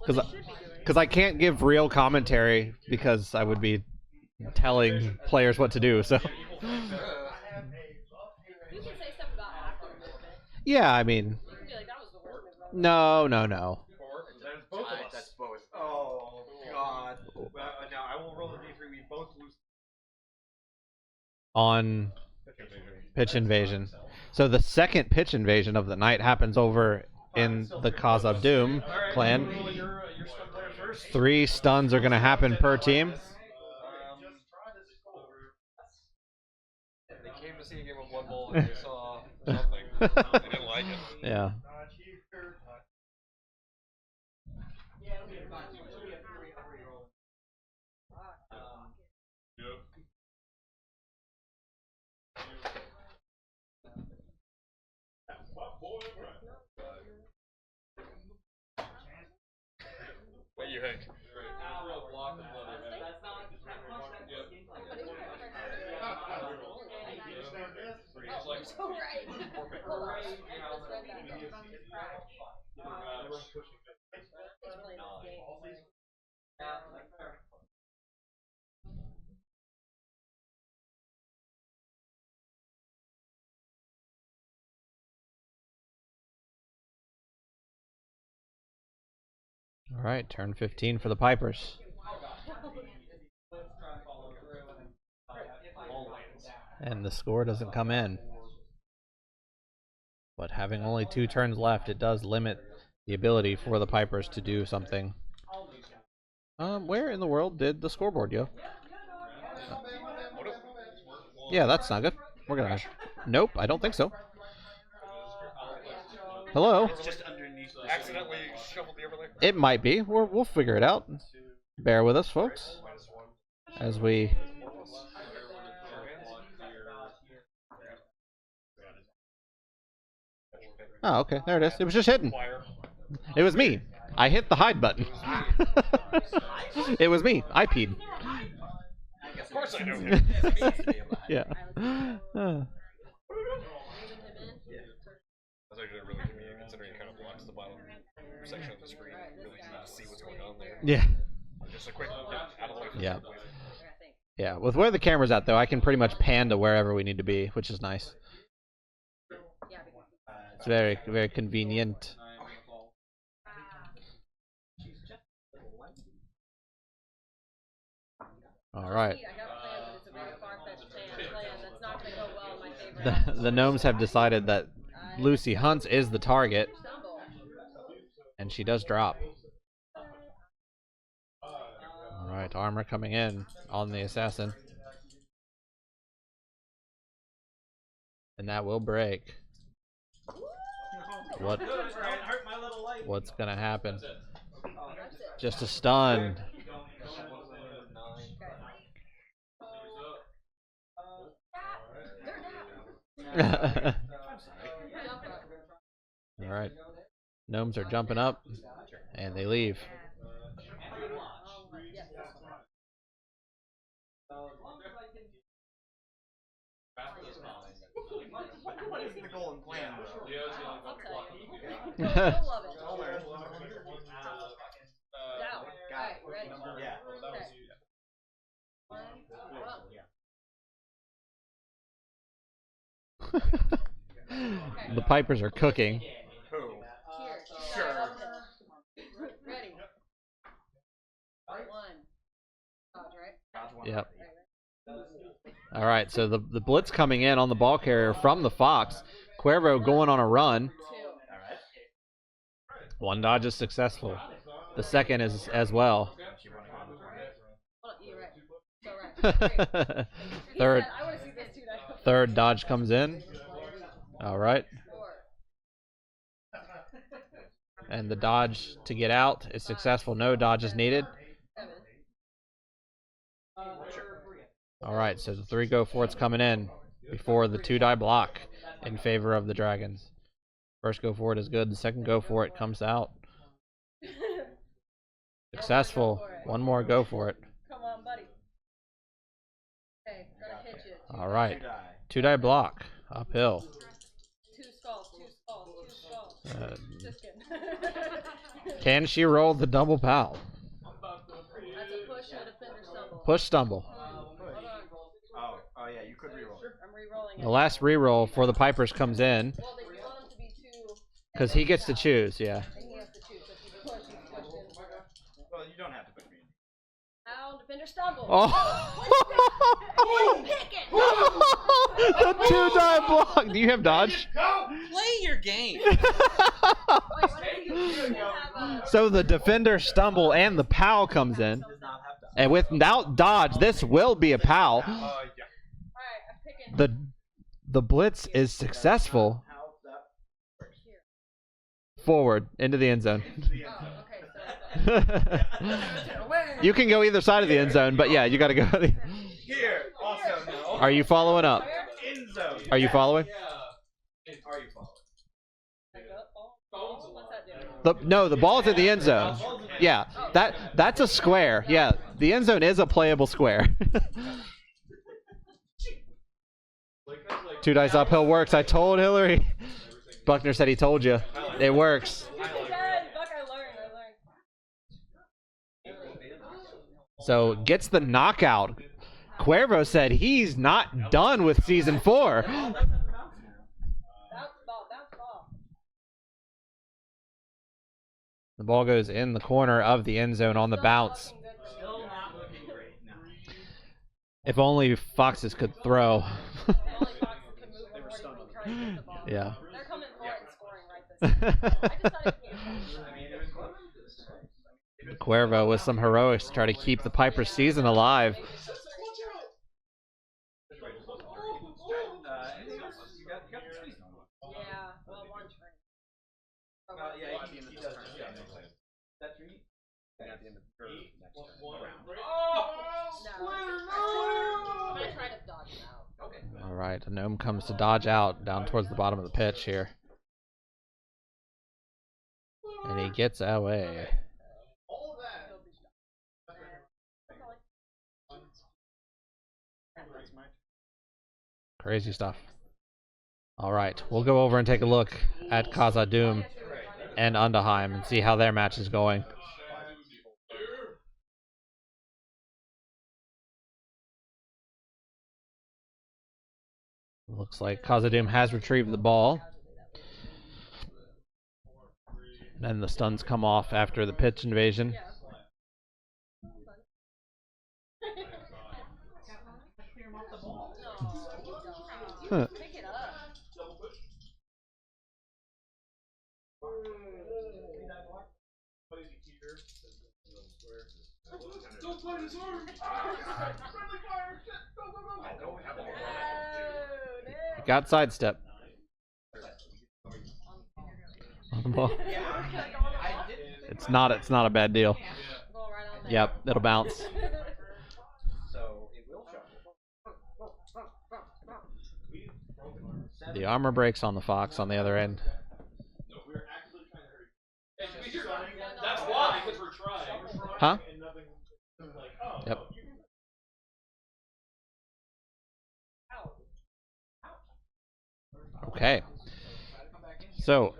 because I can't give real commentary because I would be telling players what to do. So. You can say stuff about acting a little bit. Yeah, I mean. You can be like, that was the worst move ever. No. That's both of us. That's both. Oh, God. Well, now I will roll the d3. We both lose. On pitch invasion. So the second pitch invasion of the night happens over in the Khazad Dum clan. 3 stuns are going to happen per team. They came to see a game of Blood Bowl and they saw something. They didn't like it. Yeah. What do you think? So right. Hold on. All right, turn 15 for the Pipers. And the score doesn't come in. But having only 2 turns left, it does limit the ability for the Pipers to do something. Where in the world did the scoreboard go? Yeah, that's not good. We're gonna. Nope, I don't think so. Hello? Just underneath. Accidentally shuffled the overlay. It might be. We'll figure it out. Bear with us, folks, as we. Oh, okay. There it is. It was just hidden. It was me. I hit the hide button. It was me. I peed. Of course I know. Yeah. That's actually really convenient considering it kind of blocks the bottom section of the screen. Really easy to see what's going on there. Yeah. Just a quick out of the way. Yeah. Yeah. With where the camera's at, though, I can pretty much pan to wherever we need to be, which is nice. It's very, very convenient. All right. The gnomes have decided that Lucy Hunts is the target, and she does drop. All right, armor coming in on the assassin, and that will break. What's gonna happen? Just a stun. All right. Gnomes are jumping up, and they leave. What is the goal and plan, bro? Leo's the only one blocking. You'll love it. I'll learn. Down. Alright, ready? Yeah. Okay. One, up. The Pipers are cooking. Who? Here. Sure. Ready. One. Dodge, right? Dodge one. Yep. All right, so the blitz coming in on the ball carrier from the Fox. Cuervo going on a run. Two. Alright. One dodge is successful. The second is as well. Hold on, you're right. So right. Great. He Third said, I want to see this too. third dodge comes in. All right. Four. And the dodge to get out is successful. No dodge is needed. Seven. All right, so the 3 go for it's coming in before the 2-die block in favor of the Dragons. First go for it is good. The second go for it comes out. Successful. One more go for it. Come on, buddy. Okay, gotta hit you. All right. 2 die. 2-die block. Uphill. Two skulls. Just kidding. Can she roll the double pal? That's a push and a defender stumble. Push stumble. Hold on. Oh yeah, you could reroll. I'm re-rolling it. The last reroll for the Pipers comes in Well, they want him to be two, because he gets to choose. Yeah. and he has to choose. So if you push, he's pushed in. Well, you don't have to push me. Ow, defender stumble. Oh. Pick it! The 2-die block. Do you have dodge? Play your game. Wait, what did you have? So the defender stumble and the pal comes in, Does not have to. and without dodge, this will be a pal. Yeah. Alright, I'm picking. The blitz is successful. How that works. Forward into the end zone. Oh, okay, so. You can go either side of the end zone, but yeah, you got to go. Here, also no. Are you following up? In zone. Are you following? Are you following? What's that do? No, the ball's in the end zone. Yeah, that's a square. Yeah, the end zone is a playable square. 2 dice uphill works. I told Hillary. Buckner said he told you. It works. Buck, I learned. So gets the knockout. Cuervo said he's not done with season 4. Bounce ball. The ball goes in the corner of the end zone on the bounce. Still not looking great. No. If only Foxes could throw. Only Foxes can move before they even try to get the ball. Yeah. They're coming for it and scoring right this second. I decided to Cuervo with some heroics to try to keep the Pipers season alive. Anything else? You got the speed. Yeah, well, one turn. Well, yeah, he does turn. That's right. At the end of the next round. No. I'm gonna try to dodge it out. Okay. All right, a gnome comes to dodge out down towards the bottom of the pitch here. And he gets away. Crazy stuff. All right, we'll go over and take a look at Khazad Dum and Undaheim and see how their match is going. Looks like Khazad Dum has retrieved the ball. Then the stuns come off after the pitch invasion. Huh. Pick it up. Got sidestep. On the ball. It's not a bad deal. Ball right on there. Yep, it'll bounce. So it will shuffle. The armor breaks on the Fox on the other end. Huh? Yep. Okay. So.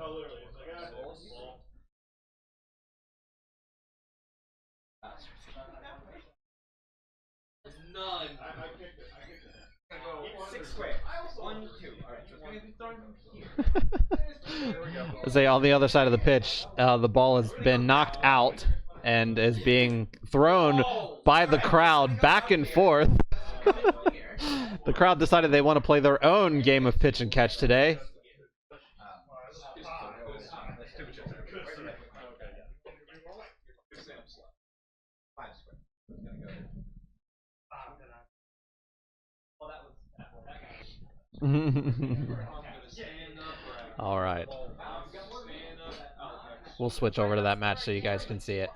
None. I kicked it. Six square. 1, 2. Alright, so it's gonna be thrown from here. Say on the other side of the pitch, the ball has been knocked out and is being thrown by the crowd back and forth. The crowd decided they want to play their own game of pitch and catch today. All right. We'll switch over to that match so you guys can see it.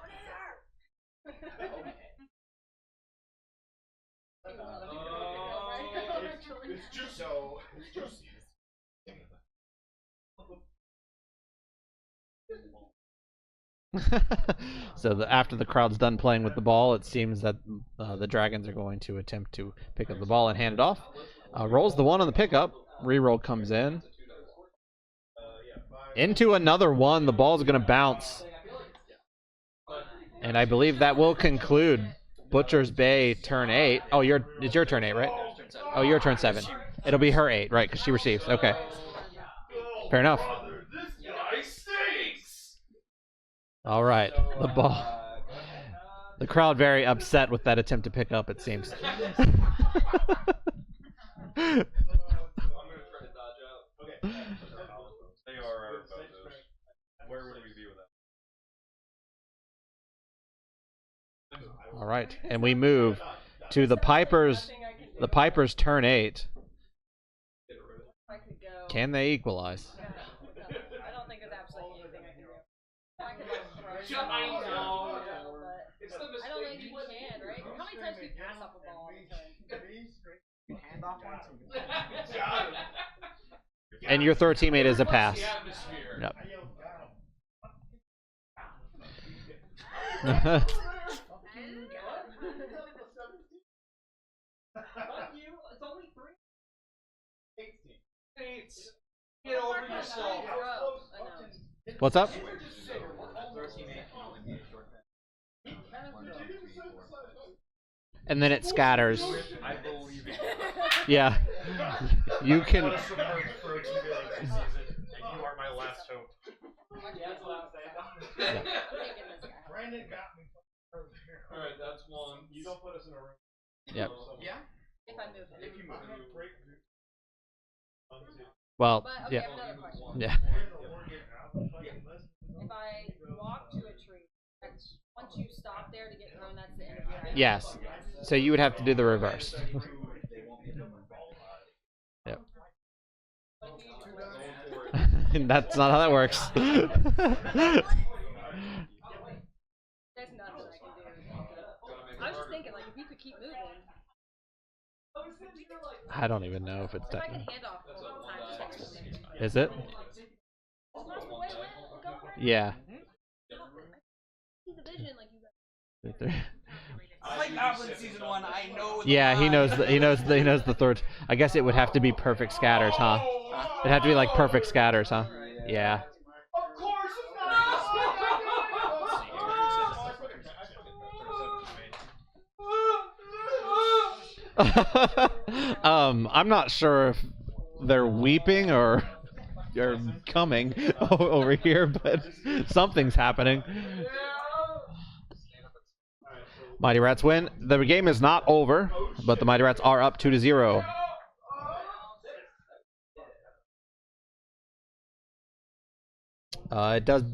So after the crowd's done playing with the ball, it seems that the Dragons are going to attempt to pick up the ball and hand it off. Rolls the 1 on the pickup. Reroll comes in. Into another 1. The ball's going to bounce. And I believe that will conclude Butcher's Bay turn 8. Oh, it's your turn 8, right? Oh, your turn 7. It'll be her 8, right, because she receives. Okay. Fair enough. All right. The ball. The crowd very upset with that attempt to pick up, it seems. I'm gonna try to dodge out. Okay. They are our foes. Where would we be without? All right, and we move to the Pipers. The Pipers turn 8. Can they equalize? I don't think there's absolutely anything I can do. I could I know. but I don't think you can, right? How many times do you pass up a ball on the turn? Hand off once. And your third teammate is a pass. Yep. It's only 3. 18. Get over yourself. What's up? And then it scatters. I believe it. Yeah. You can. And you are my last hope. Yeah. Brandon got me. Alright, that's 1. You don't put us in a room. Yep. Yeah? If I move. If you move. Well, But, okay, yeah. I have another question. Yeah. If I walk to a tree, once you stop there to get thrown, that's the end of your action. Yes. So you would have to do the reverse. Yep. That's not how that works. There's nothing I can do. I was just thinking, like, if you could keep moving. I don't even know if it's If I can technical. hand off multiple times, just like moving. Is it? Yeah. See the vision, like you guys. I like Goblin Season 1. I know. Yeah, he knows the third. I guess it would have to be perfect scatters, huh? It'd have to be like perfect scatters, huh? Yeah. Of course I'm not sure if they're weeping or coming over here, but something's happening. Mighty Rats win. The game is not over, but the Mighty Rats are up 2-0. It does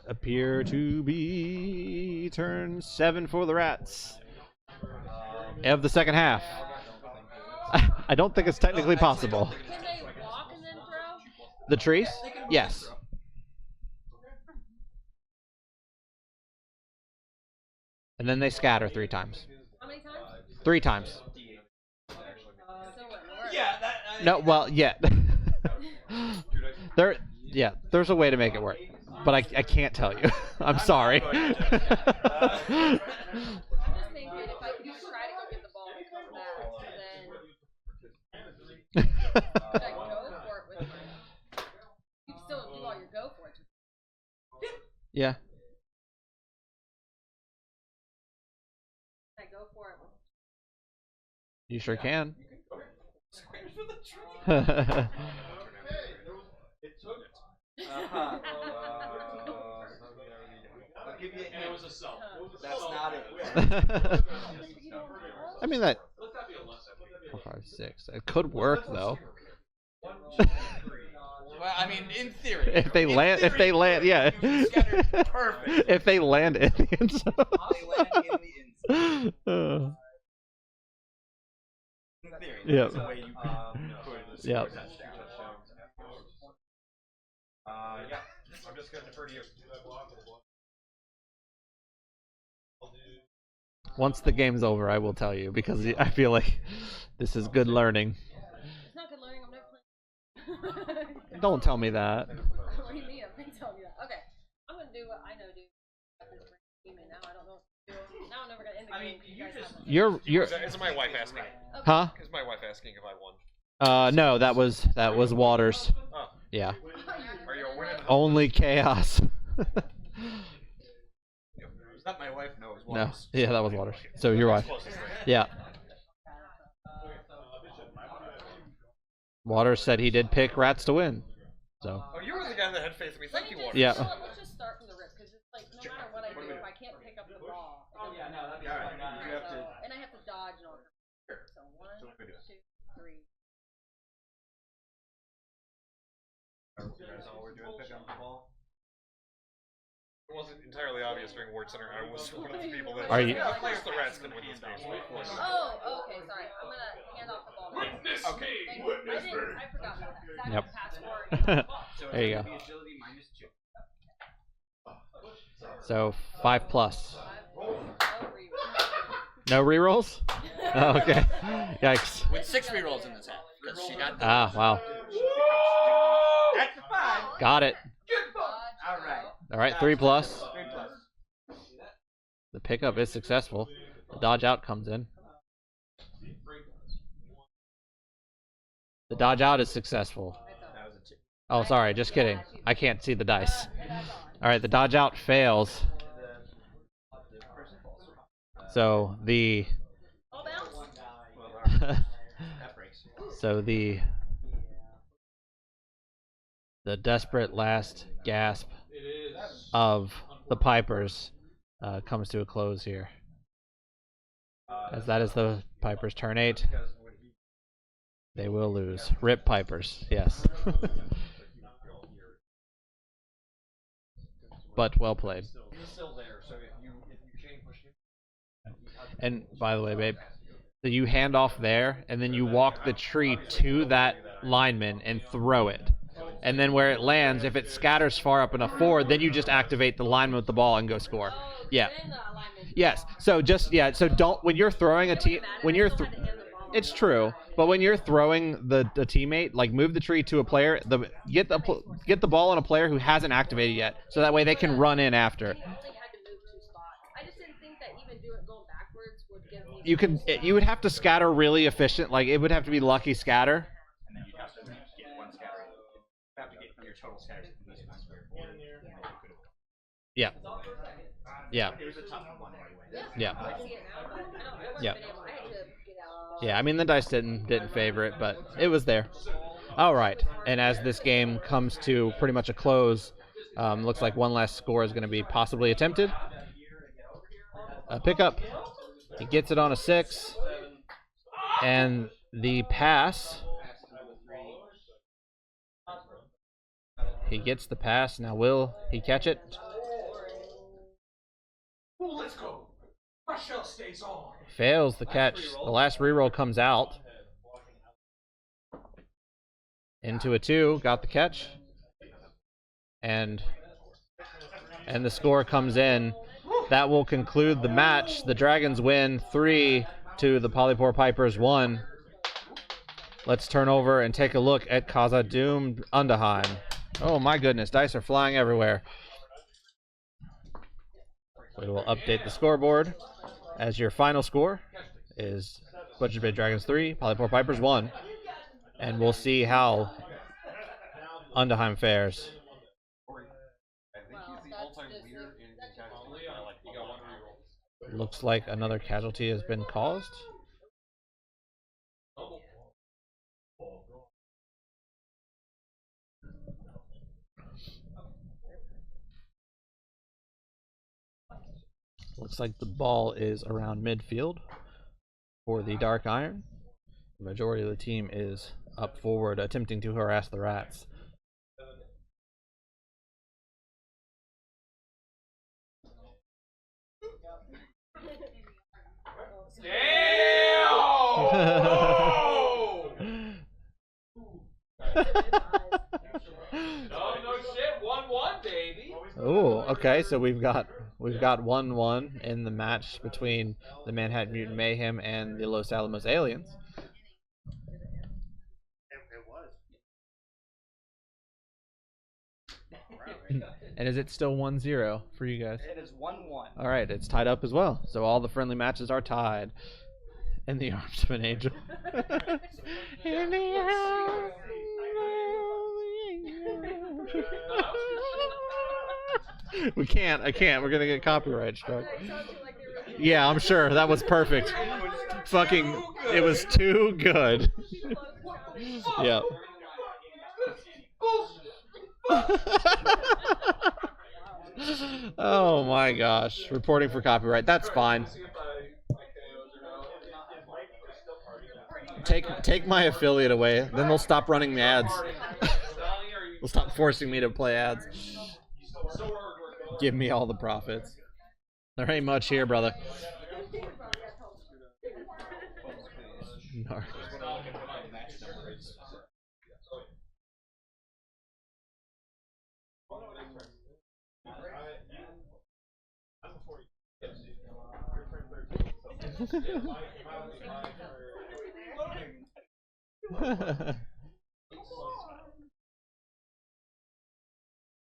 appear to be turn 7 for the Rats of the second half. I don't think it's technically possible. Can they walk and then throw? The trees? Yes. And then they scatter 3 times. How many times? 3 times. Still wouldn't work. Yeah, that. No, well, yeah. There's a way to make it work. but I can't tell you. I'm sorry. I just think that if I could try to go get the ball and come back, then should I go for it with my... You can still do all your go for it. Yeah. Should I go for it? You sure can. I'll give you a hint. It was a self. That's not it. I mean that. 4, 5, 6. It could work though. Well, I mean, in theory. If they land, yeah. Perfect. If they land in the end zone. They land in the end zone. In theory. Yep. That's the way you could Yep. Yeah. I'm just gonna defer to you. Once the game's over, I will tell you because I feel like this is good learning. It's not good learning. I'm never playing. Don't tell me that. What do you mean? I'm gonna tell you that. Okay. I'm gonna do what I know to do. Now I don't know what to do. Now I'm never gonna end the game. You're. Is my wife asking? Huh? Is my wife asking if I won? No, that was Waters. Oh. Yeah. Are you a winner? Only chaos. Is that my wife? No, it was No. Waters. Yeah, that was Waters. So your wife. Yeah. Waters said he did pick Rats to win. So. Oh, you were the guy that had faith in me. Thank you, Waters. Yeah. Let's just start from the rip because it's like no matter what I do, if I can't pick up the ball, and I have to dodge and all that. So 1, 2, 3. That's all we're doing. Pick up the ball. It wasn't entirely obvious during Ward Center. I was one of the people that. Are you? Of course, the Rats can win this game. Oh, okay, sorry. I'm gonna hand off the ball. Witness Okay. me. I forgot about that. So I Yep. have to pass forward. There you go. Agility -2. So 5+. No No rerolls? Oh, okay. Yikes. With 6 rerolls in this half. Because she got the Ah, wow. That's a 5. Got it. Alright. All right, 3+. 3+. The pickup is successful. The dodge out comes in. The dodge out is successful. That was a 2. Oh, sorry, just kidding. I can't see the dice. All right, the dodge out fails. So the That breaks. so the desperate last gasp of the Pipers comes to a close here. As that is the Pipers' turn 8. They will lose. Rip Pipers, yes. But well played. He's still there, so if you chain push him. And by the way, babe, so you hand off there, and then you walk the tree to that lineman and throw it. And then where it lands, if it scatters far up enough forward, then you just activate the lineman with the ball and go score. Yeah. Yes. So just so don't when you're throwing a team it's true, but when you're throwing the teammate, like move the tree to a player, get the ball on a player who hasn't activated yet, so that way they can run in after. I just didn't think that even going backwards would give me. You would have to scatter really efficient, like it would have to be lucky scatter. And then you'd have to get 1 scatter. You have to get your total scatters at least 1 square. Yeah. Yeah. It was a tough one anyway. Yeah. I see it now, but I wasn't Yeah. been able. I had to get out. Yeah, I mean the dice didn't favor it, but it was there. All right, and as this game comes to pretty much a close, looks like one last score is going to be possibly attempted. A pickup. He gets it on a 6, and the pass. He gets the pass. Now will he catch it? Well, let's go. My shell stays on. Fails the catch. The last reroll comes out. Into a 2, got the catch. And the score comes in. That will conclude the match. The Dragons win 3 to the Polypoor Pipers 1. Let's turn over and take a look at Khazad Dum Undaheim. Oh my goodness, dice are flying everywhere. We will update the scoreboard as your final score is Butcher's Bay Dragons 3, Polypoor Pipers 1. And we'll see how Undaheim fares. I think he's the all-time leader in casualty. He got 1 reroll. Looks like another casualty has been caused. Looks like the ball is around midfield for the Dark Iron. The majority of the team is up forward attempting to harass the Rats. Damn! Oh! No shit, 1-1, baby. Oh, okay. So we've got 1-1 in the match between the Manhattan Mutant Mayhem and the Los Alamos Aliens. It was. And is it still 1-0 for you guys? It is 1-1. All right, it's tied up as well. So all the friendly matches are tied. In the arms of an angel. In the arms of an angel. We can't. I can't. We're gonna get copyright struck. Yeah, I'm sure that was perfect. Fucking, it was too good. Yep. Oh my gosh! Reporting for copyright. That's fine. Take my affiliate away. Then they'll stop running the ads. They'll stop forcing me to play ads. Give me all the profits. There ain't much here, brother. Narc.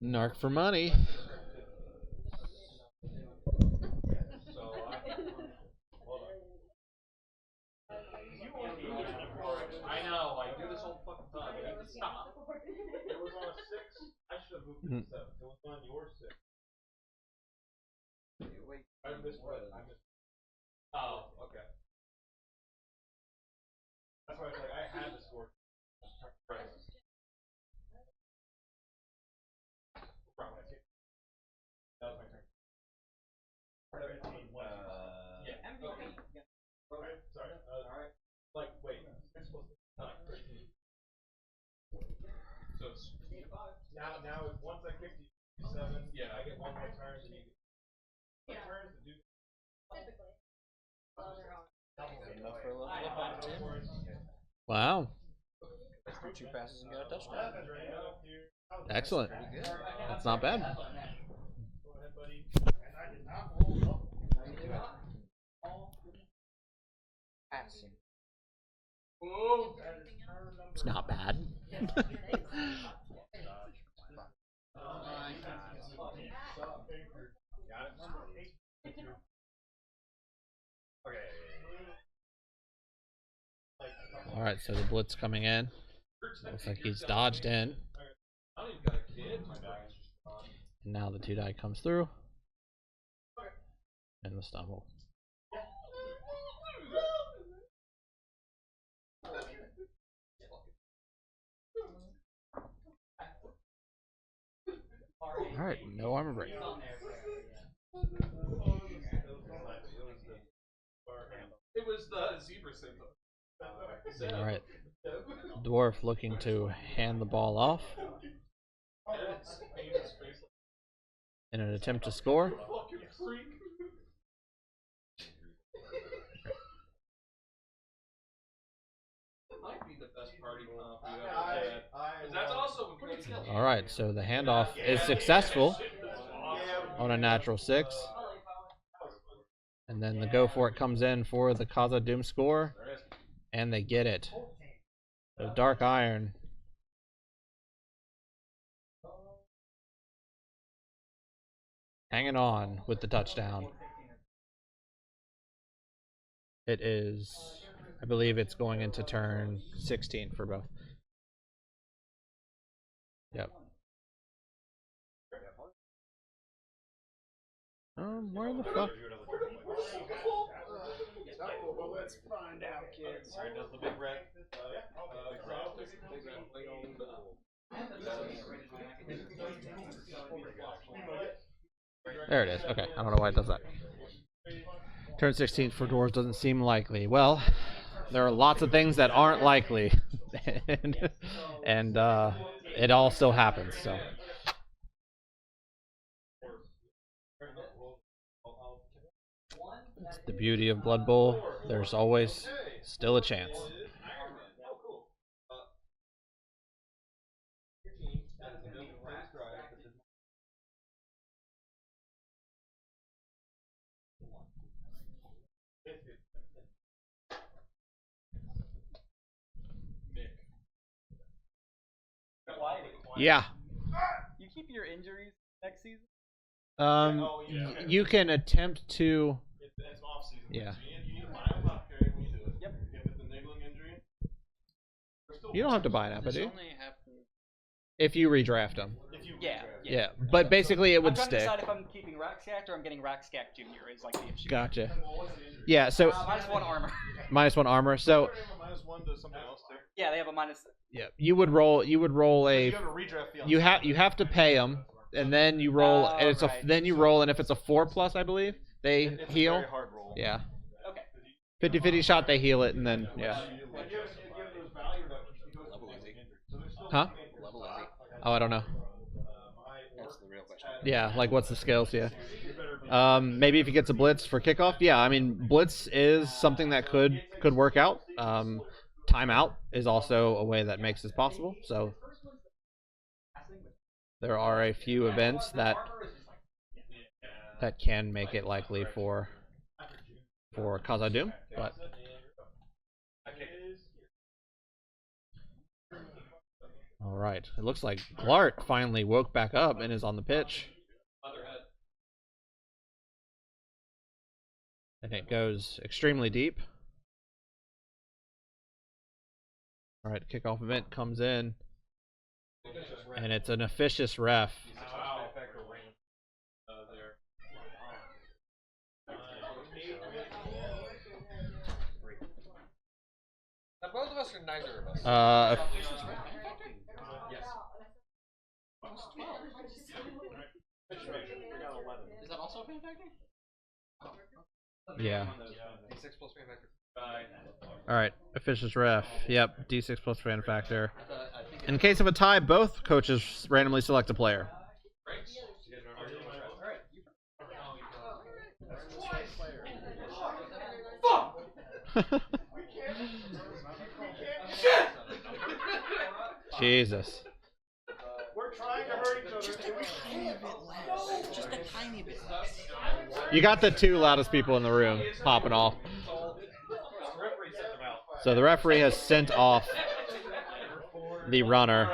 Narc for money. I know, I do this all the fucking time. You need to stop. It was on a 6. I should have moved it to 7. It was on your 6. I missed what? I missed. Oh, okay. That's why I was like, I had to score. Right. That was my turn. 17, yeah. MVP. Okay, sorry. Alright. Like, wait. 6 plus 9, 13. So it's now it's once I kick you 7, yeah, I get 1 more turn, and you get turns to do. Typically. Enough for a little bit of fun, too. Wow. 2 passes and got a touchdown. Excellent. That's not bad. And I did not roll up. Passing. It's not bad. All right, so the blitz coming in. Looks like he's dodged in. And now the 2-die comes through. And the stumble. All right, no armor break. It was the zebra symbol. All right, Dwarf looking to hand the ball off in an attempt to score. Might be the best party comp we've ever had. That's also All right, so the handoff is successful on a natural 6. And then the go for it comes in for the Khazad Dum score. And they get it. So Dark Iron Hanging on with the touchdown. It is, I believe it's going into turn 16 for both. Yep. Where the fuck? Well, let's find out, kids. Alright, does the big red? There it is. Okay, I don't know why it does that. Turn 16 for Dwarves doesn't seem likely. Well, there are lots of things that aren't likely, and it all still happens. So. It's the beauty of Blood Bowl. There's always still a chance. Yeah. You keep your injuries next season? You can attempt to. It's off season. Yeah. So you need to buy them up here when you do it. Yep. If it's a niggling injury. You don't have to buy an app, do you? Only happen. If you redraft them. Yeah. But basically it would I'm trying stick. to decide if I'm keeping Raxcact or I'm getting Raxcact Jr. is like the issue. Gotcha. Yeah, so -1 armor. -1 armor. So -1 to something else too. Yeah, they have a minus. yeah, you would roll a You have a redraft fee on you have to pay them, and then you roll, and it's right. then you roll, and if it's a 4+, I believe they It's heal. a very hard roll. Yeah, Okay. 50-50 shot, they heal it, and then yeah. Huh? Oh, I don't know. That's the real question. Yeah, like what's the scales? Yeah. Maybe if he gets a blitz for kickoff. Yeah, I mean blitz is something that could work out. Timeout is also a way that makes this possible. So there are a few events that can make it likely for Khazad Dum, but. All right. It looks like Glart finally woke back up and is on the pitch. And it goes extremely deep. All right, kickoff event comes in. And it's an officious ref. Now both of us are neither of us. Is that also a fan factor? Yeah. D6 plus fan factor. All right, officious ref. Yep, D6 plus fan factor. In case of a tie, both coaches randomly select a player. Jesus. We're trying to hurt each other. Just a tiny bit less. Just a tiny bit less. You got the two loudest people in the room popping off. So the referee has sent off the runner.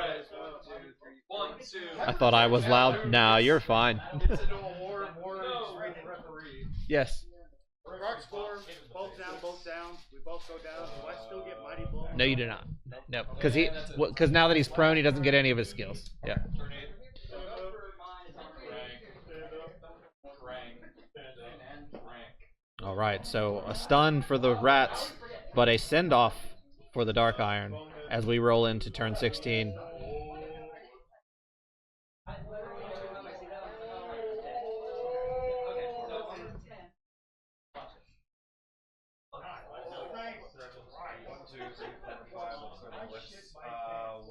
I thought I was loud. No, you're fine. Yes. Dark score, both down. We both go down. Do I still get Mighty Blow? No, you do not. No, because now that he's prone, he doesn't get any of his skills. Yeah. All right, so a stun for the rats, but a send-off for the Dark Iron as we roll into turn 16.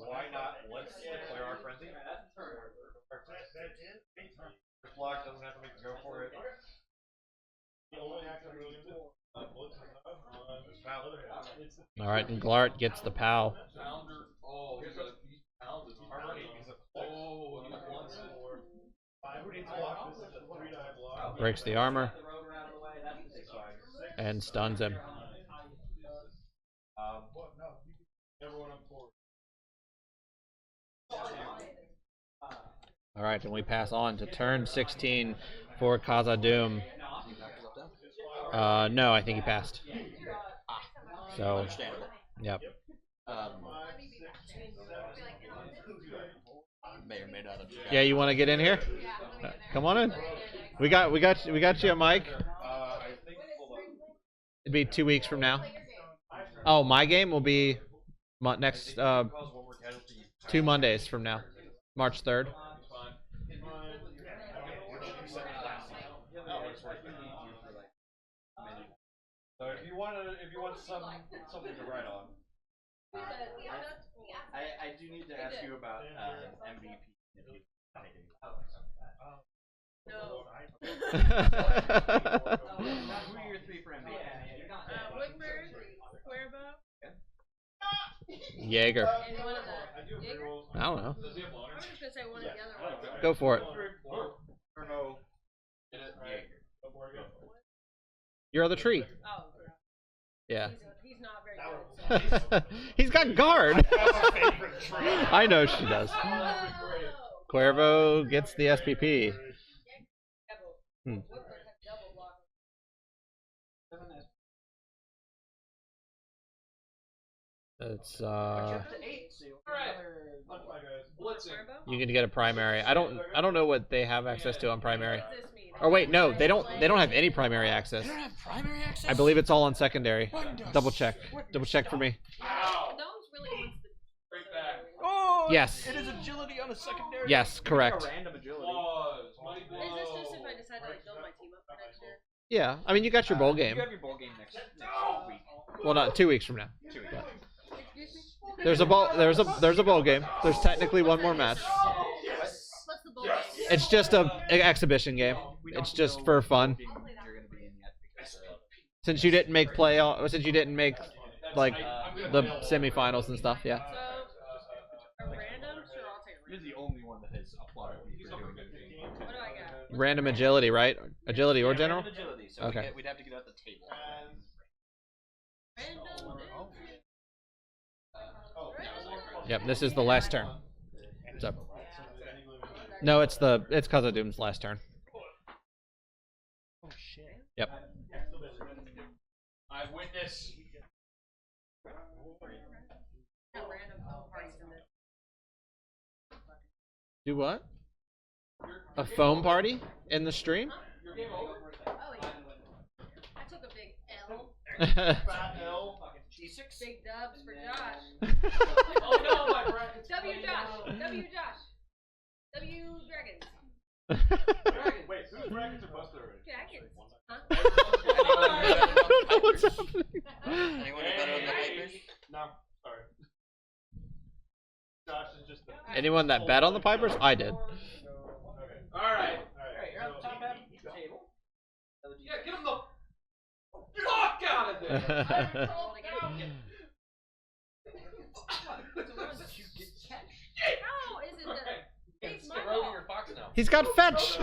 Why not? Let's declare our frenzy. Block doesn't have to make a go for it. All right, and Glart gets the POW. Breaks the armor and stuns him. All right, and we pass on to turn 16. for Khazad Dum. No, I think he passed. So, Understandable. yep. May or may not have. Yeah, you want to get in here? Come on in. We got you a mic. It'd be 2 weeks from now. Oh, my game will be next 2 Mondays from now, March 3rd. So if you want something to write on. I do need to ask you about MVP. No. Who are your 3 for MVP? Woodford, Cuervo, Jaeger. and one of the Jaeger? I don't know. I was just gonna say one of the other ones. Go for it. You're on the tree. Oh, Yeah. he's not very good. So. He's got guard. I know she does. Cuervo gets the SPP. Hmm. It's you can get a primary. I don't know what they have access to on primary. Or wait, no, they don't have any primary access. They don't have primary access? I believe it's all on secondary. Double check. Double check for me. Gnome's really wants the Oh, Yes. It is agility on a secondary. Yes, correct. Random agility. Is this just if I decide to like build my team up for next year? Yeah, I mean you got your bowl game. You have your bowl game next week. Well, not 2 weeks from now. 2 weeks. Excuse me? There's a bowl game. There's technically one more match. What's the bowl game? It's just an exhibition game. It's just for fun. You're gonna be in yet because Since you didn't make since you didn't make like the semifinals and stuff, yeah. So, a random? Sure, I'll take a you're random. the only one that has applauded me for doing anything. What do I got? Random agility, right? Agility or general? Random agility, so Okay. we'd have to get out the table. Random. Yep, this is the last turn. So, no, it's Khazad Dum's last turn. Oh shit. Yep. Eyewitness. Got random phone parties in this. Do what? A foam party in the stream? Oh yeah. I took a big L. G6? Big dubs for Josh. Oh no, my bracket's W Josh. W Josh. W Dragons. Wait, whose brackets are busted already? Dragons. Huh? I don't know what's happening. Anyone better on the Pipers? No, sorry. Josh is just the. Anyone that bet on the Pipers? I did. Alright. Alright, you're on the top half of the table. Yeah, get him the fuck out of there! Roll it again. How is it that it's my Throw ball? your fox now. He's got fetch.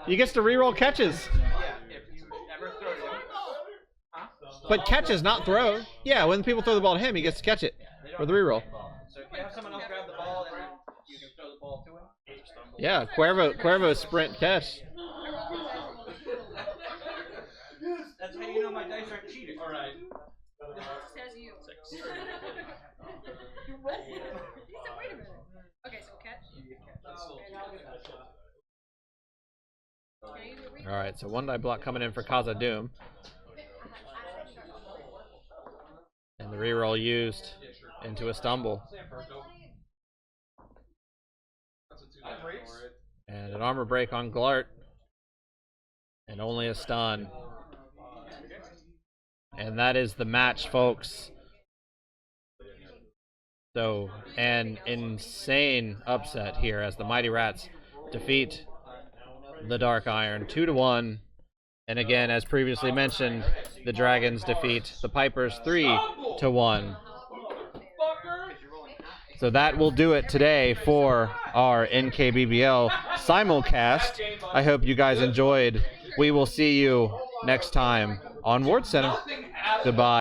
He gets to reroll catches. Yeah, if you ever throw it. But catches, not throw. Yeah, when people throw the ball to him, he gets to catch it for the reroll. So if you have someone else grab the ball, then you can throw the ball to him. Yeah, Cuervo sprint catch. That's how you know my dice aren't cheating. Alright. Says you. He said, wait a minute. Okay, so catch. All right, so one die block coming in for Khazad Dum. And the reroll used into a stumble. And an armor break on Glart. And only a stun. And that is the match, folks. So, an insane upset here as the Mighty Rats defeat the Dark Iron 2-1. And again, as previously mentioned, the Dragons defeat the Pipers 3-1. So that will do it today for our NKBBL Simulcast. I hope you guys enjoyed. We will see you next time on Ward Center. Goodbye.